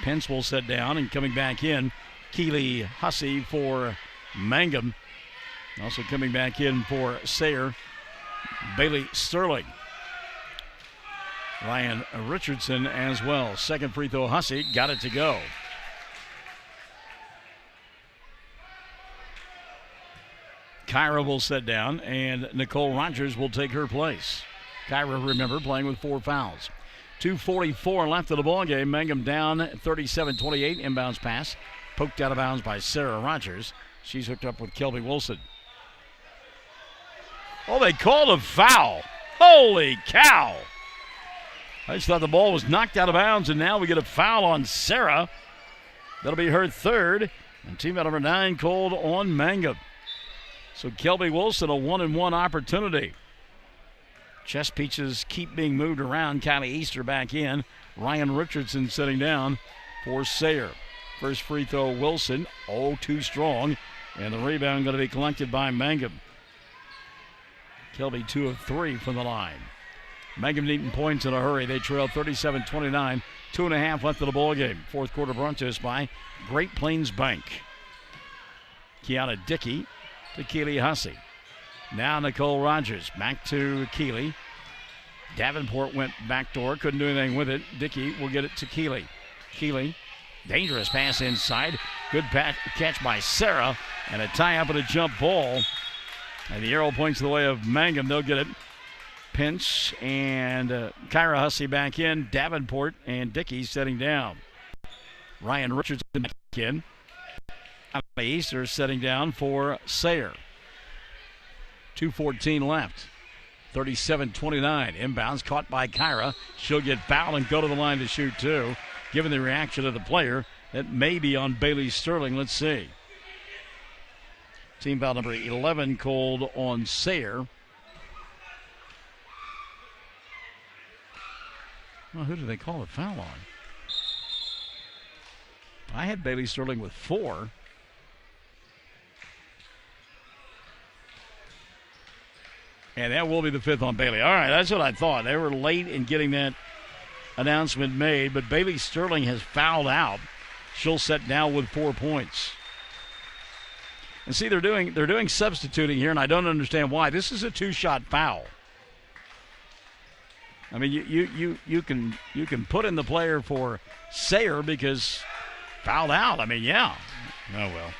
Pence will sit down, and coming back in, Keely Hussey for Mangum. Also coming back in for Sayre, Bailey Sterling. Ryan Richardson as well. Second free throw, Hussey got it to go. Kyra will sit down, and Nicole Rogers will take her place. Kyra, remember, playing with 4 fouls. 2:44 left of the ball game. Mangum down 37-28. Inbounds pass. Poked out of bounds by Sarah Rogers. She's hooked up with Kelby Wilson. Oh, they called a foul. Holy cow. I just thought the ball was knocked out of bounds, and now we get a foul on Sarah. That'll be her 3rd. And team number 9 called on Mangum. So Kelby Wilson, a 1-and-1 opportunity. Chess pieces keep being moved around. Kylie Easter back in. Ryan Richardson sitting down for Sayre. First free throw, Wilson. Oh, too strong. And the rebound going to be collected by Mangum. Kelby 2 of 3 from the line. Mangum needing points in a hurry. They trail 37-29. 2.5 left of the ball game. 4th quarter brought to us by Great Plains Bank. Kiana Dickey to Keely Hussey. Now Nicole Rogers back to Keely. Davenport went backdoor, couldn't do anything with it. Dickey will get it to Keely. Keely, dangerous pass inside. Good catch by Sarah, and a tie up and a jump ball. And the arrow points the way of Mangum. They'll get it. Pinch and Kyra Hussey back in. Davenport and Dickey setting down. Ryan Richardson back in. Easter setting down for Sayre. 2:14 left. 37-29. Inbounds caught by Kyra. She'll get fouled and go to the line to shoot, too. Given the reaction of the player, that may be on Bailey Sterling. Let's see. Team foul number 11 called on Sayre. Well, who did they call the foul on? I had Bailey Sterling with 4. And that will be the 5th on Bailey. All right, that's what I thought. They were late in getting that announcement made, but Bailey Sterling has fouled out. She'll set down with 4 points. And see, they're doing substituting here, and I don't understand why. This is a 2-shot foul. I mean, you can put in the player for Sayre because fouled out. I mean, yeah. Oh, well.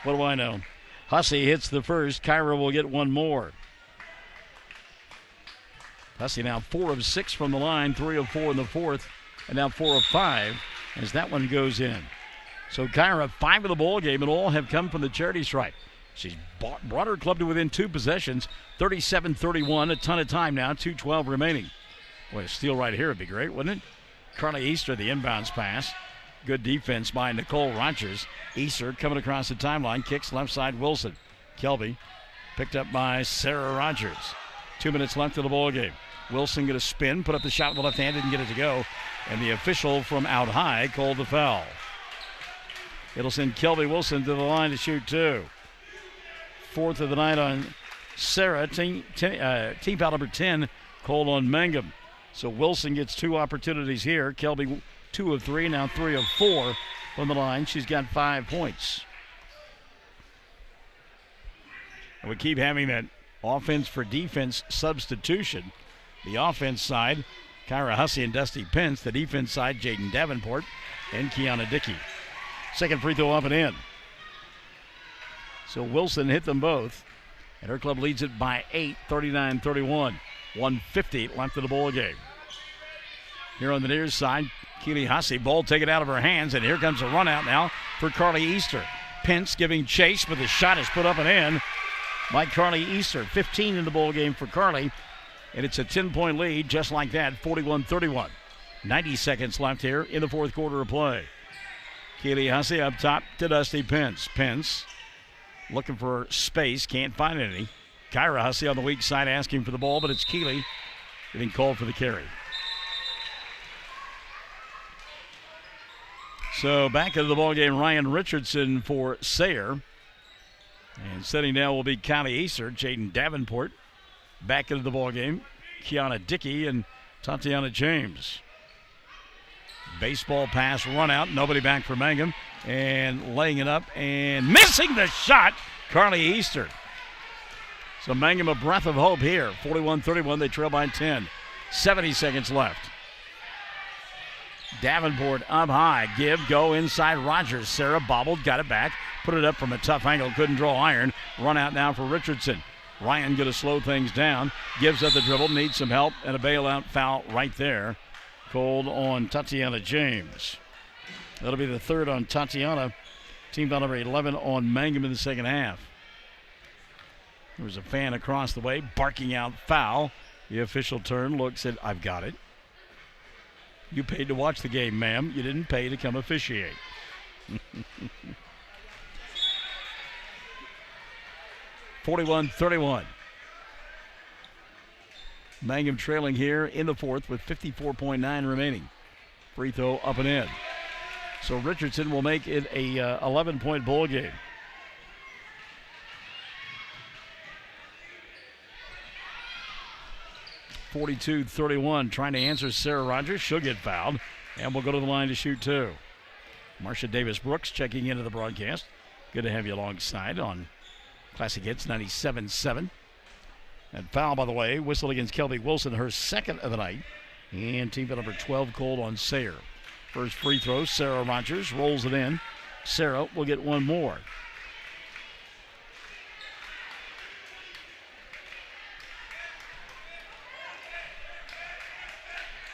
What do I know? Hussey hits the first. Kyra will get one more. Hussey now 4 of 6 from the line, 3 of 4 in the fourth, and now 4 of 5 as that one goes in. So Kyra, 5 of the ball game, and all have come from the charity stripe. She's brought her club to within 2 possessions, 37-31, a ton of time now, 2:12 remaining. Boy, a steal right here would be great, wouldn't it? Carly Easter, the inbounds pass. Good defense by Nicole Rogers. Easter coming across the timeline, kicks left side Wilson. Kelby picked up by Sarah Rogers. 2 minutes left of the ball game. Wilson going to spin, put up the shot with the left hand, didn't get it to go. And the official from out high called the foul. It'll send Kelby Wilson to the line to shoot 2. 4th of the night on Sayre. Team foul number 10 called on Mangum. So Wilson gets 2 opportunities here. Kelby 2 of 3, now 3 of 4 from the line. She's got 5 points. And we keep having that offense for defense substitution. The offense side, Kyra Hussey and Dusty Pence. The defense side, Jaden Davenport and Kiana Dickey. Second free throw up and in. So Wilson hit them both, and her club leads it by 8, 39-31. 1:50 left of the ball game. Here on the near side, Keely Hussey, ball taken out of her hands, and here comes a run out now for Carly Easter. Pence giving chase, but the shot is put up and in by Carly Easter. 15 in the ball game for Carly, and it's a 10-point lead just like that, 41-31. 90 seconds left here in the fourth quarter of play. Keely Hussey up top to Dusty Pence. Pence looking for space, can't find any. Kyra Hussey on the weak side asking for the ball, but it's Keely getting called for the carry. So back into the ball game, Ryan Richardson for Sayre. And setting down will be Kylie Easter, Jaden Davenport. Back into the ball game, Kiana Dickey and Tatiana James. Baseball pass run out, nobody back for Mangum. And laying it up and missing the shot, Carly Easter. So Mangum a breath of hope here. 41-31, they trail by 10. 70 seconds left. Davenport up high. Give, go inside Rogers. Sarah bobbled, got it back. Put it up from a tough angle, couldn't draw iron. Run out now for Richardson. Ryan going to slow things down. Gives up the dribble, needs some help, and a bailout foul right there. Called on Tatiana James. That'll be the third on Tatiana. Team foul number 11 on Mangum in the second half. There was a fan across the way barking out foul. The official turn, looks at, I've got it. You paid to watch the game, ma'am. You didn't pay to come officiate. 41-31. Mangum trailing here in the fourth with 54.9 remaining. Free throw up and in. So Richardson will make it a 11-point ball game. (42-31) trying to answer Sarah Rogers. She'll get fouled, and we'll go to the line to shoot 2. Marcia Davis-Brooks checking into the broadcast. Good to have you alongside on Classic Hits 97.7. And foul, by the way, whistle against Kelby Wilson, her second of the night. And team foul number 12 called on Sayre. First free throw, Sarah Rogers rolls it in. Sarah will get one more.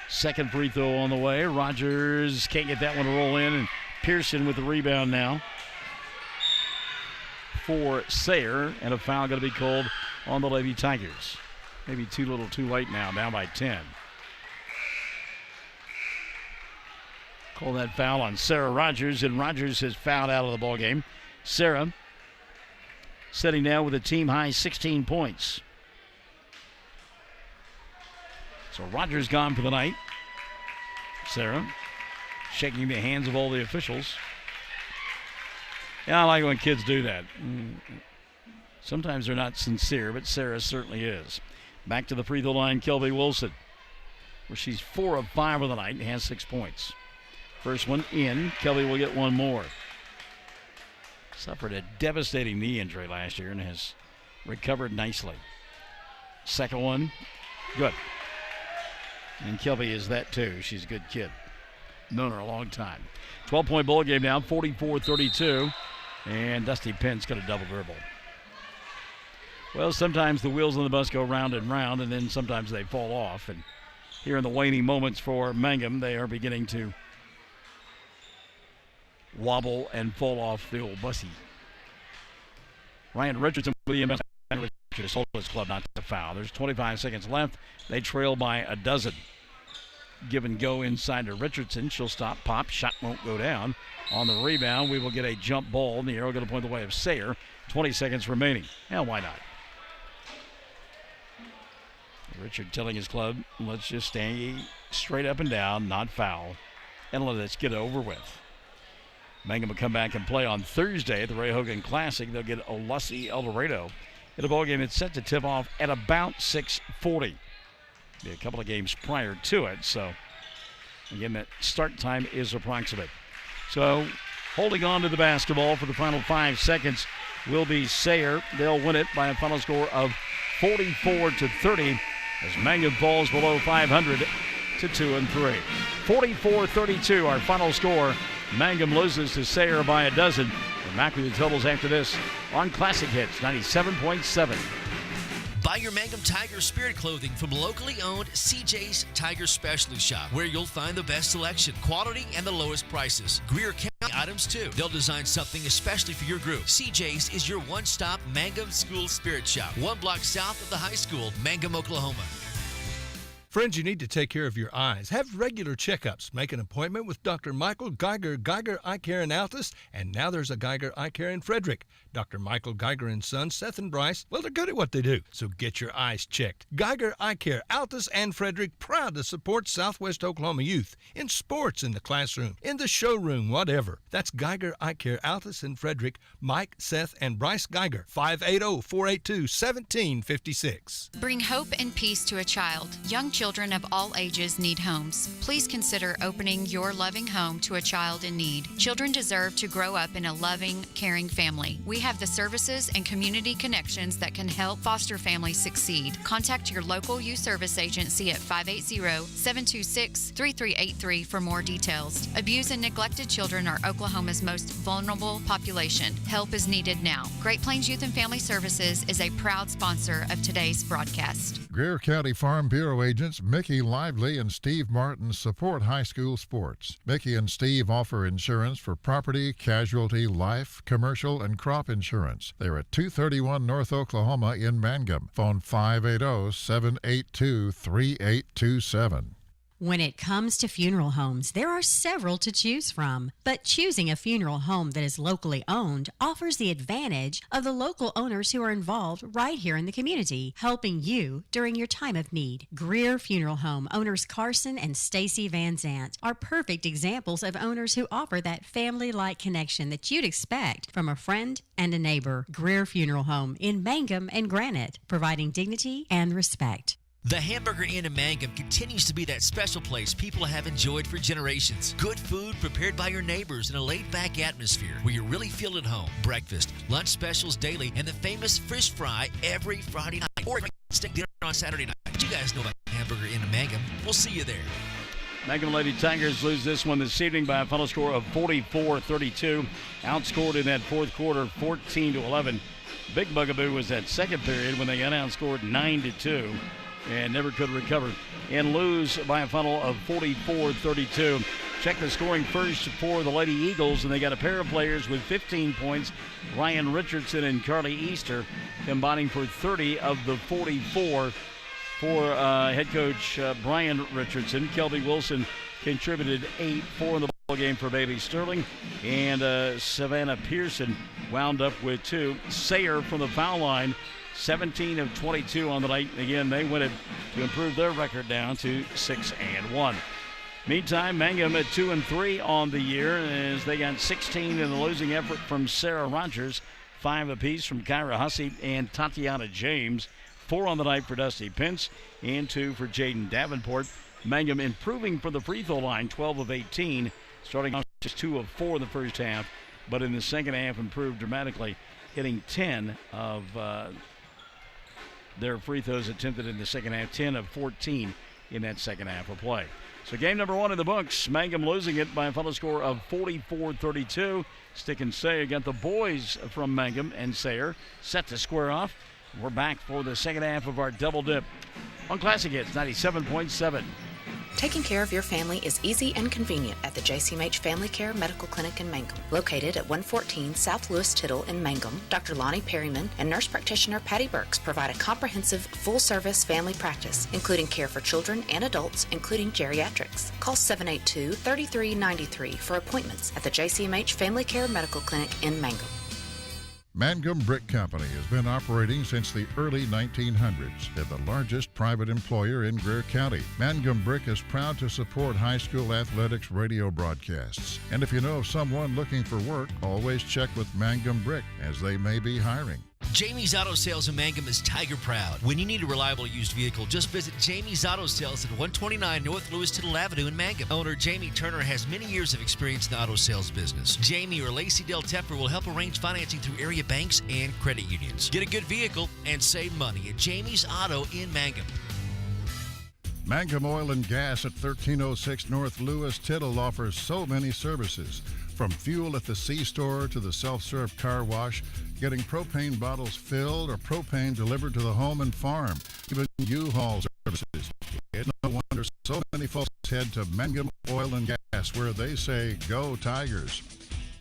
Second free throw on the way. Rogers can't get that one to roll in, and Pearson with the rebound now for Sayre, and a foul going to be called on the Lady Tigers. Maybe too little too late now, down by 10. Call that foul on Sarah Rogers, and Rogers has fouled out of the ball game. Sarah setting now with a team high 16 points. So Rogers gone for the night. Sarah shaking the hands of all the officials. Yeah, I like when kids do that. Sometimes they're not sincere, but Sarah certainly is. Back to the free throw line, Kelby Wilson, where she's 4 of 5 of the night and has 6 points. First one in. Kelby will get one more. Suffered a devastating knee injury last year and has recovered nicely. Second one, good. And Kelby is that too. She's a good kid. Known her a long time. 12-point ball game now, 44-32. And Dusty Pence got a double dribble. Well, sometimes the wheels on the bus go round and round, and then sometimes they fall off. And here in the waning moments for Mangum, they are beginning to wobble and fall off the old bussy. Ryan Richardson with the inbound. Richardson told his club not to foul. There's 25 seconds left. They trail by a dozen. Give and go inside to Richardson. She'll stop, pop, shot won't go down. On the rebound, we will get a jump ball, and the arrow going to point the way of Sayre. 20 seconds remaining. Hell, why not? Richard telling his club, let's just stay straight up and down, not foul, and let us get it over with. Mangum will come back and play on Thursday at the Ray Hogan Classic. They'll get Olussi El Dorado in a ball game that's set to tip off at about 6:40. Be a couple of games prior to it, so again, that start time is approximate. So holding on to the basketball for the final 5 seconds will be Sayre. They'll win it by a final score of 44-30 as Mangum falls below 500 to 2-3. 44-32, our final score. Mangum loses to Sayre by a dozen. We're back with the totals after this on Classic Hits 97.7. Buy your Mangum Tiger Spirit clothing from locally owned CJ's Tiger Specialty Shop, where you'll find the best selection, quality, and the lowest prices. Greer County items, too. They'll design something especially for your group. CJ's is your one-stop Mangum School Spirit Shop, 1 block south of the high school, Mangum, Oklahoma. Friends, you need to take care of your eyes. Have regular checkups. Make an appointment with Dr. Michael Geiger, Geiger Eye Care in Altus, and now there's a Geiger Eye Care in Frederick. Dr. Michael Geiger and Sons, Seth and Bryce, well, they're good at what they do, so get your eyes checked. Geiger Eye Care, Altus and Frederick, proud to support Southwest Oklahoma youth in sports, in the classroom, in the showroom, whatever. That's Geiger Eye Care, Altus and Frederick, Mike, Seth, and Bryce Geiger, 580-482-1756. Bring hope and peace to a child. Young children of all ages need homes. Please consider opening your loving home to a child in need. Children deserve to grow up in a loving, caring family. We have the services and community connections that can help foster families succeed. Contact your local youth service agency at 580-726-3383 for more details. Abused and neglected children are Oklahoma's most vulnerable population. Help is needed now. Great Plains Youth and Family Services is a proud sponsor of today's broadcast. Greer County Farm Bureau agents Mickey Lively and Steve Martin support high school sports. Mickey and Steve offer insurance for property, casualty, life, commercial, and crop insurance. They're at 231 North Oklahoma in Mangum. Phone 580-782-3827. When it comes to funeral homes, there are several to choose from, but choosing a funeral home that is locally owned offers the advantage of the local owners who are involved right here in the community, helping you during your time of need. Greer Funeral Home owners Carson and Stacy Van Zant are perfect examples of owners who offer that family-like connection that you'd expect from a friend and a neighbor. Greer Funeral Home in Mangum and Granite, providing dignity and respect. The Hamburger Inn in Mangum continues to be that special place people have enjoyed for generations. Good food prepared by your neighbors in a laid-back atmosphere where you really feel at home. Breakfast, lunch specials daily, and the famous fish fry every Friday night. Or steak dinner on Saturday night. You guys know about the Hamburger Inn in Mangum. We'll see you there. Mangum Lady Tigers lose this one this evening by a final score of 44-32. Outscored in that fourth quarter 14-11. Big bugaboo was that second period when they got outscored 9-2. And never could recover and lose by a final of 44-32. Check the scoring first for the Lady Eagles, and they got a pair of players with 15 points, Ryan Richardson and Carly Easter, combining for 30 of the 44 for head coach Brian Richardson. Kelby Wilson contributed 8, 4 in the ball game for Bailey Sterling, and Savannah Pearson wound up with 2. Sayre from the foul line, 17 of 22 on the night. Again, they win it to improve their record down to 6-1. Meantime, Mangum at 2-3 on the year as they got 16 in the losing effort from Sarah Rogers, 5 apiece from Kyra Hussey and Tatiana James, 4 on the night for Dusty Pence, and 2 for Jaden Davenport. Mangum improving from the free throw line, 12 of 18, starting off just 2 of 4 in the first half but in the second half improved dramatically, hitting 10 of their free throws attempted in the second half, 10 of 14 in that second half of play. So game number one in the books, Mangum losing it by a final score of 44-32. Stick and Sayre got the boys from Mangum and Sayre set to square off. We're back for the second half of our double dip on Classic Hits 97.7. Taking care of your family is easy and convenient at the JCMH Family Care Medical Clinic in Mangum. Located at 114 South Lewis Tittle in Mangum, Dr. Lonnie Perryman and nurse practitioner Patty Burks provide a comprehensive, full-service family practice, including care for children and adults, including geriatrics. Call 782-3393 for appointments at the JCMH Family Care Medical Clinic in Mangum. Mangum Brick Company has been operating since the early 1900s. They're the largest private employer in Greer County. Mangum Brick is proud to support high school athletics radio broadcasts. And if you know of someone looking for work, always check with Mangum Brick, as they may be hiring. Jamie's Auto Sales in Mangum is Tiger proud. When you need a reliable used vehicle, just visit Jamie's Auto Sales at 129 North Lewis Tittle Avenue in Mangum. Owner Jamie Turner has many years of experience in the auto sales business. Jamie or Lacey Del Tepper will help arrange financing through area banks and credit unions. Get a good vehicle and save money at Jamie's Auto in Mangum. Mangum Oil and Gas at 1306 North Lewis Tittle offers so many services. From fuel at the C-store to the self-serve car wash, getting propane bottles filled or propane delivered to the home and farm, even U-Haul services. It's no wonder so many folks head to Mangum Oil and Gas, where they say, "Go Tigers."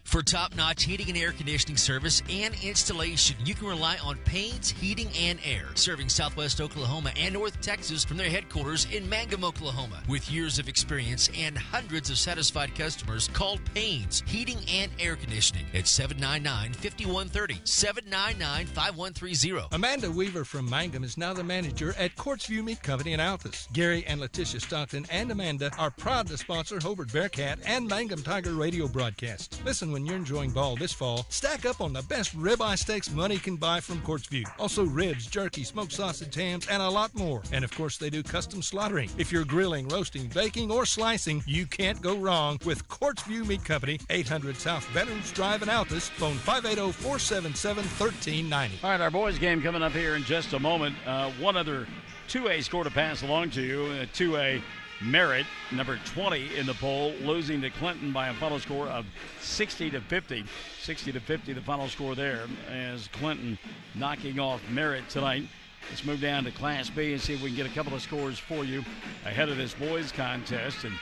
For top-notch heating and air conditioning service and installation, you can rely on Payne's Heating and Air, serving Southwest Oklahoma and North Texas from their headquarters in Mangum, Oklahoma. With years of experience and hundreds of satisfied customers, call Payne's Heating and Air Conditioning at 799-5130, 799-5130. Amanda Weaver from Mangum is now the manager at Quartzview Meat Company in Altus. Gary and Letitia Stockton and Amanda are proud to sponsor Hobart Bearcat and Mangum Tiger radio broadcasts. Listen when you're enjoying ball this fall. Stack up on the best ribeye steaks money can buy from Quartzview. Also ribs, jerky, smoked sausage, hams, and a lot more. And of course, they do custom slaughtering. If you're grilling, roasting, baking, or slicing, you can't go wrong with Quartzview Meat Company, 800 South Veterans Drive in Altus. Phone 580-477-1390. All right, our boys game coming up here in just a moment. One other 2A score to pass along to you. 2A Merritt, number 20 in the poll, losing to Clinton by a final score of 60-50. 60-50, the final score there, as Clinton knocking off Merritt tonight. Let's move down to Class B and see if we can get a couple of scores for you ahead of this boys contest. And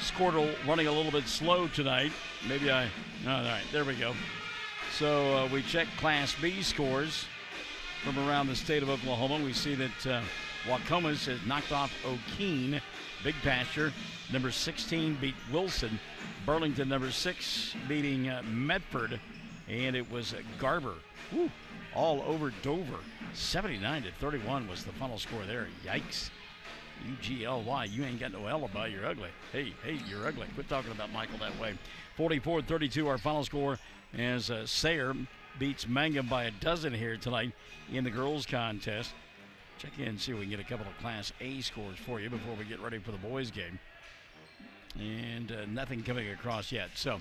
Squirtle running a little bit slow tonight. All right, there we go. So we check Class B scores from around the state of Oklahoma. We see that Wacomas has knocked off O'Keene. Big Pasture, number 16, beat Wilson. Burlington, number 6, beating Medford. And it was Garber. All over Dover. 79-31 was the final score there. Yikes. UGLY. You ain't got no alibi. You're ugly. Hey, you're ugly. Quit talking about Michael that way. 44-32, our final score, as Sayre beats Mangum by a dozen here tonight in the girls' contest. Check in and see if we can get a couple of Class A scores for you before we get ready for the boys' game. And nothing coming across yet. So,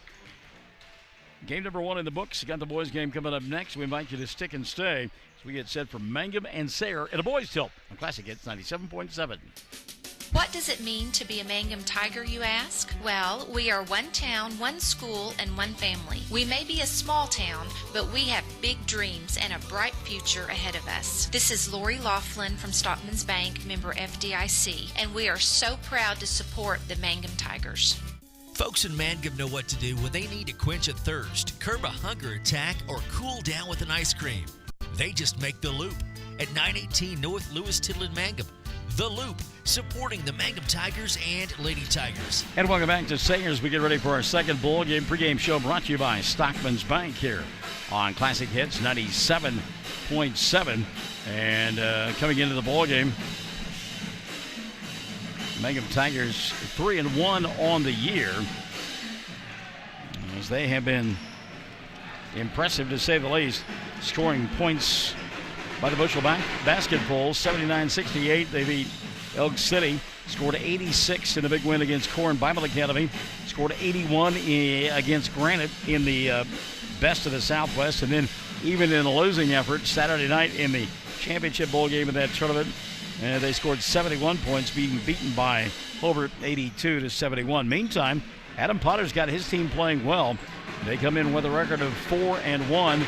game number one in the books. Got the boys' game coming up next. We invite you to stick and stay as we get set for Mangum and Sayre at a boys' tilt on Classic Hits 97.7. What does it mean to be a Mangum Tiger, you ask? Well, we are one town, one school, and one family. We may be a small town, but we have big dreams and a bright future ahead of us. This is Lori Laughlin from Stockman's Bank, member FDIC, and we are so proud to support the Mangum Tigers. Folks in Mangum know what to do when they need to quench a thirst, curb a hunger attack, or cool down with an ice cream. They just make the Loop at 918 North Lewis Tittle in Mangum. The Loop, supporting the Mangum Tigers and Lady Tigers. And welcome back to Sayre as we get ready for our second bowl game pregame show brought to you by Stockman's Bank here on Classic Hits 97.7. And coming into the bowl game, Mangum Tigers 3-1 on the year, as they have been impressive to say the least, scoring points by the bushel basketball, 79-68. They beat Elk City. Scored 86 in the big win against Corn Bible Academy. Scored 81 against Granite in the Best of the Southwest. And then even in a losing effort Saturday night in the championship bowl game of that tournament, they scored 71 points, being beaten by Hobart 82-71. Meantime, Adam Potter's got his team playing well. They come in with a record of 4-1.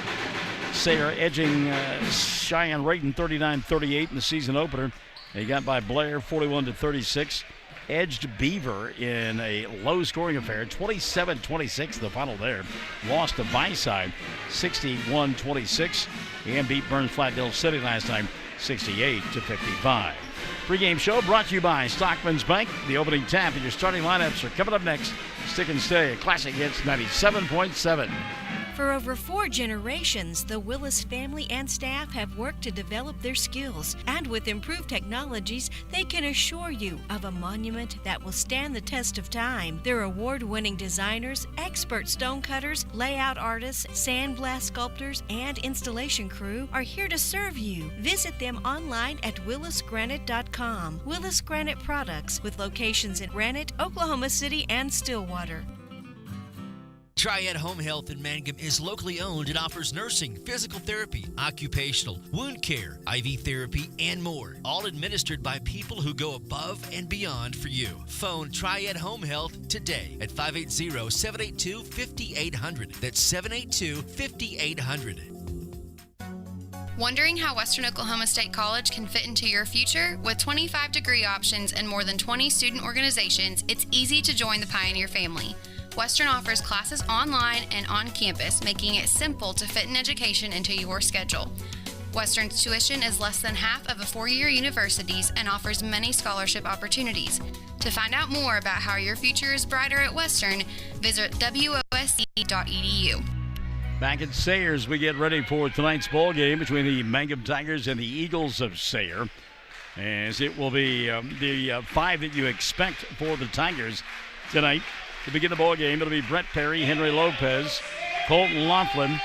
Sayre edging Cheyenne-Rayton 39-38 in the season opener. They got by Blair 41-36. Edged Beaver in a low-scoring affair, 27-26 the final there. Lost to Viside 61-26 and beat Burns Flat-Hill City last time 68-55. Pre-game show brought to you by Stockman's Bank. The opening tap and your starting lineups are coming up next. Stick and stay. Classic Hits 97.7. For over 4 generations, the Willis family and staff have worked to develop their skills, and with improved technologies, they can assure you of a monument that will stand the test of time. Their award-winning designers, expert stonecutters, layout artists, sandblast sculptors, and installation crew are here to serve you. Visit them online at willisgranite.com. Willis Granite Products, with locations in Granite, Oklahoma City, and Stillwater. Triad Home Health in Mangum is locally owned and offers nursing, physical therapy, occupational, wound care, IV therapy, and more. All administered by people who go above and beyond for you. Phone Triad Home Health today at 580-782-5800. That's 782-5800. Wondering how Western Oklahoma State College can fit into your future? With 25 degree options and more than 20 student organizations, it's easy to join the Pioneer family. Western offers classes online and on campus, making it simple to fit an education into your schedule. Western's tuition is less than half of a four-year university's and offers many scholarship opportunities. To find out more about how your future is brighter at Western, visit wosc.edu. Back at Sayre as we get ready for tonight's ball game between the Mangum Tigers and the Eagles of Sayre, as it will be the 5 that you expect for the Tigers tonight. To begin the ball game, it'll be Brett Perry, Henry Lopez, Colton Laughlin,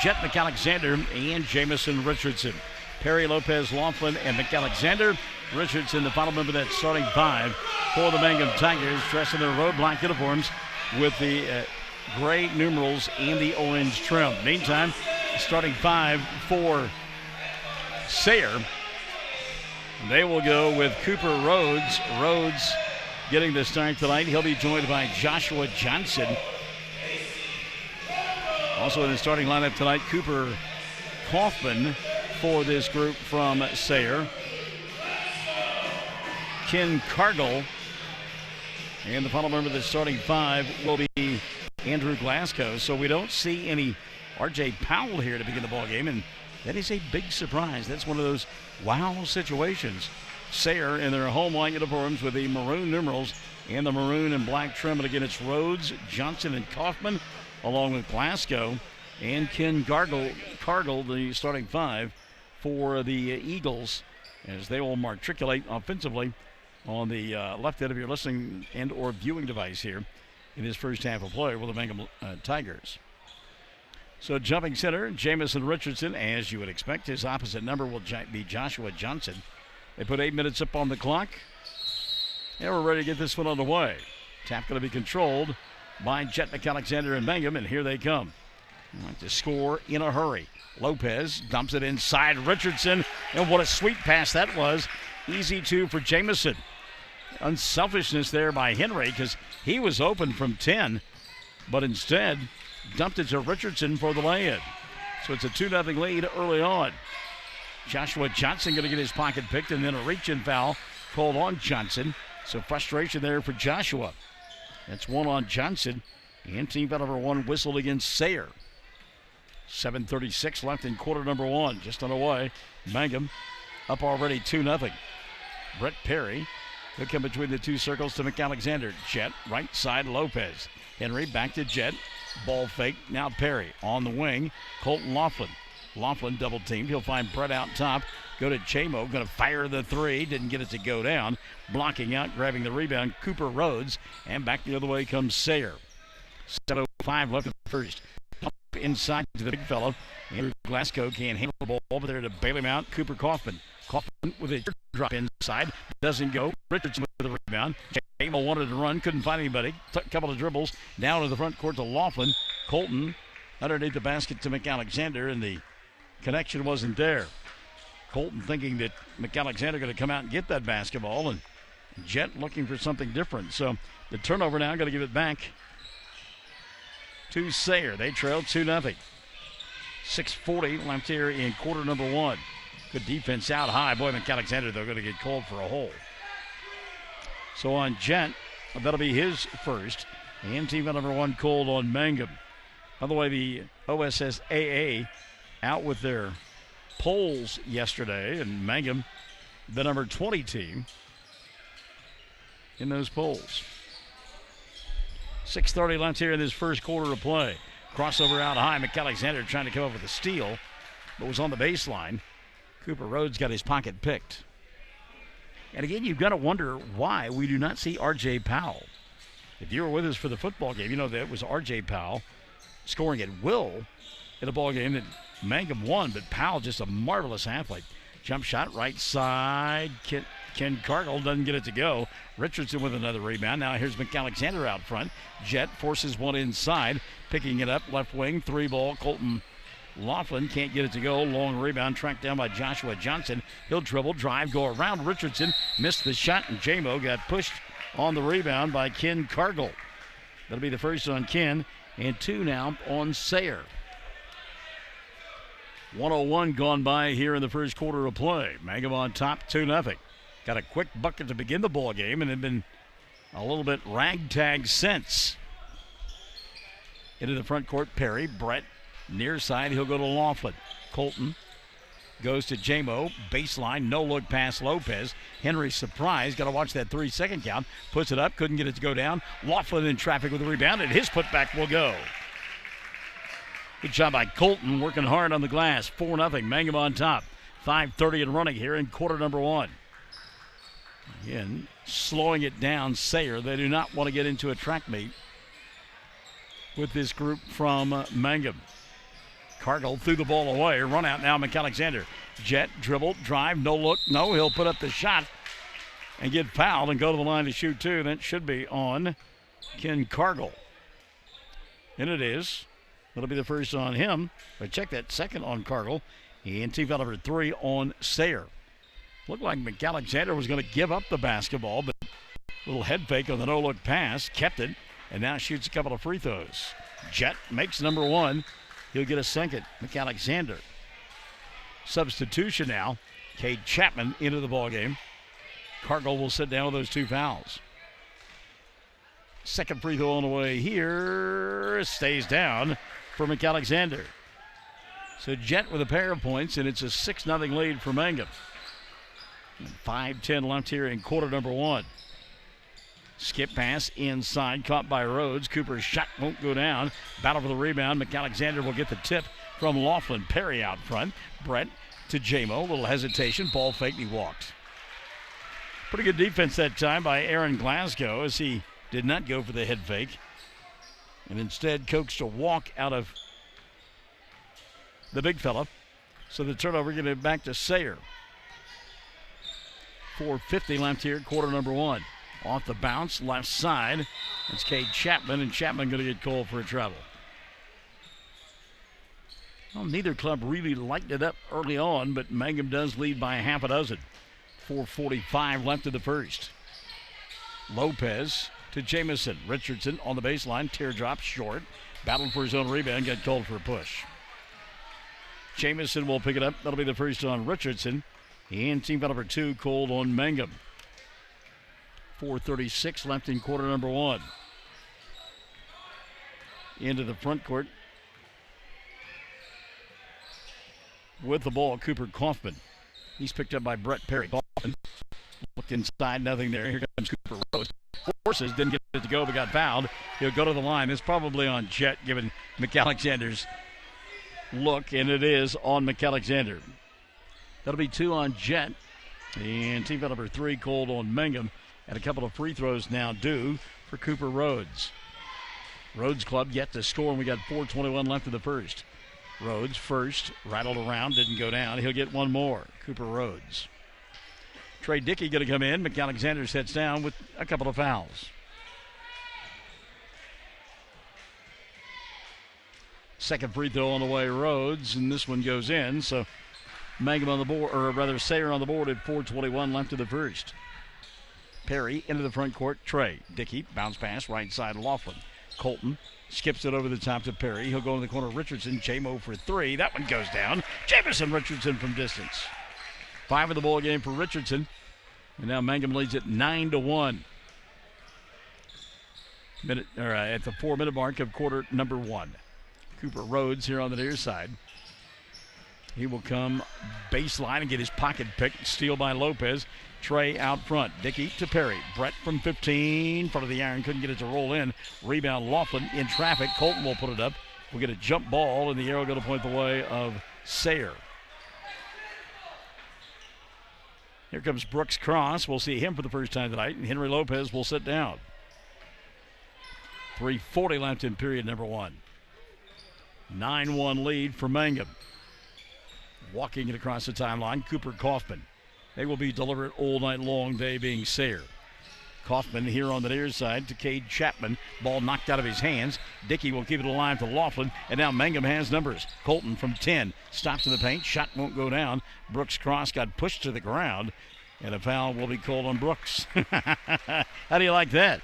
Jet McAlexander, and Jamison Richardson. Perry, Lopez, Laughlin, and McAlexander. Richardson, the final member of that starting 5 for the Mangum Tigers, dressed in their road black uniforms with the gray numerals and the orange trim. Meantime, starting 5 for Sayre, they will go with Cooper Rhodes. Rhodes getting the start tonight. He'll be joined by Joshua Johnson. Also in the starting lineup tonight, Cooper Kaufman for this group from Sayre. Ken Cargill. And the final member of the starting 5 will be Andrew Glasgow. So we don't see any R.J. Powell here to begin the ball game, and that is a big surprise. That's one of those wow situations. Sayre in their home white uniforms with the maroon numerals and the maroon and black trim. And again, it's Rhodes, Johnson, and Kaufman, along with Glasgow and Ken Cargill, the starting 5 for the Eagles, as they will matriculate offensively on the left end of your listening and or viewing device here in his first half of play with the Mangum Tigers. So jumping center, Jamison Richardson, as you would expect. His opposite number will be Joshua Johnson. They put 8 minutes up on the clock. And we're ready to get this one underway. Tap going to be controlled by Jet McAlexander and Mangum, and here they come. Like to score in a hurry. Lopez dumps it inside Richardson, and what a sweet pass that was. Easy 2 for Jamison. Unselfishness there by Henry, because he was open from 10, but instead dumped it to Richardson for the lay-in. So it's a 2-0 lead early on. Joshua Johnson going to get his pocket picked, and then a reach-in foul called on Johnson. So frustration there for Joshua. That's 1 on Johnson. And team foul number 1 whistled against Sayre. 7:36 left in quarter number 1. Just on the way. Mangum up already 2-0. Brett Perry. He'll come between the two circles to McAlexander. Jet, right side, Lopez. Henry back to Jet. Ball fake. Now Perry on the wing. Colton Laughlin. Laughlin double teamed. He'll find Brett out top. Go to Chamo. Going to fire the 3. Didn't get it to go down. Blocking out, grabbing the rebound. Cooper Rhodes. And back the other way comes Sayre. 7:05 left in the first. Up inside to the big fellow. Andrew Glasgow can't handle the ball over there to bail him out. Cooper Kaufman. Kaufman with a Teardrop inside. Doesn't go. Richardson with the rebound. Jamel wanted to run. Couldn't find anybody. Took a couple of dribbles. Down to the front court to Laughlin. Colton underneath the basket to McAlexander, and the connection wasn't there. Colton thinking that McAlexander going to come out and get that basketball, and Jet looking for something different. So the turnover now going to give it back to Sayre. They trail 2-0. 6:40 left here in quarter number one. Good defense out high. Boy, McAlexander, they're going to get called for a hole. So on Jet, that'll be his first. And team number one called on Mangum. By the way, the OSSAA out with their polls yesterday, and Mangum, the number 20 team in those polls. 6:30 left here in this first quarter of play. Crossover out high. McAlexander trying to come up with a steal, but was on the baseline. Cooper Rhodes got his pocket picked. And again, you've got to wonder why we do not see R.J. Powell. If you were with us for the football game, you know that it was R.J. Powell scoring at will in a ball game that Mangum won, but Powell just a marvelous athlete. Jump shot right side. Ken Cargill doesn't get it to go. Richardson with another rebound. Now here's McAlexander out front. Jet forces one inside. Picking it up, left wing, 3-ball. Colton Laughlin can't get it to go. Long rebound tracked down by Joshua Johnson. He'll dribble, drive, go around Richardson. Missed the shot, and J-Mo got pushed on the rebound by Ken Cargill. That'll be the first on Ken, and 2 now on Sayre. 1:01 gone by here in the first quarter of play. Mangum on top, 2-0. Got a quick bucket to begin the ball game, and had been a little bit ragtag since. Into the front court, Perry. Brett near side, he'll go to Laughlin. Colton goes to J-Mo. Baseline, no look pass Lopez. Henry surprised. Got to watch that 3-second count. Puts it up, couldn't get it to go down. Laughlin in traffic with the rebound, and his putback will go. Good job by Colton, working hard on the glass. 4-0, Mangum on top. 5:30 and running here in quarter number one. Again, slowing it down, Sayre. They do not want to get into a track meet with this group from Mangum. Cargill threw the ball away. Run out now, McAlexander. Jet, dribble, drive, no look. No, he'll put up the shot and get fouled and go to the line to shoot two. That should be on Ken Cargill. And it is. That'll be the first on him. But check that, second on Cargill. And team foul number 3 on Sayre. Looked like McAlexander was going to give up the basketball, but a little head fake on the no-look pass. Kept it, and now shoots a couple of free throws. Jet makes number 1. He'll get a second. McAlexander. Substitution now. Cade Chapman into the ballgame. Cargill will sit down with those 2 fouls. Second free throw on the way here. Stays down for McAlexander. So Jet with a pair of points, and it's a 6-0 lead for Mangum. 5:10 left here in quarter number one. Skip pass inside, caught by Rhodes. Cooper's shot won't go down. Battle for the rebound. McAlexander will get the tip from Laughlin. Perry out front. Brett to J-Mo. Little hesitation. Ball fake, and he walked. Pretty good defense that time by Aaron Glasgow, as he did not go for the head fake and instead coaxed a walk out of the big fella. So the turnover getting it back to Sayre. 4:50 left here, quarter number one. Off the bounce, left side. It's Cade Chapman, and Chapman going to get called for a travel. Well, neither club really lightened it up early on, but Mangum does lead by a half a dozen. 4:45 left in the first. Lopez to Jamison. Richardson on the baseline, teardrop short. Battled for his own rebound, got called for a push. Jamison will pick it up. That'll be the first on Richardson. And team foul number 2 called on Mangum. 4:36 left in quarter number one. Into the front court with the ball, Cooper Kaufman. He's picked up by Brett Perry. Kaufman looked inside, nothing there. Here comes Cooper Rhodes. Forces, didn't get it to go, but got fouled. He'll go to the line. It's probably on Jet, given McAlexander's look, and it is on McAlexander. That'll be 2 on Jet. And team foul number 3 called on Mangum. And a couple of free throws now due for Cooper Rhodes. Rhodes club yet to score, and we got 4:21 left in the first. Rhodes first, rattled around, didn't go down. He'll get one more. Cooper Rhodes. Trey Dickey going to come in. McAlexander sets down with a couple of fouls. Second free throw on the way, Rhodes, and this one goes in. So Mangum on the board, or rather Sayre on the board at 4:21 left of the first. Perry into the front court. Trey Dickey, bounce pass, right side, Laughlin. Colton skips it over the top to Perry. He'll go in the corner. Richardson, J-Mo for three. That one goes down. Jamison Richardson from distance. 5 of the ball game for Richardson. And now Mangum leads it 9-1. At the 4-minute mark of quarter number 1. Cooper Rhodes here on the near side. He will come baseline and get his pocket picked. Steal by Lopez. Trey out front. Dickey to Perry. Brett from 15. Front of the iron. Couldn't get it to roll in. Rebound Laughlin in traffic. Colton will put it up. We'll get a jump ball, and the arrow going to point the way of Sayre. Here comes Brooks Cross. We'll see him for the first time tonight. And Henry Lopez will sit down. 3:40 left in period number 1. 9-1 lead for Mangum. Walking it across the timeline, Cooper Kaufman. They will be deliberate all night long, they being Sayre. Kaufman here on the near side to Cade Chapman. Ball knocked out of his hands. Dickey will keep it alive to Laughlin. And now Mangum has numbers. Colton from 10. Stops in the paint. Shot won't go down. Brooks Cross got pushed to the ground. And a foul will be called on Brooks. How do you like that?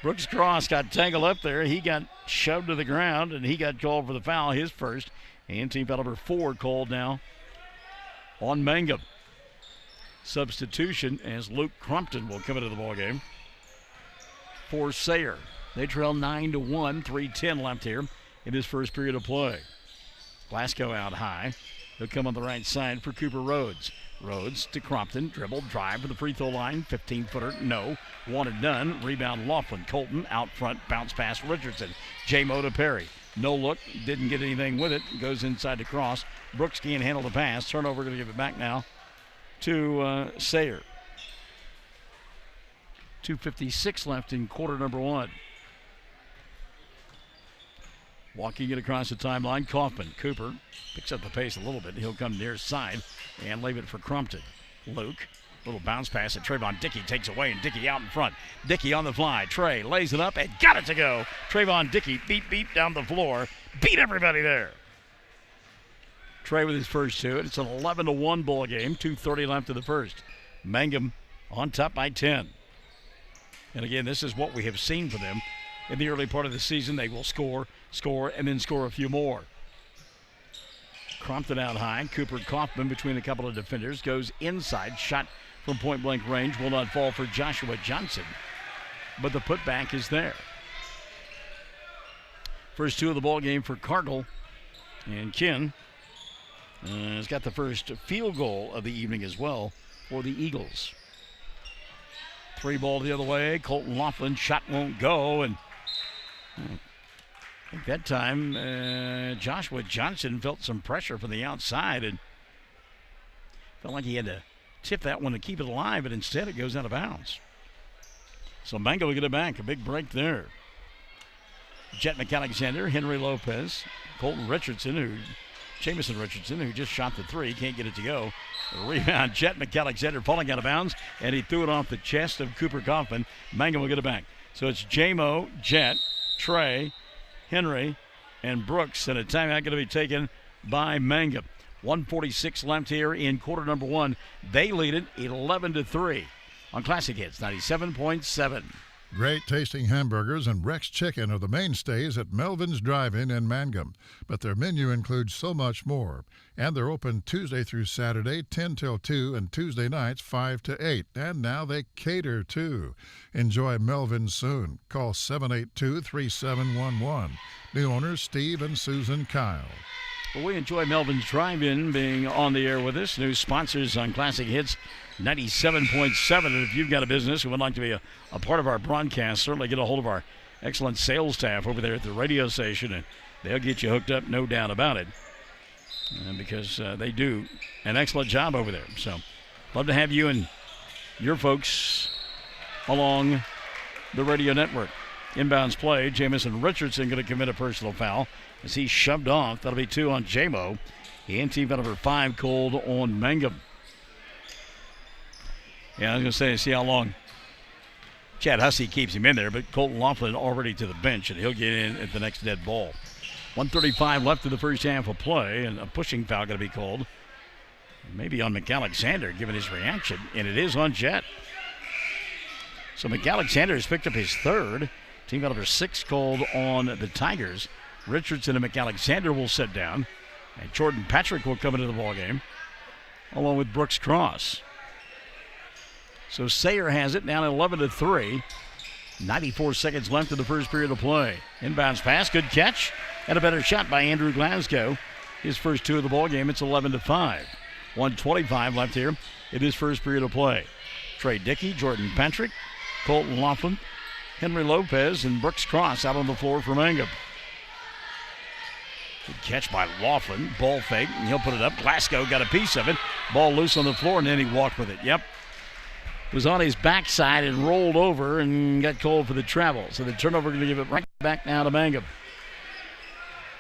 Brooks Cross got tangled up there. He got shoved to the ground, and he got called for the foul, his first. And team foul number 4 called now on Mangum. Substitution as Luke Crumpton will come into the ballgame for Sayre. They trail 9-1, 3:10 left here in his first period of play. Glasgow out high. He'll come on the right side for Cooper Rhodes. Rhodes to Crumpton, dribble, drive for the free throw line, 15-footer, no. Wanted done, rebound Laughlin. Colton out front, bounce pass Richardson. J-Mo to Perry. No look, didn't get anything with it. Goes inside to Cross. Brooks can't handle the pass. Turnover, going to give it back now to Sayre. 2:56 left in quarter number 1. Walking it across the timeline, Kaufman. Cooper picks up the pace a little bit. He'll come near side and leave it for Crumpton. Luke, little bounce pass that Trayvon Dickey takes away, and Dickey out in front. Dickey on the fly. Trey lays it up and got it to go. Trayvon Dickey beat down the floor. Beat everybody there. Trey with his first two. It's an 11-1 ball game. 2:30 left in the first. Mangum on top by 10. And again, this is what we have seen from them. In the early part of the season, they will score, and then score a few more. Crumpton out high. Cooper Kaufman between a couple of defenders. Goes inside. Shot from point-blank range. Will not fall for Joshua Johnson. But the putback is there. First two of the ball game for Cargill. And Ken has got the first field goal of the evening as well for the Eagles. 3 ball the other way. Colton Laughlin. Shot won't go. And I think that time Joshua Johnson felt some pressure from the outside and felt like he had to tip that one to keep it alive, but instead it goes out of bounds. So Mangum will get it back. A big break there. Jet McAlexander, Henry Lopez, Colton Richardson, Jamison Richardson, who just shot the 3, can't get it to go. A rebound, Jet McAlexander falling out of bounds, and he threw it off the chest of Cooper Kaufman. Mangum will get it back. So it's J-Mo, Jet, Trey, Henry, and Brooks, and a timeout going to be taken by Mangum. 1:46 left here in quarter number 1. They lead it 11-3 on Classic Hits 97.7. Great tasting hamburgers and Rex Chicken are the mainstays at Melvin's Drive-In in Mangum, but their menu includes so much more. And they're open Tuesday through Saturday, 10 till 2, and Tuesday nights, 5 to 8. And now they cater, too. Enjoy Melvin's soon. Call 782-3711. New owners Steve and Susan Kyle. Well, we enjoy Melvin's Drive-In being on the air with us. New sponsors on Classic Hits 97.7. And if you've got a business who would like to be a part of our broadcast, certainly get a hold of our excellent sales staff over there at the radio station, and they'll get you hooked up, no doubt about it, because they do an excellent job over there. So love to have you and your folks along the radio network. Inbounds play, Jamison Richardson going to commit a personal foul as he's shoved off. That'll be 2 on J-Mo. And team foul number 5 called on Mangum. Yeah, I was going to say, see how long Chad Hussey keeps him in there, but Colton Laughlin already to the bench, and he'll get in at the next dead ball. 1:35 left in the first half of play, and a pushing foul going to be called. Maybe on McAlexander, given his reaction, and it is on Jet. So McAlexander has picked up his third. Team foul number 6 called on the Tigers. Richardson and McAlexander will sit down, and Jordan Patrick will come into the ballgame, along with Brooks Cross. So Sayre has it down 11-3. 94 seconds left in the first period of play. Inbounds pass, good catch, and a better shot by Andrew Glasgow. His first 2 of the ballgame. It's 11-5. 1:25 left here in this first period of play. Trey Dickey, Jordan Patrick, Colton Laughlin, Henry Lopez, and Brooks Cross out on the floor for Mangum. Good catch by Laughlin. Ball fake, and he'll put it up. Glasgow got a piece of it. Ball loose on the floor, and then he walked with it. Yep. Was on his backside and rolled over and got called for the travel. So the turnover going to give it right back now to Mangum.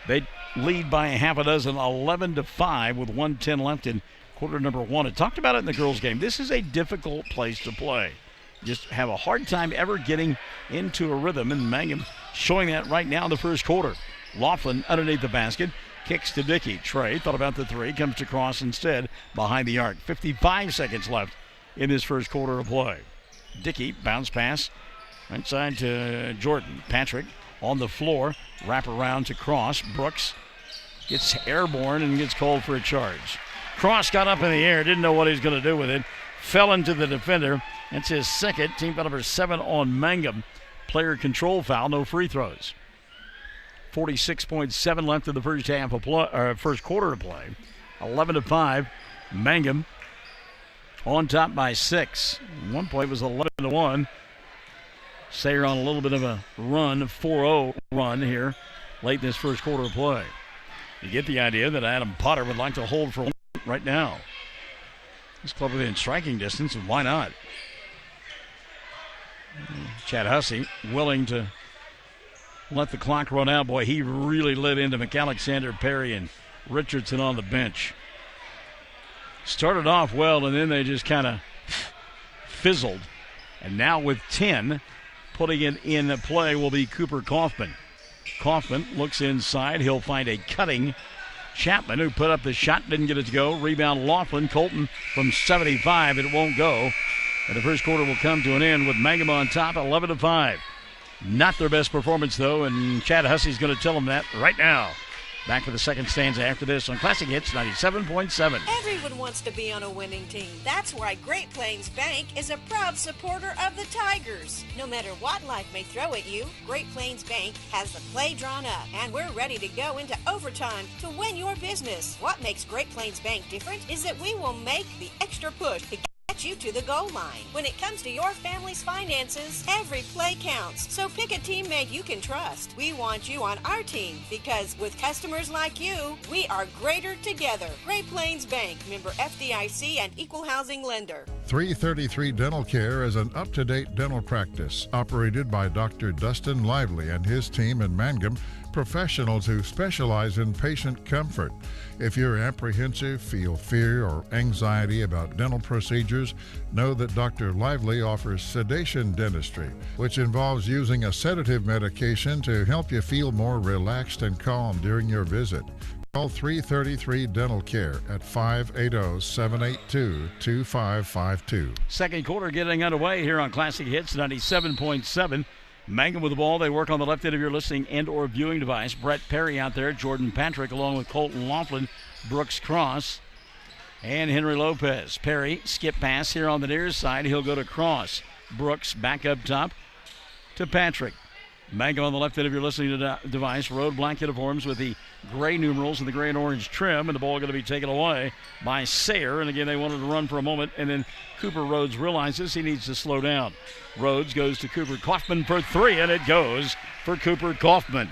They lead by a half a dozen, 11-5 with 1:10 left in quarter number 1. I talked about it in the girls' game. This is a difficult place to play. Just have a hard time ever getting into a rhythm, and Mangum showing that right now in the first quarter. Laughlin underneath the basket, kicks to Dickey. Trey thought about the 3, comes to Cross instead behind the arc. 55 seconds left in this first quarter of play. Dickey, bounce pass, right side to Jordan. Patrick on the floor, wrap around to Cross. Brooks gets airborne and gets called for a charge. Cross got up in the air, didn't know what he was going to do with it, fell into the defender. That's his second, team foul number 7 on Mangum. Player control foul, no free throws. 46.7 left in the first half of play, first quarter of play. 11-5, Mangum on top by 6. One point was 11-1. Sayre on a little bit of a run, 4-0 run here late in this first quarter of play. You get the idea that Adam Potter would like to hold for right now. This club within striking distance, and why not? Chad Hussey willing to let the clock run out. Boy, he really lit into McAlexander, Perry, and Richardson on the bench. Started off well, and then they just kind of fizzled. And now with 10, putting it in play will be Cooper Kaufman. Kaufman looks inside. He'll find a cutting Chapman, who put up the shot, didn't get it to go. Rebound Laughlin. Colton from 75. It won't go. And the first quarter will come to an end with Mangum on top, 11-5. Not their best performance, though, and Chad Hussey's going to tell them that right now. Back for the second stanza after this on Classic Hits 97.7. Everyone wants to be on a winning team. That's why Great Plains Bank is a proud supporter of the Tigers. No matter what life may throw at you, Great Plains Bank has the play drawn up, and we're ready to go into overtime to win your business. What makes Great Plains Bank different is that we will make the extra push to get you to the goal line. When it comes to your family's finances, every play counts. So pick a teammate you can trust. We want you on our team because with customers like you, we are greater together. Great Plains Bank, member FDIC and equal housing lender. 333 Dental Care is an up-to-date dental practice operated by Dr. Dustin Lively and his team in Mangum, professionals who specialize in patient comfort. If you're apprehensive, feel fear or anxiety about dental procedures, know that Dr. Lively offers sedation dentistry, which involves using a sedative medication to help you feel more relaxed and calm during your visit. Call 333 Dental Care at 580-782-2552. Second quarter getting underway here on Classic Hits 97.7. Mangum with the ball. They work on the left end of your listening and or viewing device. Brett Perry out there. Jordan Patrick along with Colton Laughlin, Brooks Cross, and Henry Lopez. Perry, skip pass here on the near side. He'll go to Cross. Brooks back up top to Patrick. Mangum on the left end of your listening device. Road black uniforms with the gray numerals and the gray and orange trim. And the ball going to be taken away by Sayre. And again, they wanted to run for a moment. And then Cooper Rhodes realizes he needs to slow down. Rhodes goes to Cooper Kaufman for 3. And it goes for Cooper Kaufman.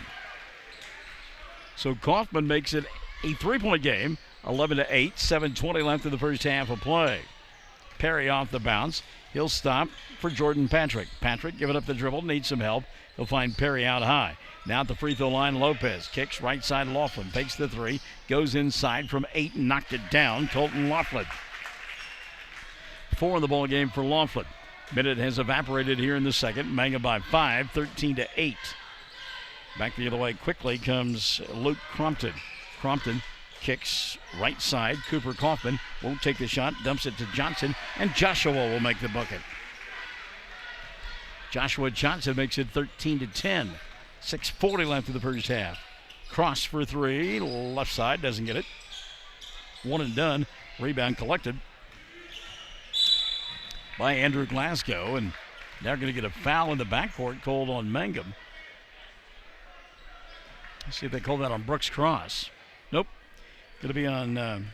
So Kaufman makes it a 3-point game. 11-8. 7:20 left in the first half of play. Perry off the bounce. He'll stop for Jordan Patrick. Patrick giving up the dribble. Needs some help. He'll find Perry out high. Now at the free throw line, Lopez kicks right side. Laughlin takes the 3, goes inside from 8 and knocked it down. Colton Laughlin. 4 in the ball game for Laughlin. Minute has evaporated here in the second. Mangum by 5, 13-8. Back the other way quickly comes Luke Crompton. Crompton kicks right side. Cooper Kaufman won't take the shot, dumps it to Johnson, and Joshua will make the bucket. Joshua Johnson makes it 13-10. 6:40 left in the first half. Cross for 3, left side, doesn't get it. One and done. Rebound collected by Andrew Glasgow, and they're going to get a foul in the backcourt called on Mangum. Let's see if they call that on Brooks Cross. Nope. Going to be on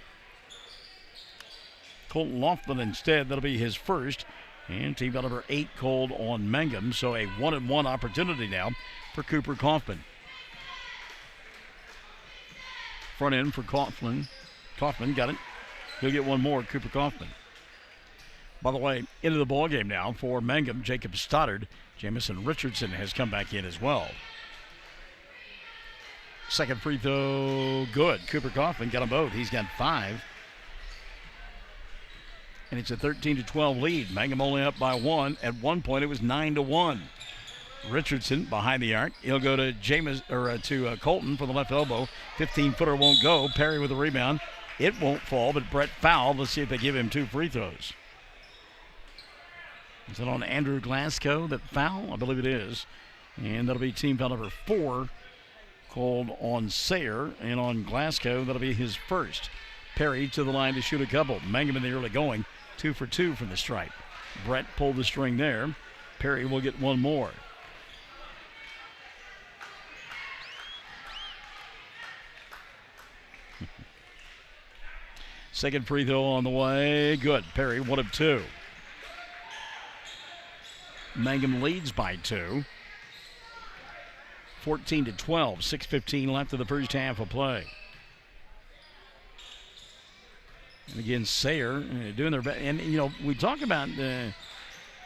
Colton Laughlin instead. That'll be his first. And team foul number 8 called on Mangum. So a 1-and-1 opportunity now for Cooper Kaufman. Front end for Kaufman. Kaufman got it. He'll get one more, Cooper Kaufman. By the way, into the ball game now for Mangum, Jacob Stoddard. Jamison Richardson has come back in as well. Second free throw, good. Cooper Kaufman got them both. He's got 5. And it's a 13-12 lead. Mangum only up by 1. At one point, it was 9-1. Richardson behind the arc. He'll go to Colton for the left elbow. 15-footer won't go. Perry with the rebound. It won't fall, but Brett fouled. Let's see if they give him 2 free throws. Is it on Andrew Glasgow that foul? I believe it is. And that'll be team foul number 4 called on Sayre. And on Glasgow, that'll be his first. Perry to the line to shoot a couple. Mangum in the early going. 2 for 2 from the stripe. Brett pulled the string there. Perry will get one more. Second free throw on the way. Good. Perry, 1 of 2. Mangum leads by 2. 14-12. 6:15 left of the first half of play. And again, Sayre doing their best. And, you know, we talk about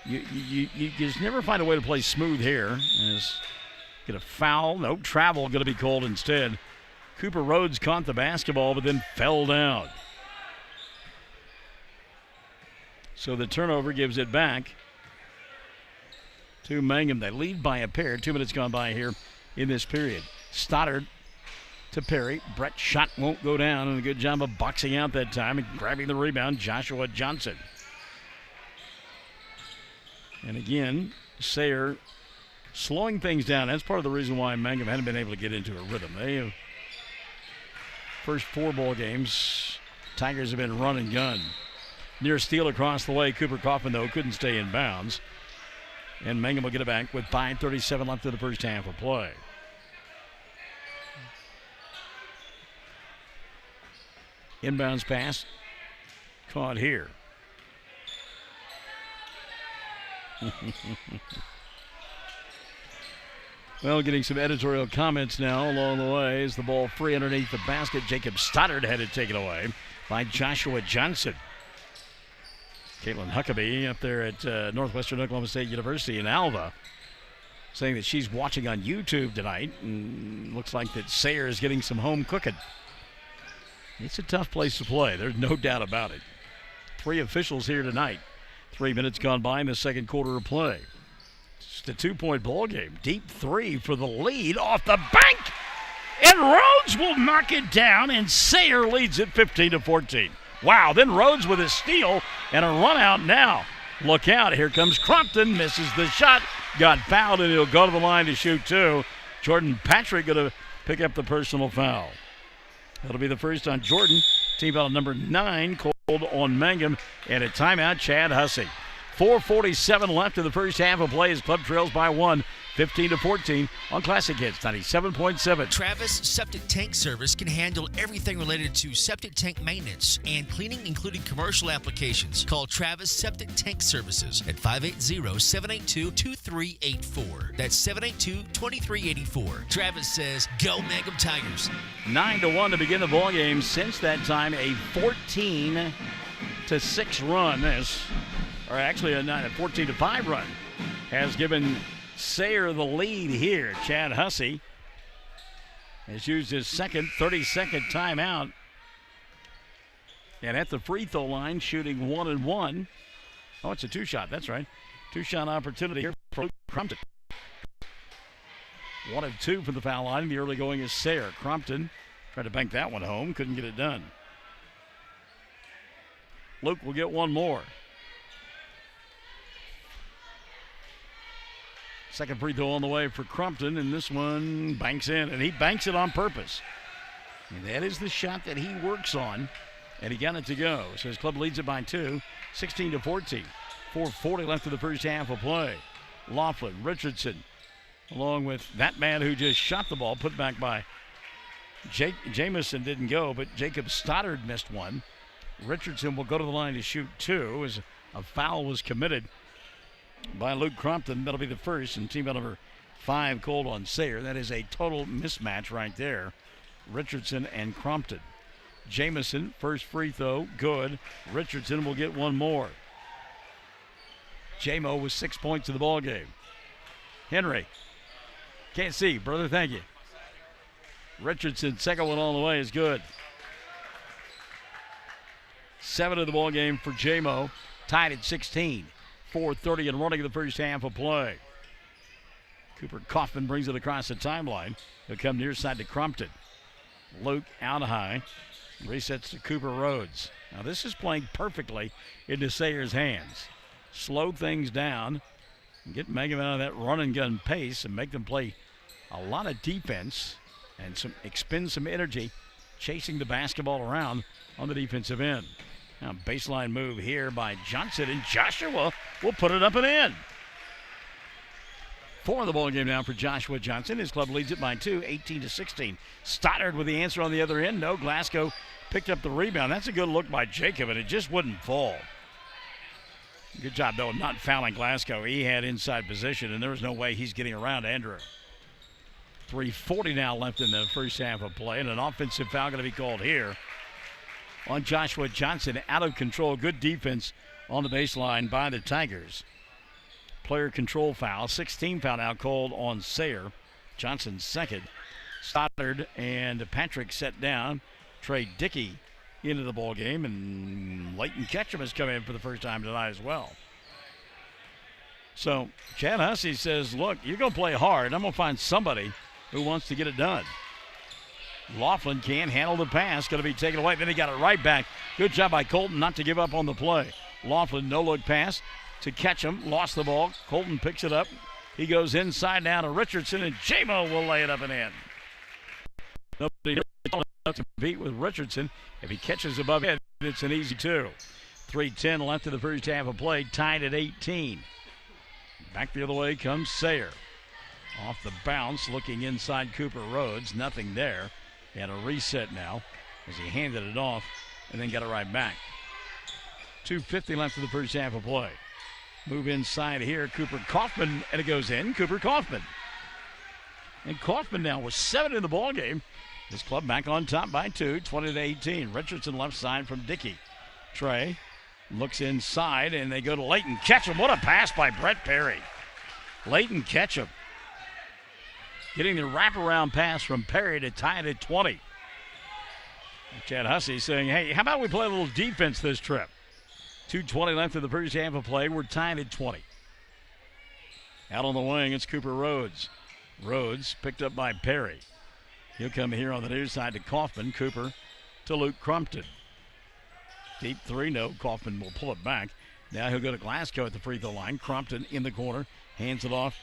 you just never find a way to play smooth here. Get a foul. No, travel going to be called instead. Cooper Rhodes caught the basketball but then fell down. So the turnover gives it back to Mangum. They lead by a pair. 2 minutes gone by here in this period. Stoddard to Perry. Brett shot won't go down, and a good job of boxing out that time and grabbing the rebound, Joshua Johnson. And again, Sayre slowing things down. That's part of the reason why Mangum hadn't been able to get into a rhythm. They have first 4 ball games, Tigers have been run and gun. Near steal across the way. Cooper Kaufman, though, couldn't stay in bounds. And Mangum will get it back with 5:37 left in the first half of play. Inbounds pass caught here. Well, getting some editorial comments now along the way as the ball free underneath the basket. Jacob Stoddard had it taken away by Joshua Johnson. Caitlin Huckabee up there at Northwestern Oklahoma State University in Alva saying that she's watching on YouTube tonight, and looks like that Sayre is getting some home cooking. It's a tough place to play. There's no doubt about it. 3 officials here tonight. 3 minutes gone by in the second quarter of play. It's a 2-point ball game. Deep 3 for the lead off the bank. And Rhodes will knock it down, and Sayre leads it 15-14. Wow, then Rhodes with a steal and a run out now. Look out, here comes Crompton, misses the shot, got fouled, and he'll go to the line to shoot 2. Jordan Patrick going to pick up the personal foul. That'll be the first on Jordan. Team foul number 9 called on Mangum, and a timeout, Chad Hussey. 4:47 left in the first half of play as Club trails by 1, 15-14 on Classic Hits 97.7. Travis Septic Tank Service can handle everything related to septic tank maintenance and cleaning, including commercial applications. Call Travis Septic Tank Services at 580-782-2384. That's 782-2384. Travis says, "Go Mangum Tigers." 9-1 to begin the ball game. Since that time, a 14-6 run, or actually a 14-5 run, has given Sayre the lead here. Chad Hussey has used his second 30-second timeout. And at the free throw line, shooting 1-1. Oh, it's a two-shot. That's right. Two-shot opportunity here for Luke Crumpton. 1 of 2 from the foul line. The early going is Sayre. Crumpton tried to bank that one home. Couldn't get it done. Luke will get one more. Second free throw on the way for Crumpton, and this one banks in, and he banks it on purpose. And that is the shot that he works on, and he got it to go. So his club leads it by 2, 16-14. 4:40 left in the first half of play. Laughlin, Richardson, along with that man who just shot the ball, put back by Jamison didn't go, but Jacob Stoddard missed one. Richardson will go to the line to shoot 2 as a foul was committed by Luke Crumpton. That'll be the first, and team number 5 called on Sayre. That is a total mismatch right there. Richardson and Crumpton. Jamison, first free throw, good. Richardson will get one more. J-Mo with 6 points in the ball game. Henry, can't see, brother, thank you. Richardson, second one on the way is good. 7 of the ball game for J-Mo, tied at 16. 4:30 and running in the first half of play. Cooper Kaufman brings it across the timeline. He'll come near side to Crumpton. Luke out high. Resets to Cooper Rhodes. Now this is playing perfectly into Sayre's hands. Slow things down. Get Mangum out of that run and gun pace and make them play a lot of defense and expend some energy chasing the basketball around on the defensive end. Now baseline move here by Johnson, and Joshua will put it up and in. 4 in the ball game now for Joshua Johnson. His club leads it by 2, 18-16. Stoddard with the answer on the other end. No, Glasgow picked up the rebound. That's a good look by Jacob, and it just wouldn't fall. Good job, though, not fouling Glasgow. He had inside position, and there was no way he's getting around Andrew. 3:40 now left in the first half of play, and an offensive foul going to be called here on Joshua Johnson. Out of control. Good defense on the baseline by the Tigers. Player control foul. 16 foul now called on Sayre. Johnson's second. Stoddard and Patrick set down. Trey Dickey into the ball game, and Leighton Ketchum has come in for the first time tonight as well. So Chad Hussey says, look, you're going to play hard. I'm going to find somebody who wants to get it done. Laughlin can't handle the pass. Going to be taken away. Then he got it right back. Good job by Colton not to give up on the play. Laughlin, no-look pass to Ketchum. Lost the ball. Colton picks it up. He goes inside now to Richardson, and J-Mo will lay it up and in. Nobody to compete with Richardson. If he catches above head, it's an easy 2. 3:10 left in the first half of play. Tied at 18. Back the other way comes Sayre. Off the bounce, looking inside Cooper Rhodes. Nothing there. He had a reset now as he handed it off and then got it right back. 2:50 left in the first half of play. Move inside here. Cooper Kaufman, and it goes in. Cooper Kaufman. And Kaufman now with 7 in the ball game. His club back on top by 2, 20-18. Richardson left side from Dickey. Trey looks inside, and they go to Leighton Ketchum. What a pass by Brett Perry. Leighton Ketchum getting the wraparound pass from Perry to tie it at 20. Chad Hussey saying, hey, how about we play a little defense this trip? 2:20 left in the first half of play. We're tied at 20. Out on the wing, it's Cooper Rhodes. Rhodes picked up by Perry. He'll come here on the near side to Kaufman. Cooper to Luke Crumpton. Deep 3, no. Kaufman will pull it back. Now he'll go to Glasgow at the free throw line. Crumpton in the corner. Hands it off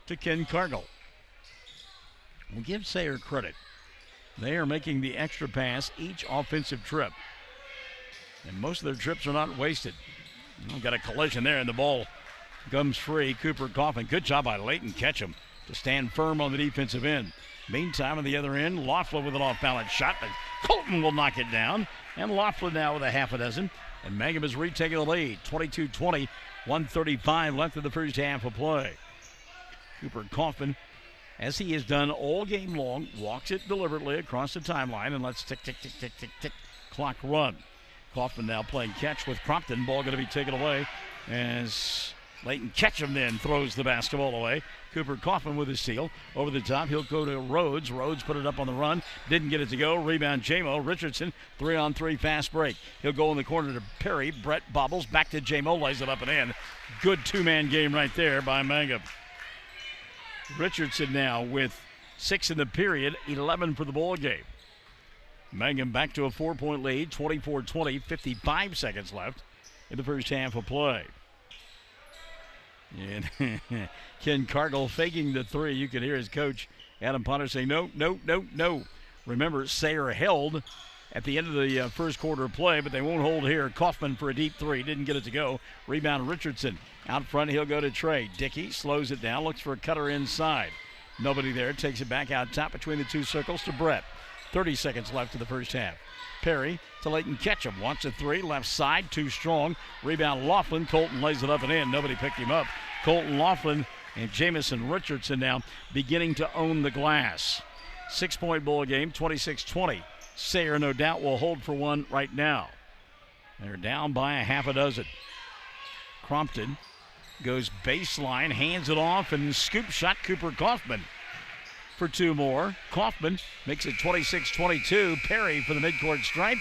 to Ken Cargill. We'll give Sayre credit. They are making the extra pass each offensive trip. And most of their trips are not wasted. Got a collision there, and the ball comes free. Cooper Kaufman. Good job by Leighton Ketchum to stand firm on the defensive end. Meantime, on the other end, Laughlin with an off-balance shot, but Colton will knock it down. And Laughlin now with a half a dozen. And Mangum is retaking the lead. 22-20, 1:35 left in the first half of play. Cooper Kaufman, as he has done all game long, walks it deliberately across the timeline and lets tick, tick, tick, tick, tick, tick, clock run. Kaufman now playing catch with Crumpton. Ball going to be taken away as Leighton Ketchum then throws the basketball away. Cooper Kaufman with his steal. Over the top, he'll go to Rhodes. Rhodes put it up on the run. Didn't get it to go. Rebound, J-Mo. Richardson, 3-on-3 fast break. He'll go in the corner to Perry. Brett bobbles. Back to J-Mo. Lays it up and in. Good two-man game right there by Mangum. Richardson now with 6 in the period, 11 for the ball game. Mangum back to a 4-point lead, 24-20, 55 seconds left in the first half of play. And Ken Cargill faking the three. You can hear his coach, Adam Potter, saying, no, no, no, no. Remember, Sayre held at the end of the first quarter of play, but they won't hold here. Kaufman for a deep three. Didn't get it to go. Rebound, Richardson. Out front, he'll go to Trey. Dickey slows it down, looks for a cutter inside. Nobody there. Takes it back out top between the two circles to Brett. 30 seconds left in the first half. Perry to Leighton Ketchum. Wants a three. Left side. Too strong. Rebound Laughlin. Colton lays it up and in. Nobody picked him up. Colton Laughlin and Jamison Richardson now beginning to own the glass. 6-point ball game. 26-20. Sayre no doubt will hold for one right now. They're down by a half a dozen. Crompton goes baseline. Hands it off and scoop shot Cooper Kaufman for two more. Kaufman makes it 26-22. Perry for the midcourt stripe.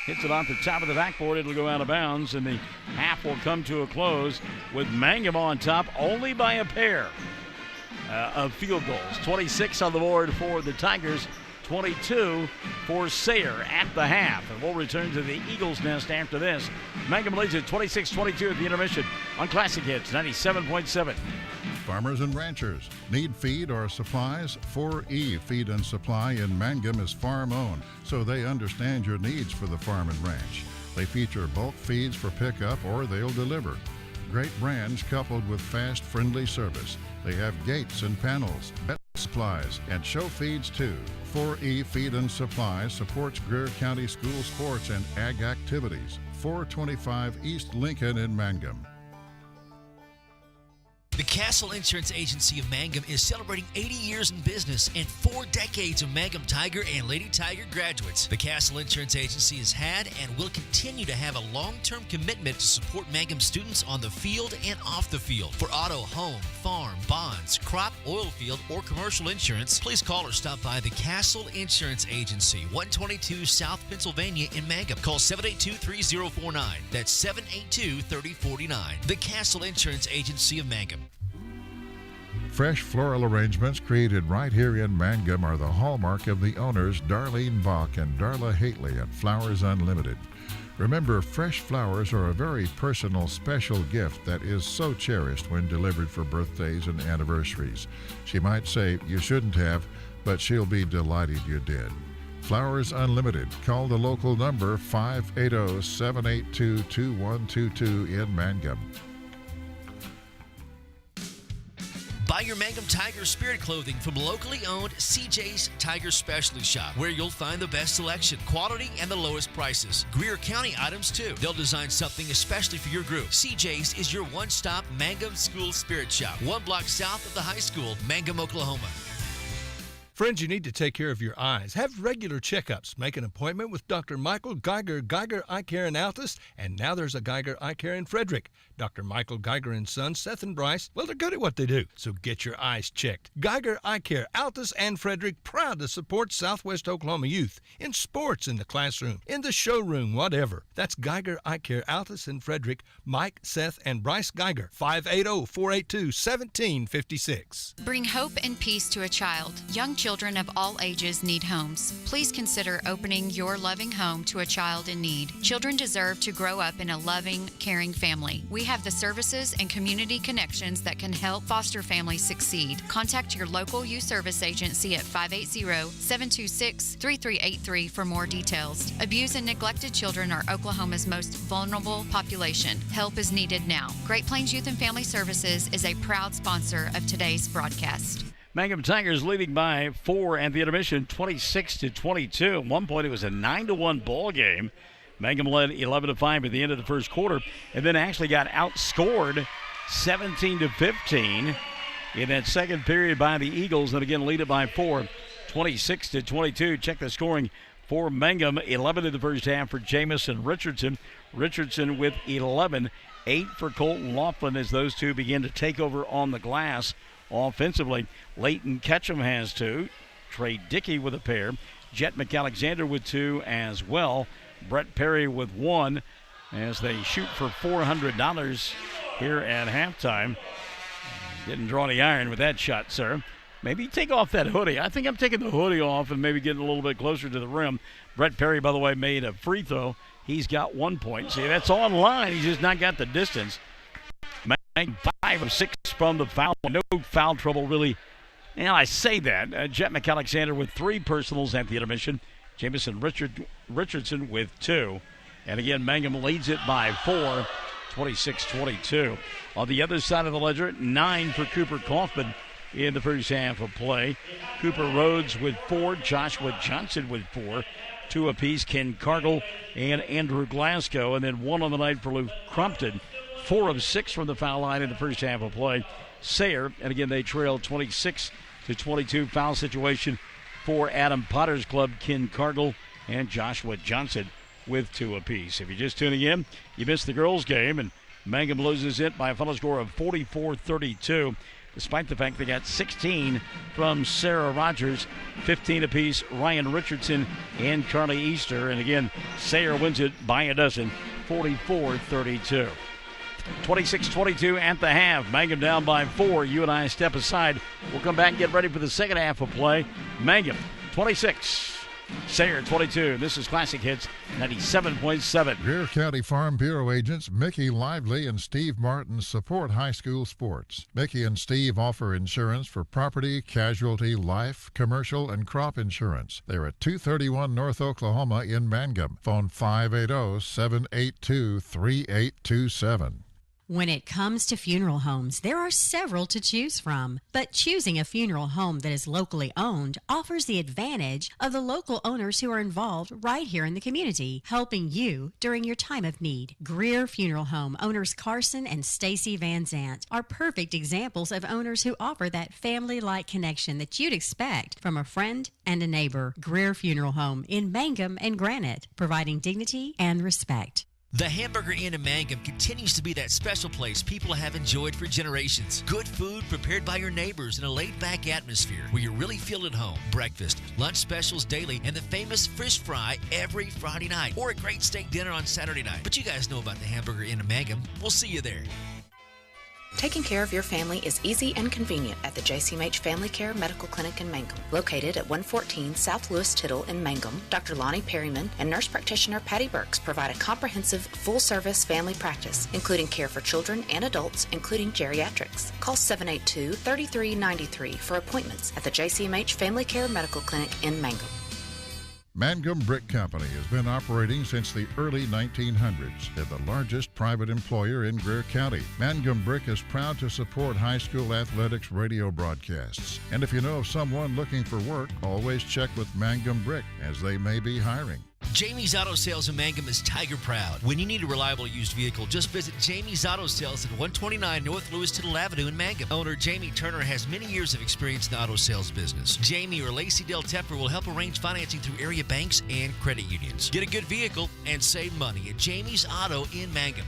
Hits it off the top of the backboard. It'll go out of bounds, and the half will come to a close with Mangum on top only by a pair of field goals. 26 on the board for the Tigers, 22 for Sayre at the half. And we'll return to the Eagles' Nest after this. Mangum leads at 26-22 at the intermission on Classic Hits 97.7. Farmers and ranchers need feed or supplies? 4E Feed and Supply in Mangum is farm-owned, so they understand your needs for the farm and ranch. They feature bulk feeds for pickup or they'll deliver. Great brands coupled with fast, friendly service. They have gates and panels, vet supplies, and show feeds too. 4E Feed and Supply supports Greer County school sports and ag activities. 425 East Lincoln in Mangum. The Castle Insurance Agency of Mangum is celebrating 80 years in business and 4 decades of Mangum Tiger and Lady Tiger graduates. The Castle Insurance Agency has had and will continue to have a long-term commitment to support Mangum students on the field and off the field. For auto, home, farm, bonds, crop, oil field, or commercial insurance, please call or stop by the Castle Insurance Agency, 122 South Pennsylvania in Mangum. Call 782-3049. That's 782-3049. The Castle Insurance Agency of Mangum. Fresh floral arrangements created right here in Mangum are the hallmark of the owners Darlene Bach and Darla Haitley at Flowers Unlimited. Remember, fresh flowers are a very personal, special gift that is so cherished when delivered for birthdays and anniversaries. She might say you shouldn't have, but she'll be delighted you did. Flowers Unlimited. Call the local number 580-782-2122 in Mangum. Buy your Mangum Tiger Spirit clothing from locally owned CJ's Tiger Specialty Shop, where you'll find the best selection, quality, and the lowest prices. Greer County items, too. They'll design something especially for your group. CJ's is your one-stop Mangum School Spirit Shop, 1 block south of the high school, Mangum, Oklahoma. Friends, you need to take care of your eyes. Have regular checkups. Make an appointment with Dr. Michael Geiger, Geiger Eye Care in Altus, and now there's a Geiger Eye Care in Frederick. Dr. Michael Geiger and Sons, Seth and Bryce, well, they're good at what they do, so get your eyes checked. Geiger Eye Care, Altus and Frederick, proud to support Southwest Oklahoma youth in sports, in the classroom, in the showroom, whatever. That's Geiger Eye Care, Altus and Frederick, Mike, Seth, and Bryce Geiger, 580-482-1756. Bring hope and peace to a child. Young children of all ages need homes. Please consider opening your loving home to a child in need. Children deserve to grow up in a loving, caring family. We have the services and community connections that can help foster families succeed. Contact your local youth service agency at 580-726-3383 for more details. Abused and neglected children are Oklahoma's most vulnerable population. Help is needed now. Great Plains Youth and Family Services is a proud sponsor of today's broadcast. Mangum Tigers leading by 4 at the intermission, 26-22. At one point, it was a 9-1 ball game. Mangum led 11-5 at the end of the first quarter, and then actually got outscored 17-15 in that second period by the Eagles, and again lead it by 4, 26-22. Check the scoring for Mangum. 11 in the first half for Jamison Richardson. Richardson with 11. 8 for Colton Laughlin as those two begin to take over on the glass offensively. Leighton Ketchum has 2. Trey Dickey with a pair. Jet McAlexander with 2 as well. Brett Perry with 1 as they shoot for $400 here at halftime. Didn't draw the iron with that shot, sir. Maybe take off that hoodie. I think I'm taking the hoodie off and maybe getting a little bit closer to the rim. Brett Perry, by the way, made a free throw. He's got 1 point. See, that's online. He's just not got the distance. 5 of 6 from the foul. No foul trouble, really. And I say that. Jet McAlexander with 3 personals at the intermission. Jamison Richardson with 2. And again, Mangum leads it by 4, 26-22. On the other side of the ledger, 9 for Cooper Kaufman in the first half of play. Cooper Rhodes with 4, Joshua Johnson with 4. 2 apiece, Ken Cargill and Andrew Glasgow. And then 1 on the night for Luke Crumpton. 4 of 6 from the foul line in the first half of play. Sayre, and again, they trail 26-22. Foul situation for Adam Potter's club, Ken Cargill and Joshua Johnson with 2 apiece. If you're just tuning in, you missed the girls' game, and Mangum loses it by a final score of 44-32, despite the fact they got 16 from Sarah Rogers, 15 apiece, Ryan Richardson and Carly Easter. And again, Sayre wins it by a dozen, 44-32. 26-22 at the half. Mangum down by 4. You and I step aside. We'll come back and get ready for the second half of play. Mangum 26, Sayre 22. This is Classic Hits 97.7. Greer County Farm Bureau agents Mickey Lively and Steve Martin support high school sports. Mickey and Steve offer insurance for property, casualty, life, commercial, and crop insurance. They're at 231 North Oklahoma in Mangum. Phone 580-782-3827. When it comes to funeral homes, there are several to choose from. But choosing a funeral home that is locally owned offers the advantage of the local owners who are involved right here in the community, helping you during your time of need. Greer Funeral Home owners Carson and Stacy Van Zant are perfect examples of owners who offer that family-like connection that you'd expect from a friend and a neighbor. Greer Funeral Home in Mangum and Granite, providing dignity and respect. The Hamburger Inn in Mangum continues to be that special place people have enjoyed for generations. Good food prepared by your neighbors in a laid-back atmosphere where you really feel at home. Breakfast, lunch specials daily, and the famous fish fry every Friday night, or a great steak dinner on Saturday night. But you guys know about the Hamburger Inn in Mangum. We'll see you there. Taking care of your family is easy and convenient at the JCMH Family Care Medical Clinic in Mangum. Located at 114 South Lewis Tittle in Mangum, Dr. Lonnie Perryman and nurse practitioner Patty Burks provide a comprehensive, full-service family practice, including care for children and adults, including geriatrics. Call 782-3393 for appointments at the JCMH Family Care Medical Clinic in Mangum. Mangum Brick Company has been operating since the early 1900s. They're the largest private employer in Greer County. Mangum Brick is proud to support high school athletics radio broadcasts. And if you know of someone looking for work, always check with Mangum Brick, as they may be hiring. Jamie's Auto Sales in Mangum is Tiger proud. When you need a reliable used vehicle, just visit Jamie's Auto Sales at 129 North Lewis Tittle Avenue in Mangum. Owner Jamie Turner has many years of experience in the auto sales business. Jamie or Lacey Del Tepper will help arrange financing through area banks and credit unions. Get a good vehicle and save money at Jamie's Auto in Mangum.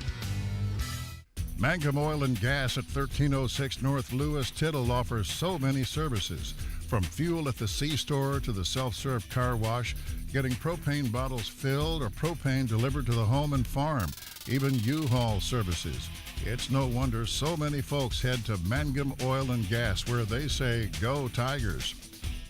Mangum Oil and Gas at 1306 North Lewis Tittle offers so many services. From fuel at the C-store to the self-serve car wash, getting propane bottles filled or propane delivered to the home and farm, even U-Haul services. It's no wonder so many folks head to Mangum Oil and Gas, where they say, "Go Tigers."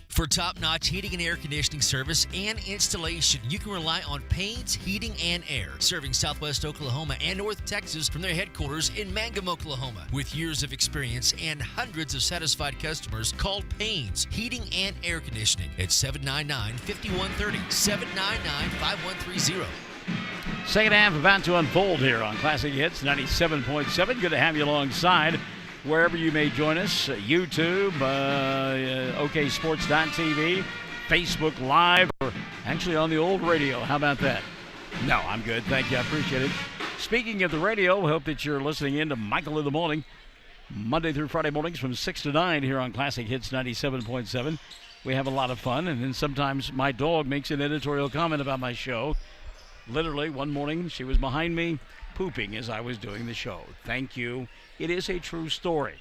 For top-notch heating and air conditioning service and installation, you can rely on Payne's Heating and Air, serving Southwest Oklahoma and North Texas from their headquarters in Mangum, Oklahoma. With years of experience and hundreds of satisfied customers, call Payne's Heating and Air Conditioning at 799-5130, 799-5130. Second half about to unfold here on Classic Hits 97.7. Good to have you alongside. Wherever you may join us, YouTube, oksports.tv, Facebook Live, or actually on the old radio. How about that? No, I'm good. Thank you. I appreciate it. Speaking of the radio, hope that you're listening in to Michael in the Morning, Monday through Friday mornings from 6 to 9 here on Classic Hits 97.7. we have a lot of fun, and then sometimes my dog makes an editorial comment about my show. Literally, one morning, she was behind me pooping as I was doing the show. Thank you. It is a true story.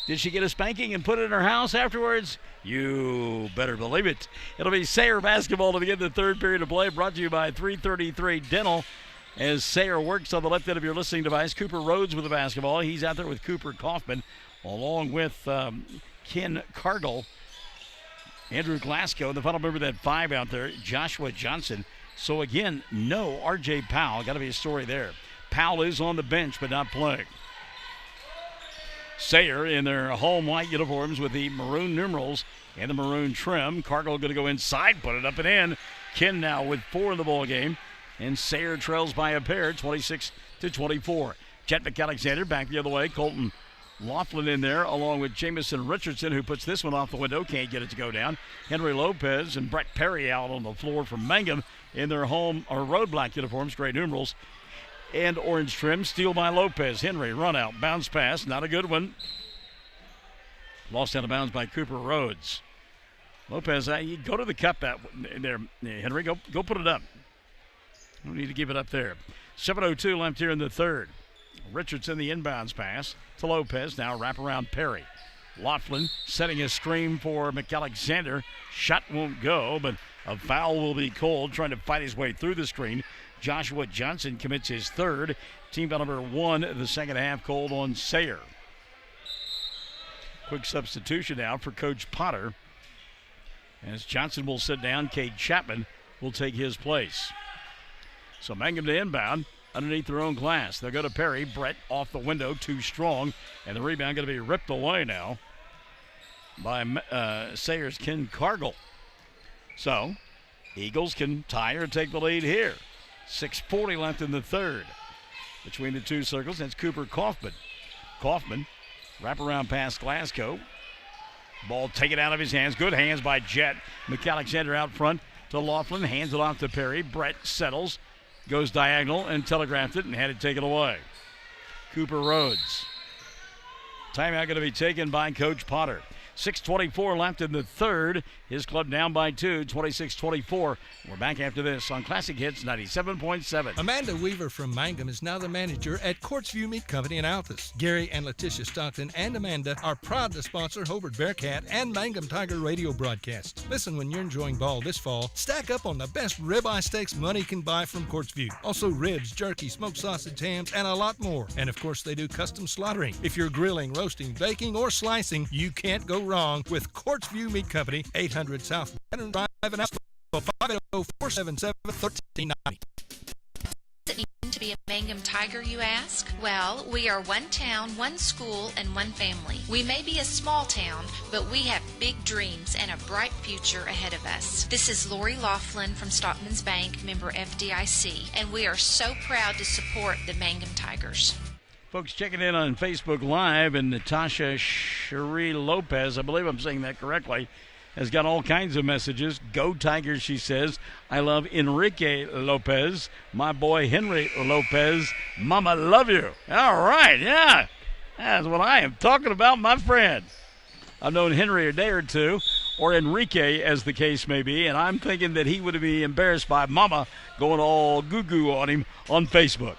Did she get a spanking and put it in her house afterwards? You better believe it. It'll be Sayre basketball to begin the third period of play, brought to you by 333 Dental. As Sayre works on the left end of your listening device, Cooper Rhodes with the basketball. He's out there with Cooper Kaufman, along with Ken Cargill, Andrew Glasgow, and the final member of that five out there, Joshua Johnson. So again, no R.J. Powell. Got to be a story there. Powell is on the bench but not playing. Sayre in their home white uniforms with the maroon numerals and the maroon trim. Cargill going to go inside, put it up and in. Ken now with 4 in the ball game. And Sayre trails by a pair, 26-24. Jet McAlexander back the other way. Colton Laughlin in there, along with Jamison Richardson, who puts this one off the window. Can't get it to go down. Henry Lopez and Brett Perry out on the floor from Mangum in their home or road black uniforms, gray numerals, and orange trim. Steal by Lopez. Henry, run out, bounce pass, not a good one. Lost out of bounds by Cooper Rhodes. Lopez, you go to the cup that there, Henry. Go put it up. No need to give it up there. 7:02 left here in the third. Richardson, the inbounds pass to Lopez. Now wrap around Perry. Laughlin setting a screen for McAlexander. Shot won't go, but a foul will be called, trying to fight his way through the screen. Joshua Johnson commits his third. Team foul number 1 of the second half called on Sayre. Quick substitution now for Coach Potter. As Johnson will sit down, Cade Chapman will take his place. So Mangum to inbound underneath their own glass. They'll go to Perry. Brett off the window, too strong. And the rebound going to be ripped away now by Sayre's Ken Cargill. So Eagles can tie or take the lead here. 6:40 left in the third. Between the two circles, that's Cooper Kaufman. Kaufman, wraparound pass Glasgow. Ball taken out of his hands. Good hands by Jet. McAlexander out front to Laughlin. Hands it off to Perry. Brett settles. Goes diagonal and telegraphed it and had it taken away. Cooper Rhodes. Timeout going to be taken by Coach Potter. 6:24 left in the third. His club down by 2, 26-24. We're back after this on Classic Hits 97.7. Amanda Weaver from Mangum is now the manager at Courtsview Meat Company in Altus. Gary and Letitia Stockton and Amanda are proud to sponsor Hobart Bearcat and Mangum Tiger radio broadcasts. Listen when you're enjoying ball this fall. Stack up on the best ribeye steaks money can buy from Courtsview. Also ribs, jerky, smoked sausage, hams, and a lot more. And of course they do custom slaughtering. If you're grilling, roasting, baking, or slicing, you can't go wrong with Courtsview Meat Company, 800 South Drive and Alpha, 580-477-1390. To be a Mangum Tiger, you ask? Well, we are one town, one school, and one family. We may be a small town, but we have big dreams and a bright future ahead of us. This is Lori Laughlin from Stockman's Bank, member FDIC, and we are so proud to support the Mangum Tigers. Folks checking in on Facebook Live, and Natasha Cherie Lopez, I believe I'm saying that correctly, has got all kinds of messages. Go Tigers, she says. I love Enrique Lopez. My boy Henry Lopez. Mama, love you. All right, yeah. That's what I am talking about, my friend. I've known Henry a day or two, or Enrique as the case may be, and I'm thinking that he would be embarrassed by Mama going all goo-goo on him on Facebook.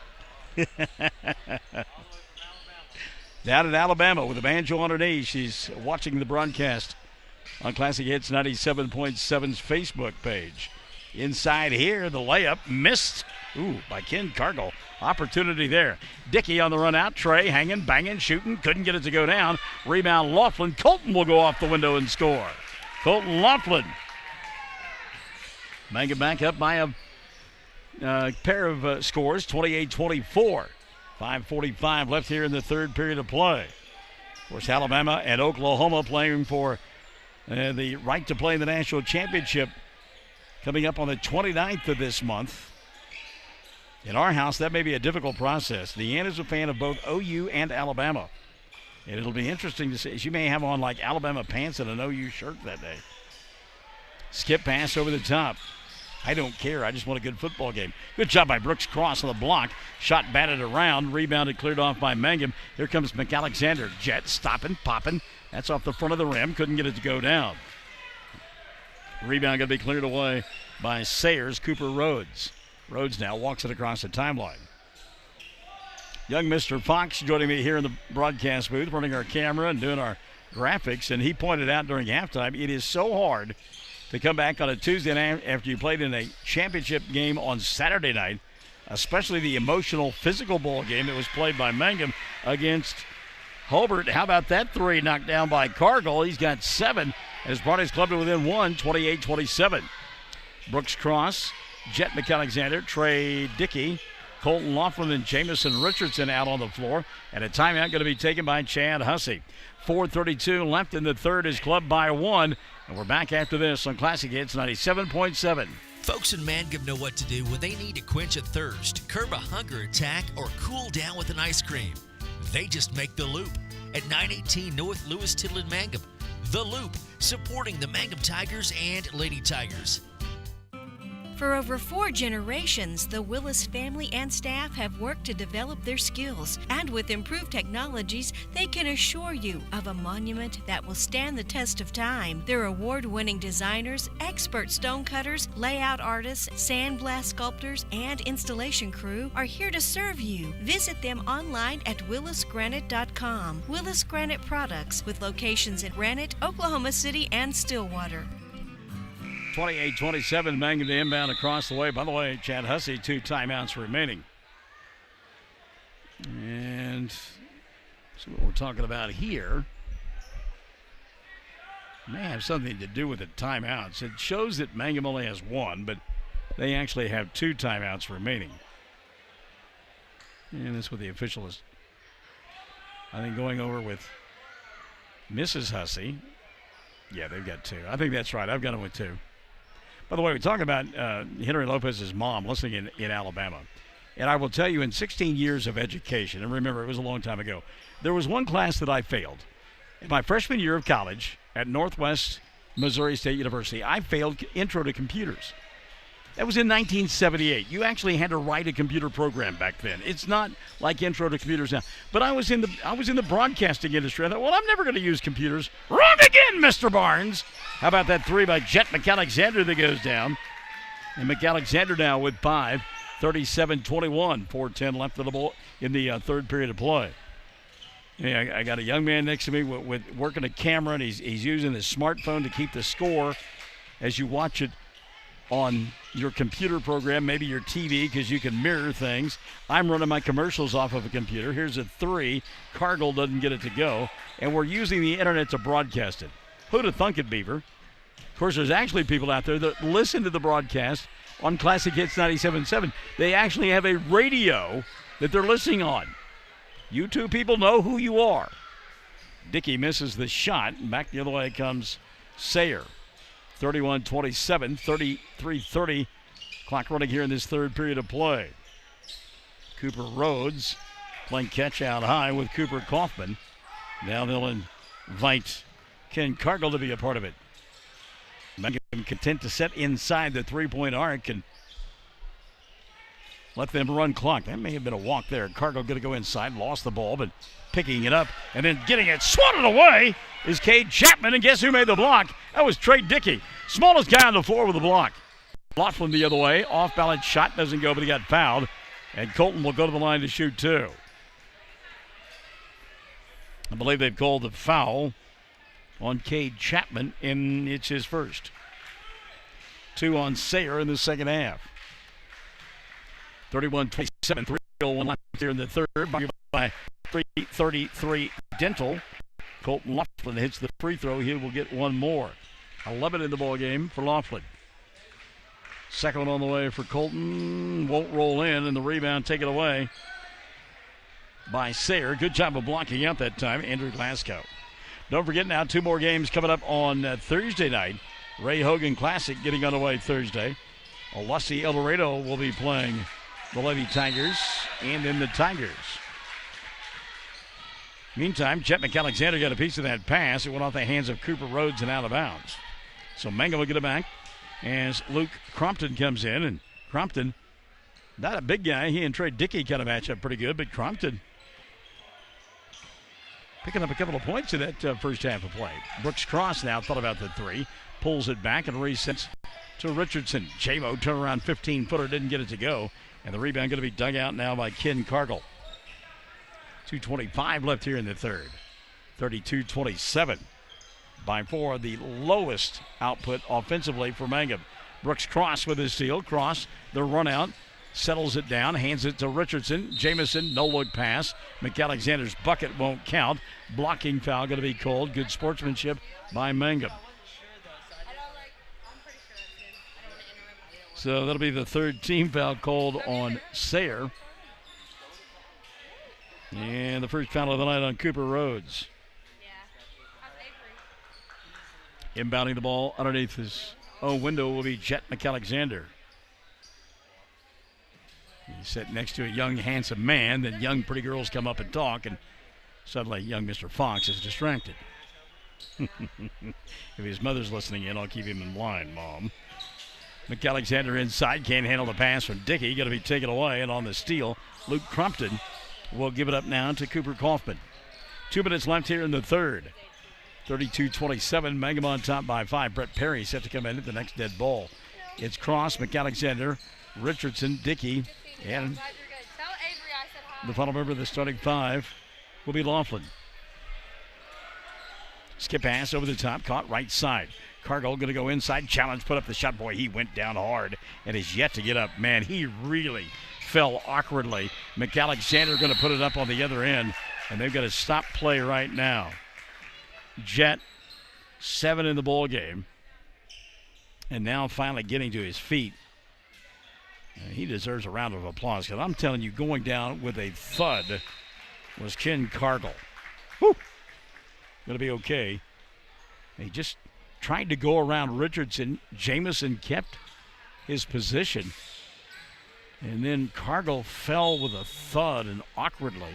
Down in Alabama with a banjo on her knee. She's watching the broadcast on Classic Hits 97.7's Facebook page. Inside here, the layup missed. By Ken Cargill. Opportunity there. Dickey on the run out. Trey hanging, banging, shooting. Couldn't get it to go down. Rebound Laughlin. Colton will go off the window and score. Colton Laughlin. Mangum back up by a pair of scores, 28-24. 5:45 left here in the third period of play. Of course, Alabama and Oklahoma playing for the right to play in the national championship coming up on the 29th of this month. In our house, that may be a difficult process. Deanna's a fan of both OU and Alabama. And it'll be interesting to see. She may have on like Alabama pants and an OU shirt that day. Skip pass over the top. I don't care. I just want a good football game. Good job by Brooks Cross on the block. Shot batted around. Rebounded, cleared off by Mangum. Here comes McAlexander. Jet stopping, popping. That's off the front of the rim. Couldn't get it to go down. Rebound going to be cleared away by Sayre's Cooper Rhodes. Rhodes now walks it across the timeline. Young Mr. Fox joining me here in the broadcast booth, running our camera and doing our graphics, and he pointed out during halftime it is so hard to come back on a Tuesday night after you played in a championship game on Saturday night, especially the emotional, physical ball game that was played by Mangum against Hobart. How about that three knocked down by Cargill? He's got 7 and has brought his club to within 1, 28-27. Brooks Cross, Jet McAlexander, Trey Dickey, Colton Laughlin, and Jamison Richardson out on the floor. And a timeout going to be taken by Chad Hussey. 4:32 left in the third. His club by 1. And we're back after this on Classic Hits 97.7. Folks in Mangum know what to do when they need to quench a thirst, curb a hunger attack, or cool down with an ice cream. They just make the Loop at 918 North Lewis Tittle in Mangum. The Loop, supporting the Mangum Tigers and Lady Tigers. For over 4 generations, the Willis family and staff have worked to develop their skills, and with improved technologies, they can assure you of a monument that will stand the test of time. Their award-winning designers, expert stonecutters, layout artists, sandblast sculptors, and installation crew are here to serve you. Visit them online at willisgranite.com. Willis Granite Products, with locations in Granite, Oklahoma City, and Stillwater. 28-27, Mangum to inbound across the way. By the way, Chad Hussey, 2 timeouts remaining. And see what we're talking about here. May have something to do with the timeouts. It shows that Mangum only has 1, but they actually have 2 timeouts remaining. And that's what the official is, I think, going over with Mrs. Hussey. Yeah, they've got 2. I think that's right. I've got them with 2. By the way, we're talking about Henry Lopez's mom listening in Alabama. And I will tell you, in 16 years of education, and remember, it was a long time ago, there was one class that I failed. In my freshman year of college at Northwest Missouri State University, I failed Intro to Computers. That was in 1978. You actually had to write a computer program back then. It's not like Intro to Computers now. But I was in the broadcasting industry. I thought, well, I'm never going to use computers. Wrong again, Mr. Barnes. How about that 3 by Jet McAlexander that goes down? And McAlexander now with 5, 37-21, 4:10 left of the ball in the third period of play. Yeah, I got a young man next to me with working a camera, and he's using his smartphone to keep the score as you watch it on your computer program, maybe your TV, because you can mirror things. I'm running my commercials off of a computer. Here's a 3. Cargill doesn't get it to go, and we're using the internet to broadcast it. Who'd have thunk it, Beaver? Of course, there's actually people out there that listen to the broadcast on Classic Hits 97.7. They actually have a radio that they're listening on. You two people know who you are. Dickey misses the shot, and back the other way comes Sayre. 31-27, 33-30. Clock running here in this third period of play. Cooper Rhodes playing catch out high with Cooper Kaufman. Now they'll invite Ken Cargill to be a part of it. Mangum content to set inside the three-point arc and let them run clock. That may have been a walk there. Cargill going to go inside, lost the ball, but picking it up and then getting it swatted away is Cade Chapman, and guess who made the block? That was Trey Dickey. Smallest guy on the floor with the block. Laughlin the other way. Off-balance shot doesn't go, but he got fouled. And Colton will go to the line to shoot 2. I believe they've called the foul on Cade Chapman, and it's his first. 2 on Sayre in the second half. 31-27, 3:01 left here in the third. By 3:33 Dental. Colton Laughlin hits the free throw. He will get 1 more. 11 in the ball game for Laughlin. Second one on the way for Colton. Won't roll in, and the rebound taken away by Sayre. Good job of blocking out that time, Andrew Glasgow. Don't forget now, 2 more games coming up on Thursday night. Ray Hogan Classic getting underway Thursday. Alussi El Dorado will be playing the Lady Tigers and then the Tigers. Meantime, Jet McAlexander got a piece of that pass. It went off the hands of Cooper Rhodes and out of bounds. So Mangum will get it back as Luke Crompton comes in. And Crompton, not a big guy. He and Trey Dickey kind of match up pretty good, but Crompton picking up a couple of points in that first half of play. Brooks Cross now thought about the 3. pulls it back and resets to Richardson. J-Mo turnaround 15-footer, didn't get it to go. And the rebound going to be dug out now by Ken Cargill. 2:25 left here in the third. 32-27. By far the lowest output offensively for Mangum. Brooks Cross with his steal. Cross, the run out, settles it down, hands it to Richardson. Jamison, no look pass. McAlexander's bucket won't count. Blocking foul going to be called. Good sportsmanship by Mangum. So that'll be the third team foul called on Sayre. And the first foul of the night on Cooper Rhodes. Inbounding the ball underneath his own window will be Jet McAlexander. He's sitting next to a young, handsome man. Then young, pretty girls come up and talk, and suddenly young Mr. Fox is distracted. If his mother's listening in, I'll keep him in line, Mom. McAlexander inside, can't handle the pass from Dickey. Going to be taken away, and on the steal, Luke Crumpton will give it up now to Cooper Kaufman. 2 minutes left here in the third. 32-27, Mangum on top by 5. Brett Perry set to come in at the next dead ball. It's Cross, McAlexander, Richardson, Dickey, and the final member of the starting 5 will be Laughlin. Skip pass over the top, caught right side. Cargill going to go inside, challenge, put up the shot. Boy, he went down hard and is yet to get up. Man, he really fell awkwardly. McAlexander going to put it up on the other end, and they've got to stop play right now. Jet, 7 in the ball game, and now finally getting to his feet. He deserves a round of applause, because I'm telling you, going down with a thud was Ken Cargill. Whew! Going to be okay. He just tried to go around Richardson. Jamison kept his position, and then Cargill fell with a thud and awkwardly.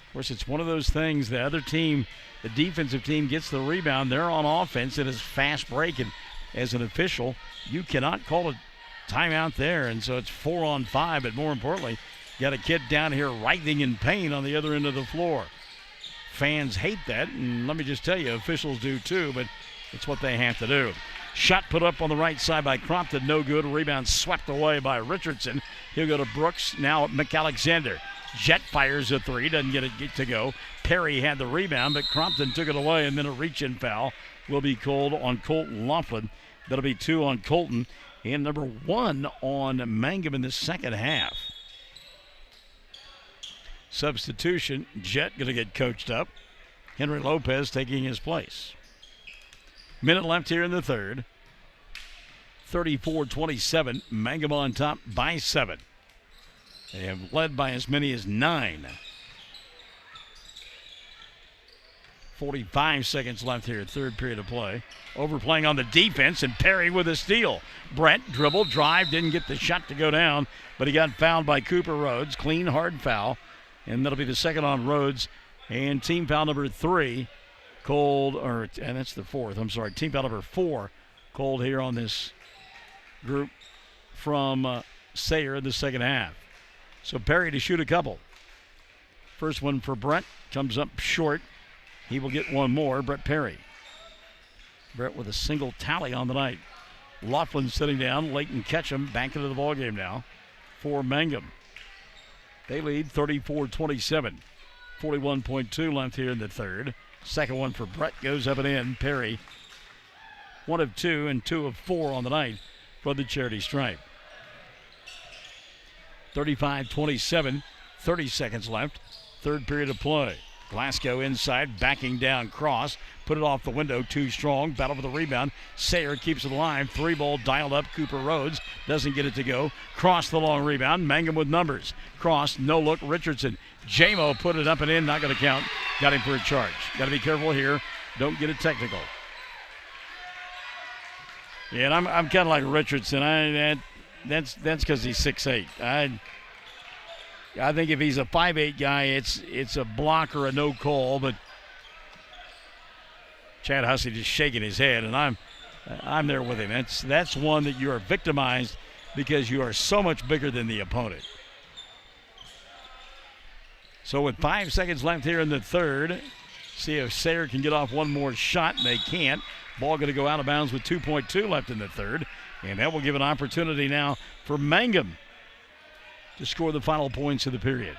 Of course, it's one of those things, the other team, the defensive team gets the rebound. They're on offense. It is fast break, and as an official, you cannot call a timeout there. And so it's 4 on 5, but more importantly, got a kid down here writhing in pain on the other end of the floor. Fans hate that, and let me just tell you, officials do too, but it's what they have to do. Shot put up on the right side by Crompton, no good. Rebound swept away by Richardson. He'll go to Brooks, now McAlexander. Jet fires a 3, doesn't get to go. Perry had the rebound, but Crompton took it away, and then a reach-in foul will be called on Colton Laughlin. That'll be 2 on Colton, and number 1 on Mangum in the second half. Substitution, Jet going to get coached up. Henry Lopez taking his place. Minute left here in the third. 34-27, Mangum on top by 7. They have led by as many as 9. 45 seconds left here, third period of play. Overplaying on the defense, and Perry with a steal. Brett dribbled, drive, didn't get the shot to go down, but he got fouled by Cooper Rhodes. Clean, hard foul, and that'll be the second on Rhodes. And team foul number 3 called, and that's the fourth, I'm sorry. Team foul number 4 called here on this group from Sayre in the second half. So Perry to shoot a couple. First one for Brett, comes up short. He will get one more, Brett Perry. Brett with a single tally on the night. Laughlin sitting down, Leighton Ketchum back into the ballgame now for Mangum. They lead 34-27. 41.2 left here in the third. Second one for Brett goes up and in. Perry, 1 of 2 and 2 of 4 on the night for the charity stripe. 35-27, 30 seconds left. Third period of play. Glasgow inside, backing down Cross. Put it off the window, too strong. Battle for the rebound. Sayre keeps it alive. 3-ball dialed up. Cooper Rhodes doesn't get it to go. Cross the long rebound. Mangum with numbers. Cross, no look. Richardson. J-Mo put it up and in. Not going to count. Got him for a charge. Got to be careful here. Don't get it technical. Yeah, and I'm kind of like Richardson. That's because he's 6'8". I think if he's a 5'8" guy, it's a block or a no call. But Chad Hussey just shaking his head, and I'm there with him. That's one that you are victimized because you are so much bigger than the opponent. So with 5 seconds left here in the third, See if Sayre can get off one more shot, and they can't. Ball going to go out of bounds with 2.2 left in the third. And that will give an opportunity now for Mangum to score the final points of the period.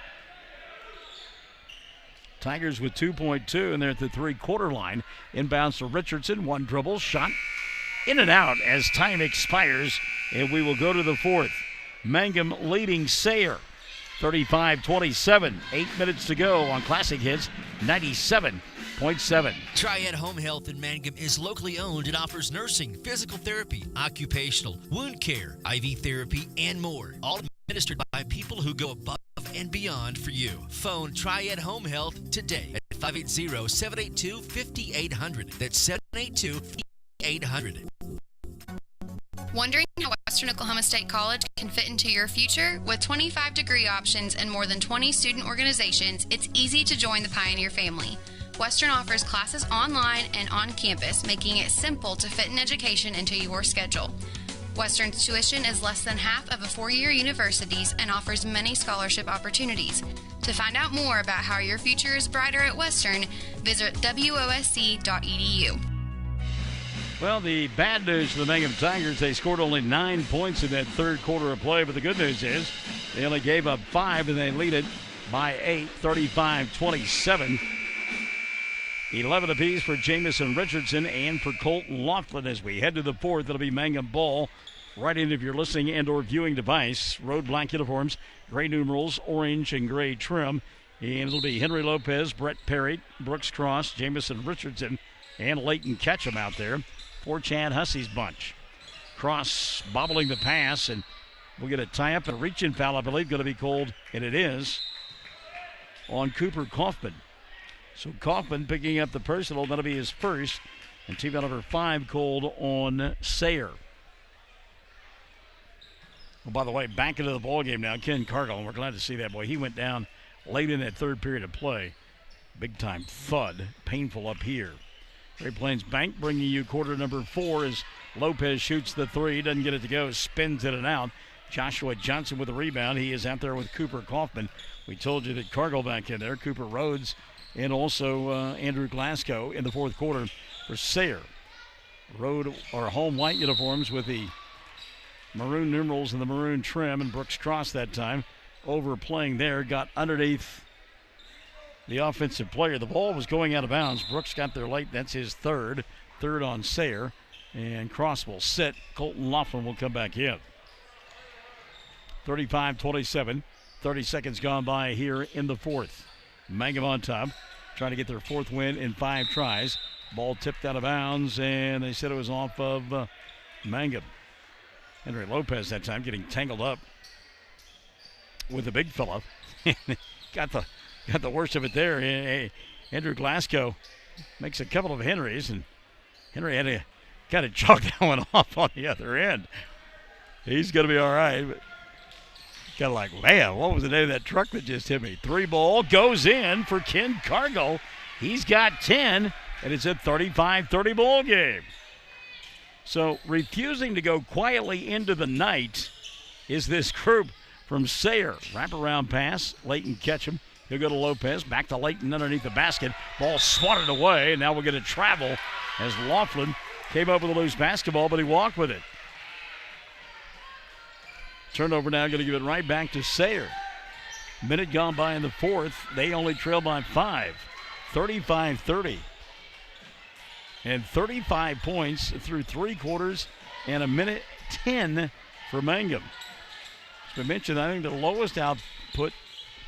Tigers with 2.2, and they're at the three-quarter line. Inbounds to Richardson. One dribble, shot in and out as time expires, and we will go to the fourth. Mangum leading Sayre 35-27. 8 minutes to go on Classic Hits 97.7. Triad Home Health in Mangum is locally owned and offers nursing, physical therapy, occupational, wound care, IV therapy, and more. All administered by people who go above and beyond for you. Phone Triad Home Health today at 580-782-5800. That's 782-5800. Wondering how Western Oklahoma State College can fit into your future? With 25 degree options and more than 20 student organizations, it's easy to join the Pioneer family. Western offers classes online and on campus, making it simple to fit an education into your schedule. Western's tuition is less than half of a four-year university's and offers many scholarship opportunities. To find out more about how your future is brighter at Western, visit wosc.edu. Well, the bad news for the Mangum Tigers, they scored only 9 points in that third quarter of play, but the good news is they only gave up 5, and they lead it by 8, 35-27. 11 apiece for Jamison Richardson and for Colton Laughlin. As we head to the fourth, it'll be Mangum ball right in if you're listening and or viewing device. Road black uniforms, gray numerals, orange and gray trim. And it'll be Henry Lopez, Brett Perry, Brooks Cross, Jamison Richardson, and Leighton Ketchum out there for Chad Hussey's bunch. Cross bobbling the pass, and we'll get a tie-up and a reach-in foul, I believe, going to be called, and it is, on Cooper Kaufman. So Kaufman picking up the personal. That'll be his first. And team number 5 called on Sayre. Well, by the way, back into the ballgame now, Ken Cargill, and we're glad to see that boy. He went down late in that third period of play. Big-time thud. Painful up here. Great Plains Bank bringing you quarter number 4 as Lopez shoots the three. Doesn't get it to go. Spins it and out. Joshua Johnson with the rebound. He is out there with Cooper Kaufman. We told you that Cargill back in there. Cooper Rhodes and also Andrew Glasgow in the fourth quarter for Sayre. Road or home white uniforms with the maroon numerals and the maroon trim, and Brooks Cross that time overplaying there, got underneath the offensive player. The ball was going out of bounds. Brooks got there late. That's his third on Sayre, and Cross will sit. Colton Laughlin will come back in. 35-27, 30 seconds gone by here in the fourth. Mangum on top, trying to get their fourth win in 5 tries. Ball tipped out of bounds, and they said it was off of Mangum. Henry Lopez that time getting tangled up with the big fella. got the worst of it there. Andrew Glasgow makes a couple of Henrys, and Henry had to kind of chalk that one off on the other end. He's going to be all right, but kind of like, man, what was the name of that truck that just hit me? 3 ball goes in for Ken Cargill. He's got 10, and it's a 35-30 ball game. So refusing to go quietly into the night is this group from Sayre. Wraparound pass, Leighton Ketchum. He'll go to Lopez, back to Leighton underneath the basket. Ball swatted away, and now we're going to travel as Laughlin came up with a loose basketball, but he walked with it. Turnover now, going to give it right back to Sayre. Minute gone by in the fourth. They only trail by 5. 35-30. And 35 points through 3 quarters and a minute 10 for Mangum. As we mentioned, I think the lowest output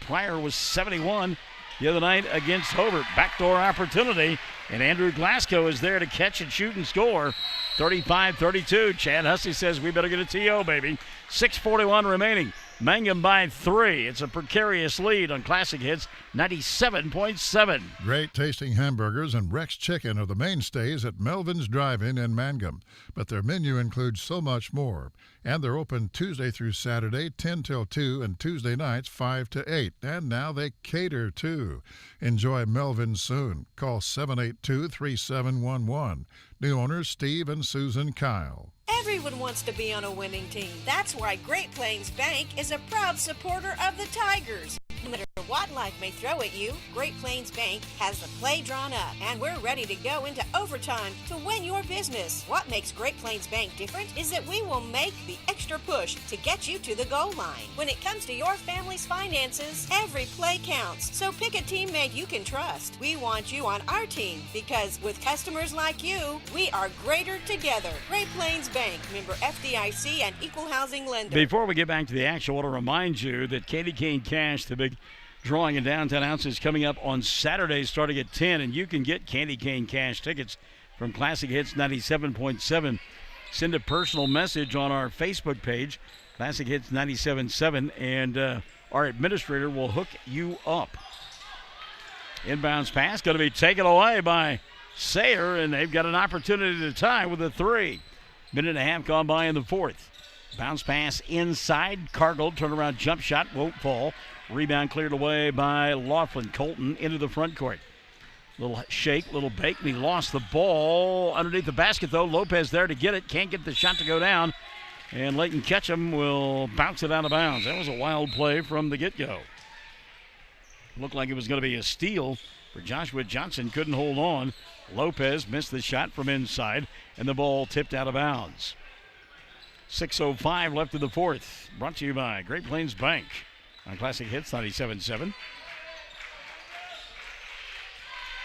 prior was 71 the other night against Hobart. Backdoor opportunity, and Andrew Glasgow is there to catch and shoot and score. 35-32. Chad Hussey says we better get a TO, baby. 6:41 remaining. Mangum by 3. It's a precarious lead on Classic Hits 97.7. Great tasting hamburgers and Rex Chicken are the mainstays at Melvin's Drive-In in Mangum. But their menu includes so much more. And they're open Tuesday through Saturday, 10 till 2, and Tuesday nights, 5 to 8. And now they cater, too. Enjoy Melvin's soon. Call 782-3711. New owners Steve and Susan Kyle. Everyone wants to be on a winning team. That's why Great Plains Bank is a proud supporter of the Tigers. No matter what life may throw at you, Great Plains Bank has the play drawn up, and we're ready to go into overtime to win your business. What makes Great Plains Bank different is that we will make the extra push to get you to the goal line. When it comes to your family's finances, every play counts. So pick a teammate you can trust. We want you on our team because with customers like you, we are greater together. Great Plains Bank, member FDIC and equal housing lender. Before we get back to the action, I want to remind you that Candy Cane Cash, the big drawing in downtown Ounce, is coming up on Saturday starting at 10, and you can get Candy Cane Cash tickets from Classic Hits 97.7. Send a personal message on our Facebook page, Classic Hits 97.7, and our administrator will hook you up. Inbounds pass going to be taken away by Sayre, and they've got an opportunity to tie with a 3. Minute and a half gone by in the fourth. Bounce pass inside. Cargill turnaround jump shot won't fall. Rebound cleared away by Laughlin. Colton into the front court. Little shake, little bake, and he lost the ball underneath the basket, though. Lopez there to get it. Can't get the shot to go down. And Leighton Ketchum will bounce it out of bounds. That was a wild play from the get-go. Looked like it was going to be a steal for Joshua Johnson. Couldn't hold on. Lopez missed the shot from inside, and the ball tipped out of bounds. 6:05 left in the fourth. Brought to you by Great Plains Bank on Classic Hits 97.7.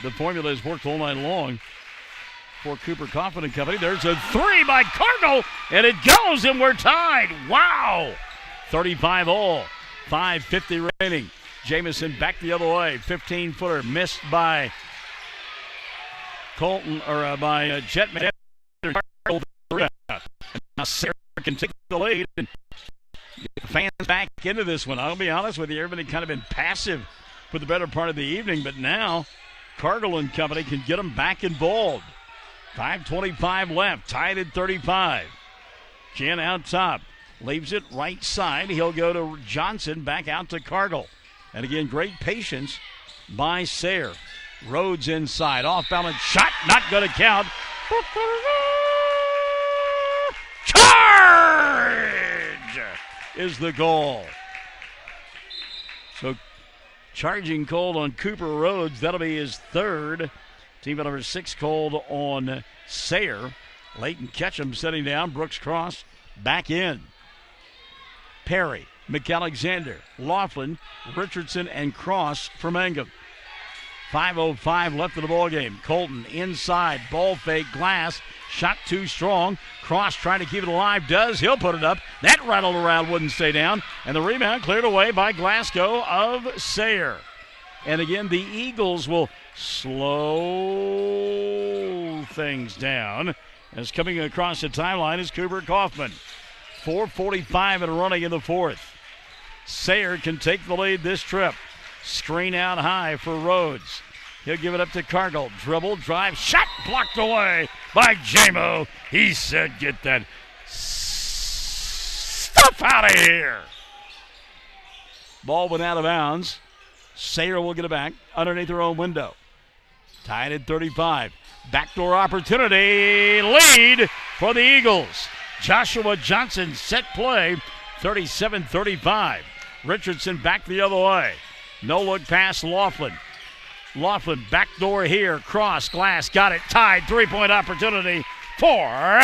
The formula has worked all night long for Cooper Coffin and Company. There's a 3 by Cargill, and it goes, and we're tied. Wow! 35 all. 5:50 remaining. Jamison back the other way. 15-footer missed by Colton, or by Jetman. Now Sayre can take the lead and get the fans back into this one. I'll be honest with you, everybody kind of been passive for the better part of the evening, but now Cargill and Company can get them back involved. 5:25 left, tied at 35. Ken out top, leaves it right side. He'll go to Johnson, back out to Cargill. And again, great patience by Sayre. Rhodes inside, off balance shot, not going to count. Charge is the goal. So charging called on Cooper Rhodes. That'll be his third. Team number 6 called on Sayre. Leighton Ketchum setting down. Brooks Cross back in. Perry, McAlexander, Laughlin, Richardson, and Cross for Mangum. 5:05 left in the ballgame. Colton inside, ball fake, glass, shot too strong. Cross trying to keep it alive, does. He'll put it up. That rattled around, wouldn't stay down. And the rebound cleared away by Glasgow of Sayre. And again, the Eagles will slow things down. As coming across the timeline is Cooper Kaufman. 4:45 and running in the fourth. Sayre can take the lead this trip. Screen out high for Rhodes. He'll give it up to Cargill. Dribble, drive, shot blocked away by J-Mo. He said, get that stuff out of here. Ball went out of bounds. Sayre will get it back underneath their own window. Tied at 35. Backdoor opportunity. Lead for the Eagles. Joshua Johnson set play. 37-35. Richardson back the other way. No look pass Laughlin. Laughlin backdoor here. Cross, glass, got it. Tied. 3-point opportunity for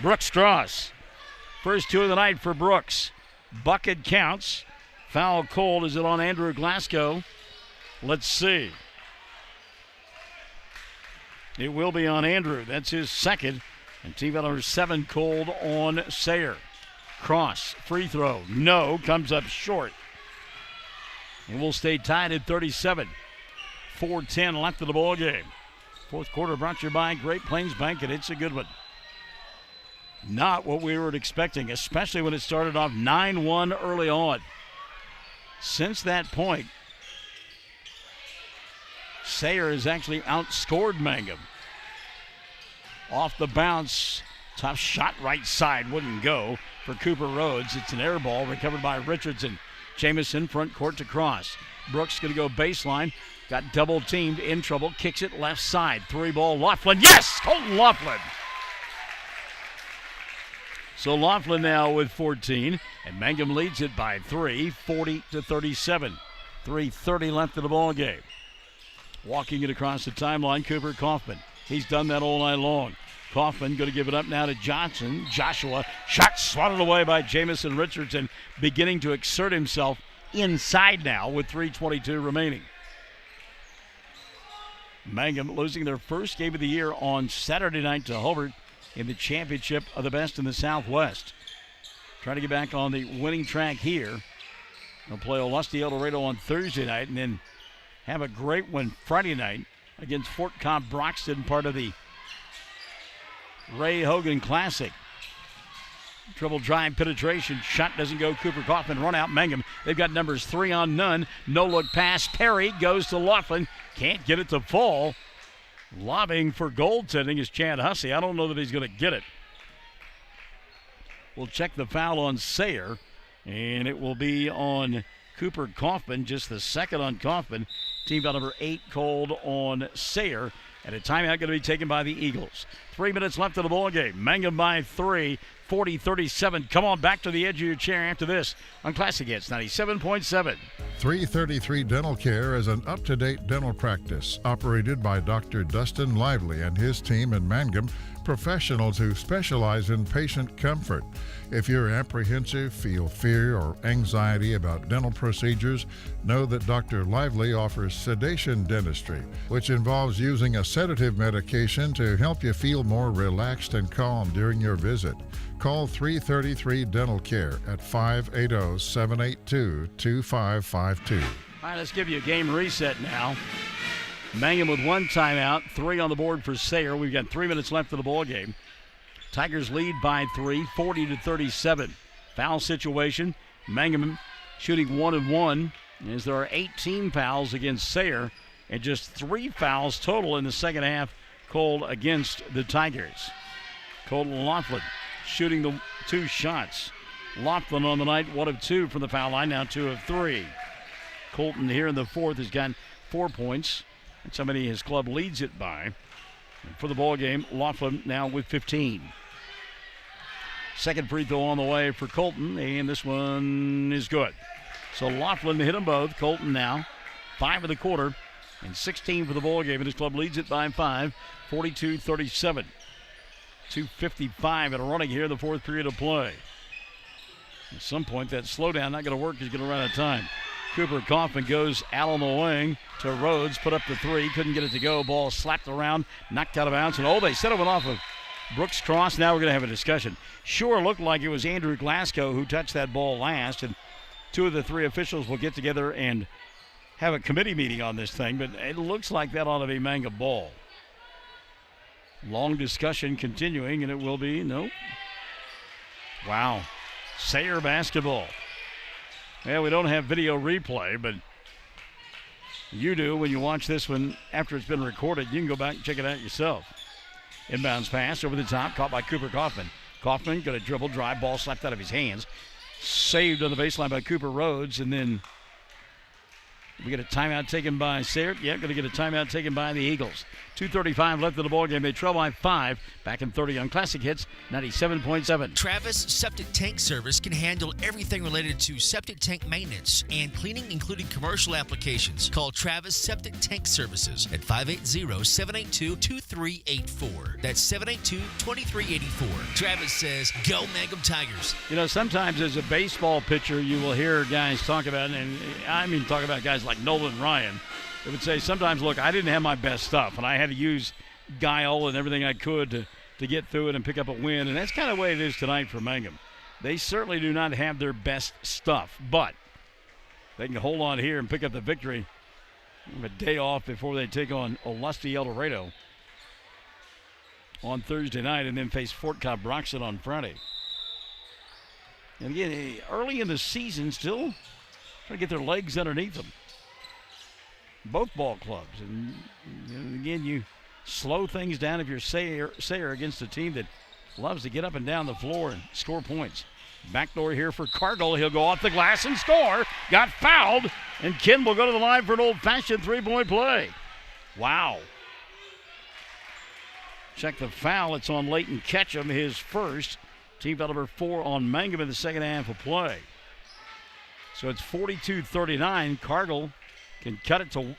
Brooks Cross. First 2 of the night for Brooks. Bucket counts. Foul called. Is it on Andrew Glasgow? Let's see. It will be on Andrew. That's his second. And team number 7 called on Sayre. Cross, free throw, no, comes up short. And we'll stay tied at 37. 4:10 left of the ball game. Fourth quarter brought to you by Great Plains Bank, and it's a good one. Not what we were expecting, especially when it started off 9-1 early on. Since that point, Sayre has actually outscored Mangum. Off the bounce, tough shot right side, wouldn't go for Cooper Rhodes. It's an air ball recovered by Richardson. Jamison front court to Cross. Brooks going to go baseline. Got double teamed, in trouble, kicks it left side. 3-ball, Laughlin. Yes, Colton Laughlin. So Laughlin now with 14, and Mangum leads it by 3, 40-37. 3:30 left in the ball game. Walking it across the timeline, Cooper Kaufman. He's done that all night long. Kaufman going to give it up now to Johnson. Joshua, shot swatted away by Jamison Richardson, beginning to exert himself inside now with 3:22 remaining. Mangum losing their first game of the year on Saturday night to Hobart in the championship of the best in the Southwest. Trying to get back on the winning track here. They'll play Olustee El Dorado on Thursday night and then have a great one Friday night against Fort Cobb Broxton, part of the Ray Hogan Classic. Triple drive penetration. Shot doesn't go. Cooper Kaufman run out. Mangum. They've got numbers 3 on none. No look pass. Perry goes to Laughlin. Can't get it to fall. Lobbing for goaltending is Chad Hussey. I don't know that he's going to get it. We'll check the foul on Sayre, and it will be on Cooper Kaufman, just the second on Kaufman. Team foul number 8 called on Sayre, and a timeout going to be taken by the Eagles. 3 minutes left in the ball game. Mangum by 3, 40-37. Come on back to the edge of your chair after this on Classic Hits 97.7. 333 Dental Care is an up-to-date dental practice operated by Dr. Dustin Lively and his team in Mangum, professionals who specialize in patient comfort. If you're apprehensive, feel fear or anxiety about dental procedures, know that Dr. Lively offers sedation dentistry, which involves using a sedative medication to help you feel more relaxed and calm during your visit. Call 333 Dental Care at 580-782-2552. All right, let's give you a game reset now. Mangum with 1 timeout, 3 on the board for Sayre. We've got 3 minutes left of the ball game. Tigers lead by 3, 40-37. Foul situation. Mangum shooting 1-1 as there are 18 fouls against Sayre and just 3 fouls total in the second half called against the Tigers. Colton Laughlin shooting the 2 shots. Laughlin on the night, 1 of 2 from the foul line, now 2 of 3. Colton here in the fourth has gotten 4 points. That's how many his club leads it by. And for the ball game, Laughlin now with 15. Second free throw on the way for Colton, and this one is good. So Laughlin hit them both. Colton now 5 of the quarter and 16 for the ball game, and his club leads it by 5, 42-37. 2:55 and a running here in the fourth period of play. At some point, that slowdown not going to work. He's going to run out of time. Cooper Kaufman goes out on the wing to Rhodes, put up the 3, couldn't get it to go. Ball slapped around, knocked out of bounds, and they said it went off of Brooks Cross. Now we're going to have a discussion. Sure looked like it was Andrew Glasgow who touched that ball last, and 2 of the 3 officials will get together and have a committee meeting on this thing, but it looks like that ought to be Mangum ball. Long discussion continuing, and it will be, no. Wow. Sayre basketball. Well, we don't have video replay, but you do when you watch this one after it's been recorded. You can go back and check it out yourself. Inbounds pass over the top, caught by Cooper Kaufman. Kaufman got a dribble, drive, ball slapped out of his hands. Saved on the baseline by Cooper Rhodes, and then we get a timeout taken by Sayre. Yeah, going to get a timeout taken by the Eagles. 2:35 left in the ball game. They trail by 5. Back in 30 on Classic Hits 97.7. Travis Septic Tank Service can handle everything related to septic tank maintenance and cleaning, including commercial applications. Call Travis Septic Tank Services at 580-782-2384. That's 782-2384. Travis says, go Mangum Tigers. You know, sometimes as a baseball pitcher, you will hear guys talk about, and I mean talk about guys like Nolan Ryan. They would say sometimes, look, I didn't have my best stuff, and I had to use guile and everything I could to get through it and pick up a win. And that's kind of the way it is tonight for Mangum. They certainly do not have their best stuff, but they can hold on here and pick up the victory. A day off before they take on Olustee El Dorado on Thursday night and then face Fort Cobb Broxton on Friday. And again, early in the season, still trying to get their legs underneath them. Both ball clubs. And again, you slow things down if you're Sayre against a team that loves to get up and down the floor and score points. Backdoor here for Cargill. He'll go off the glass and score. Got fouled, and Ken will go to the line for an old-fashioned three-point play. Wow. Check the foul. It's on Leighton Ketchum, his first. Team foul number 4 on Mangum in the second half of play. So it's 42-39. Cargill can cut it to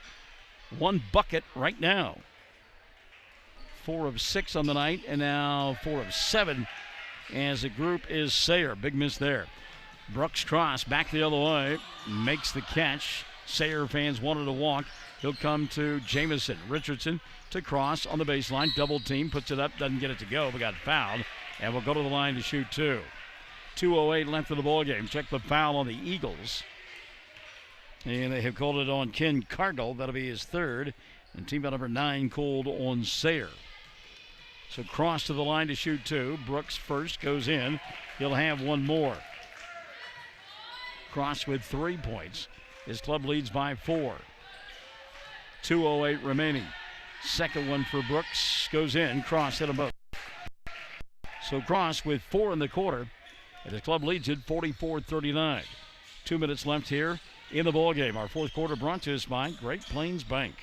one bucket right now. 4 of 6 on the night, and now 4 of 7 as the group is Sayre. Big miss there. Brooks Cross back the other way, makes the catch. Sayre fans wanted to walk. He'll come to Jamison. Richardson to Cross on the baseline. Double team, puts it up, doesn't get it to go, but got fouled, and will go to the line to shoot 2. 2:08 left in the ball game. Check the foul on the Eagles. And they have called it on Ken Cargill. That'll be his third. And team number 9 called on Sayre. So Cross to the line to shoot 2. Brooks first goes in. He'll have one more. Cross with 3 points. His club leads by 4. 2:08 remaining. Second one for Brooks goes in. Cross hit them both. So Cross with 4 in the quarter. And his club leads it 44-39. 2 minutes left here in the ball game. Our fourth quarter brought to us by Great Plains Bank.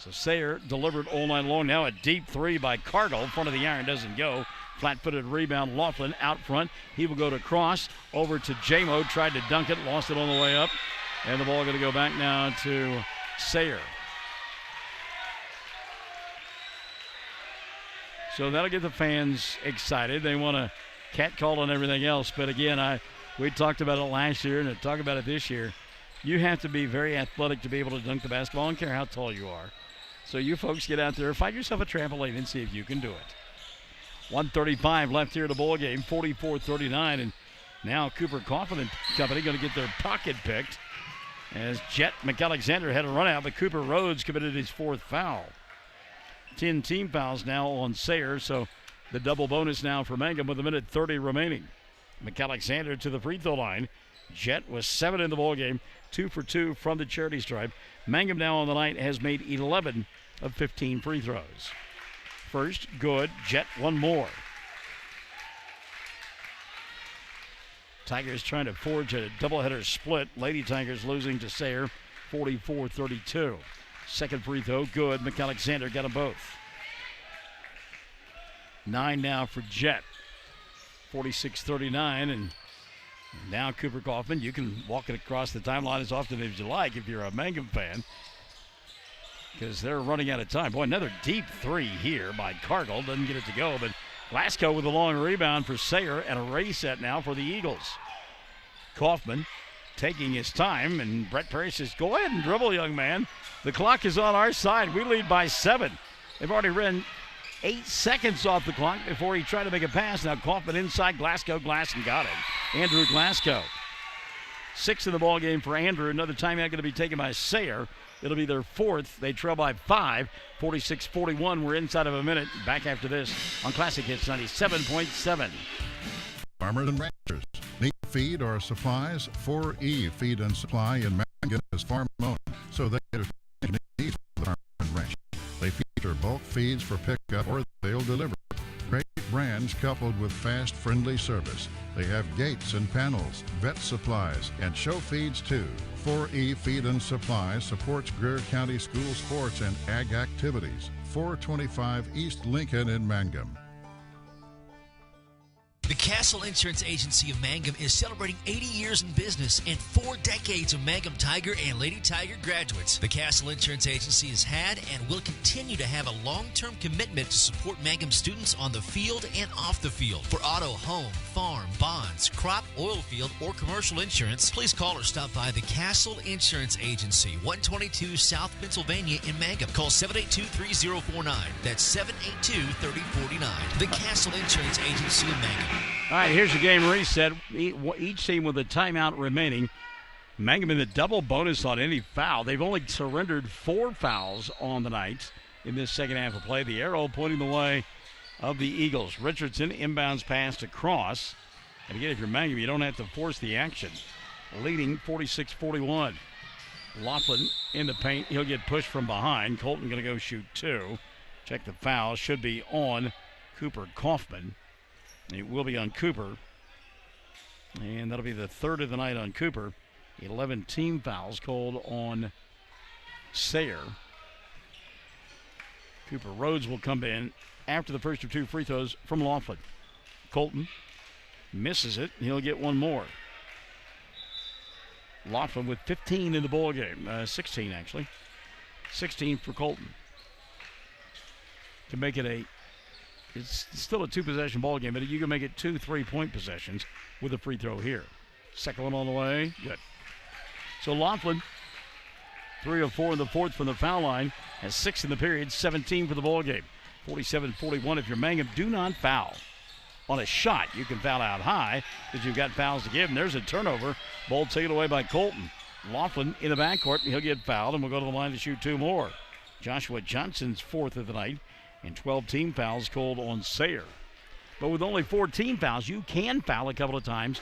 So Sayre delivered all night long. Now a deep 3 by Cargill. Front of the iron doesn't go. Flat-footed rebound. Laughlin out front. He will go to Cross. Over to Jamo. Tried to dunk it. Lost it on the way up. And the ball going to go back now to Sayre. So that'll get the fans excited. They want to catcall and everything else. But again, we talked about it last year and I talk about it this year. You have to be very athletic to be able to dunk the basketball. I don't care how tall you are. So you folks get out there, find yourself a trampoline and see if you can do it. 1:35 left here in the ball game, 44-39. And now Cooper Coughlin and company going to get their pocket picked as Jet McAlexander had a run out, but Cooper Rhodes committed his 4th foul. 10 team fouls now on Sayre, so the double bonus now for Mangum with 1:30 remaining. McAlexander to the free throw line. Jet was 7 in the ball game, 2 for 2 from the charity stripe. Mangum now on the night has made 11 of 15 free throws. First, good. Jet one more. Tigers trying to forge a doubleheader split. Lady Tigers losing to Sayre 44-32. Second free throw, good. McAlexander got them both. 9 now for Jet. 46-39, and now Cooper Coughlin. You can walk it across the timeline as often as you like if you're a Mangum fan, because they're running out of time. Boy, another deep 3 here by Cargill. Doesn't get it to go, but Glasgow with a long rebound for Sayre and a race set now for the Eagles. Kaufman taking his time, and Brett Perry says, go ahead and dribble, young man. The clock is on our side. We lead by 7. They've already run 8 seconds off the clock before he tried to make a pass. Now Kaufman inside. Glasgow got it. Andrew Glasgow. 6 in the ball game for Andrew. Another timeout going to be taken by Sayre. It'll be their 4th. They trail by 5. 46-41. We're inside of a minute. Back after this on Classic Hits 97.7. Farmers and ranchers need feed or supplies. 4E Feed and Supply in Mangum is farm owned, so they get a needs for the farm and ranch. They feature bulk feeds for pickup or they'll deliver. Great brands coupled with fast, friendly service. They have gates and panels, vet supplies, and show feeds too. 4E Feed and Supply supports Greer County school sports and ag activities. 425 East Lincoln in Mangum. The Castle Insurance Agency of Mangum is celebrating 80 years in business and 4 decades of Mangum Tiger and Lady Tiger graduates. The Castle Insurance Agency has had and will continue to have a long-term commitment to support Mangum students on the field and off the field. For auto, home, farm, bonds, crop, oil field, or commercial insurance, please call or stop by the Castle Insurance Agency, 122 South Pennsylvania in Mangum. Call 782-3049. That's 782-3049. The Castle Insurance Agency of Mangum. All right, here's the game reset. Each team with a timeout remaining. Mangum in the double bonus on any foul. They've only surrendered 4 fouls on the night in this second half of play. The arrow pointing the way of the Eagles. Richardson inbounds pass to Cross. And again, if you're Mangum, you don't have to force the action. Leading 46-41. Laughlin in the paint. He'll get pushed from behind. Colton going to go shoot 2. Check the foul. Should be on Cooper Kaufman. It will be on Cooper. And that'll be the 3rd of the night on Cooper. 11 team fouls called on Sayre. Cooper Rhodes will come in after the first of 2 free throws from Laughlin. Colton misses it. He'll get one more. Laughlin with 15 in the ball game. 16, actually. 16 for Colton. To make it it's still a two-possession ball game, but you can make it 2 3-point possessions with a free throw here. Second one on the way. Good. So Laughlin, 3 of 4 in the fourth from the foul line, has 6 in the period, 17 for the ball game. 47-41 if you're Mangum. Do not foul. On a shot, you can foul out high because you've got fouls to give. And there's a turnover. Ball taken away by Colton. Laughlin in the backcourt. He'll get fouled, and we'll go to the line to shoot 2 more. Joshua Johnson's 4th of the night, and 12 team fouls called on Sayre. But with only 4 team fouls, you can foul a couple of times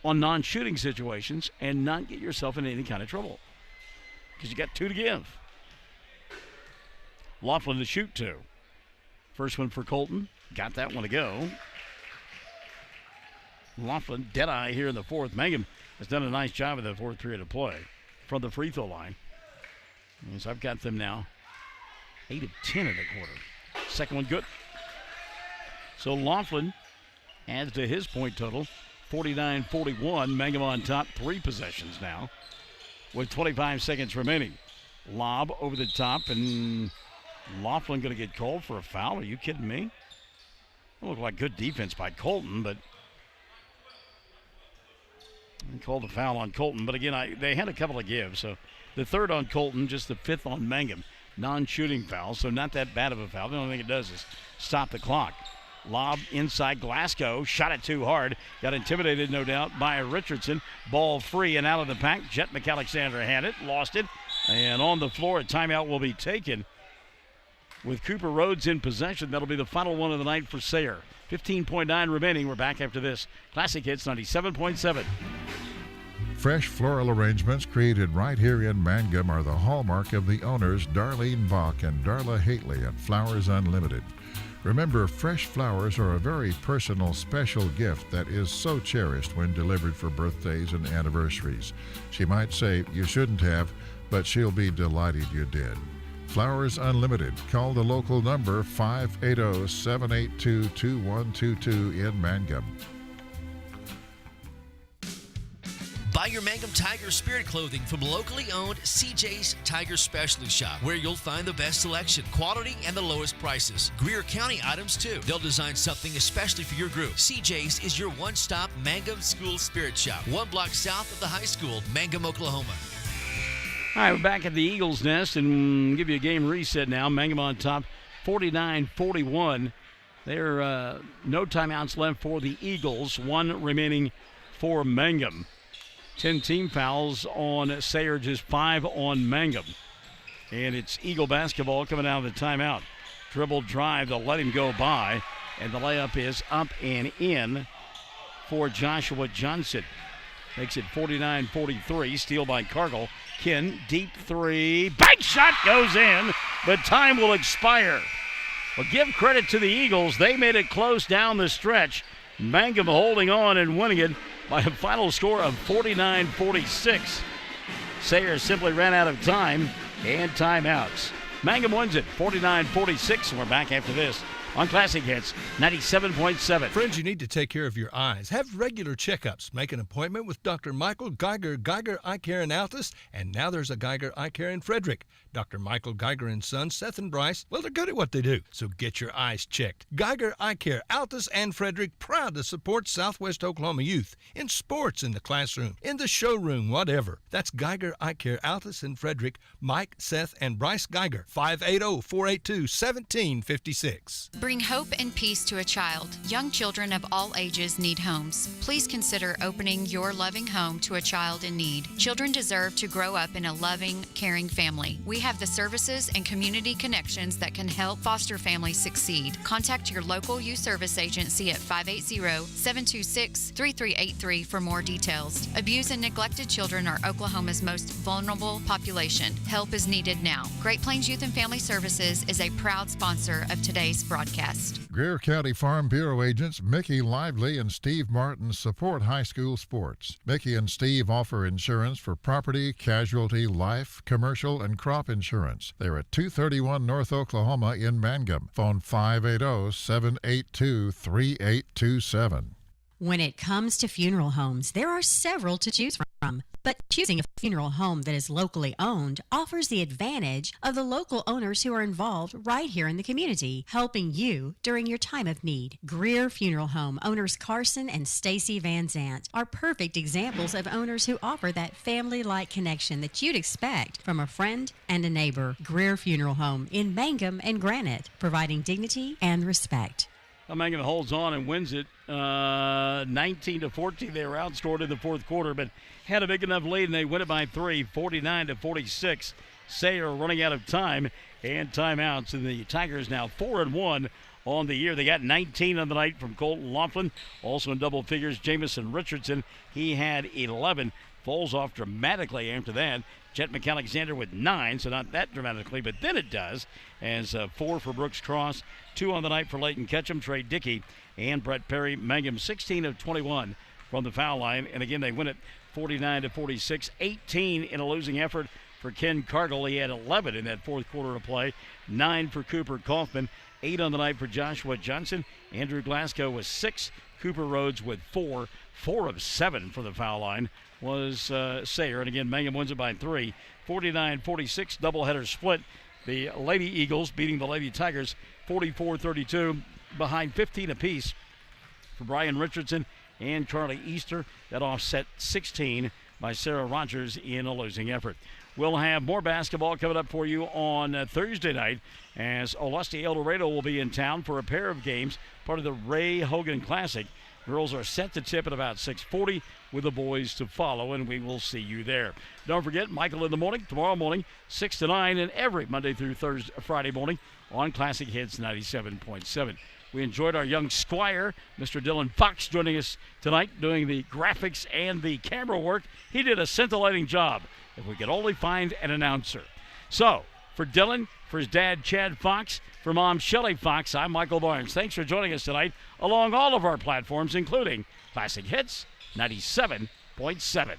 on non-shooting situations and not get yourself in any kind of trouble because you got 2 to give. Laughlin to shoot 2. First one for Colton. Got that one to go. Laughlin, dead-eye here in the fourth. Mangum has done a nice job of the fourth period of play from the free throw line. So I've got them now 8 of 10 in the quarter. Second one good. So Laughlin adds to his point total, 49-41. Mangum on top, 3 possessions now with 25 seconds remaining. Lob over the top, and Laughlin going to get called for a foul. Are you kidding me? It looked like good defense by Colton, but called the foul on Colton. But again, they had a couple of gives. So the 3rd on Colton, just the 5th on Mangum. Non-shooting foul, so not that bad of a foul. The only thing it does is stop the clock. Lob inside Glasgow. Shot it too hard. Got intimidated, no doubt, by Richardson. Ball free and out of the pack. Jet McAlexander had it, lost it. And on the floor, a timeout will be taken. With Cooper Rhodes in possession, that'll be the final one of the night for Sayre. 15.9 remaining. We're back after this. Classic Hits 97.7. Fresh floral arrangements created right here in Mangum are the hallmark of the owners Darlene Bach and Darla Haitley at Flowers Unlimited. Remember, fresh flowers are a very personal, special gift that is so cherished when delivered for birthdays and anniversaries. She might say you shouldn't have, but she'll be delighted you did. Flowers Unlimited. Call the local number 580-782-2122 in Mangum. Buy your Mangum Tiger Spirit clothing from locally owned CJ's Tiger Specialty Shop, where you'll find the best selection, quality, and the lowest prices. Greer County items, too. They'll design something especially for your group. CJ's is your one-stop Mangum School Spirit Shop, 1 block south of the high school, Mangum, Oklahoma. All right, we're back at the Eagles' Nest and give you a game reset now. Mangum on top, 49-41. There are no timeouts left for the Eagles, 1 remaining for Mangum. 10 team fouls on Sayre, just 5 on Mangum. And it's Eagle basketball coming out of the timeout. Dribble drive, they'll let him go by. And the layup is up and in for Joshua Johnson. Makes it 49-43. Steal by Cargill. Ken, deep 3. Bank shot goes in, but time will expire. Well, give credit to the Eagles. They made it close down the stretch. Mangum holding on and winning it by a final score of 49-46. Sayre simply ran out of time and timeouts. Mangum wins it 49-46, and we're back after this on Classic Hits 97.7. Friends, you need to take care of your eyes. Have regular checkups. Make an appointment with Dr. Michael Geiger, Geiger Eye Care in Altus, and now there's a Geiger Eye Care in Frederick. Dr. Michael Geiger and Sons, Seth and Bryce, well, they're good at what they do, so get your eyes checked. Geiger Eye Care, Altus and Frederick, proud to support Southwest Oklahoma youth in sports, in the classroom, in the showroom, whatever. That's Geiger Eye Care, Altus and Frederick, Mike, Seth, and Bryce Geiger, 580-482-1756. Bring hope and peace to a child. Young children of all ages need homes. Please consider opening your loving home to a child in need. Children deserve to grow up in a loving, caring family. We have the services and community connections that can help foster families succeed. Contact your local youth service agency at 580-726-3383 for more details. Abused and neglected children are Oklahoma's most vulnerable population. Help is needed now. Great Plains Youth and Family Services is a proud sponsor of today's broadcast. Greer County Farm Bureau agents Mickey Lively and Steve Martin support high school sports. Mickey and Steve offer insurance for property, casualty, life, commercial, and crop insurance. They're at 231 North Oklahoma in Mangum. Phone 580-782-3827. When it comes to funeral homes, there are several to choose from. But choosing a funeral home that is locally owned offers the advantage of the local owners who are involved right here in the community, helping you during your time of need. Greer Funeral Home owners Carson and Stacy Van Zant are perfect examples of owners who offer that family-like connection that you'd expect from a friend and a neighbor. Greer Funeral Home in Mangum and Granite, providing dignity and respect. Mangum holds on and wins it 19-14. They were outscored in the fourth quarter, but had a big enough lead, and they win it by 3, 49-46. Sayre running out of time and timeouts, and the Tigers now 4-1 on the year. They got 19 on the night from Colton Laughlin. Also in double figures, Jamison Richardson. He had 11. Falls off dramatically after that. Jet McAlexander with 9, so not that dramatically, but then it does. As 4 for Brooks Cross, 2 on the night for Leighton Ketchum, Trey Dickey, and Brett Perry. Mangum 16 of 21 from the foul line, and again they win it 49-46. 18 in a losing effort for Ken Cargill. He had 11 in that fourth quarter of play. 9 for Cooper Kaufman. 8 on the night for Joshua Johnson. Andrew Glasgow was 6. Cooper Rhodes with 4. 4 of 7 for the foul line was Sayre. And again, Mangum wins it by 3. 49-46, doubleheader split. The Lady Eagles beating the Lady Tigers 44-32, behind 15 apiece for Brian Richardson and Charlie Easter. That offset 16 by Sarah Rogers in a losing effort. We'll have more basketball coming up for you on Thursday night, as Olustee El Dorado will be in town for a pair of games, part of the Ray Hogan Classic. Girls are set to tip at about 6:40 with the boys to follow, and we will see you there. Don't forget, Michael in the morning, tomorrow morning, 6 to 9, and every Monday through Friday morning on Classic Hits 97.7. We enjoyed our young squire, Mr. Dylan Fox, joining us tonight, doing the graphics and the camera work. He did a scintillating job. If we could only find an announcer. So, for Dylan, for his dad, Chad Fox, for Mom, Shelley Fox, I'm Michael Barnes. Thanks for joining us tonight along all of our platforms, including Classic Hits 97.7.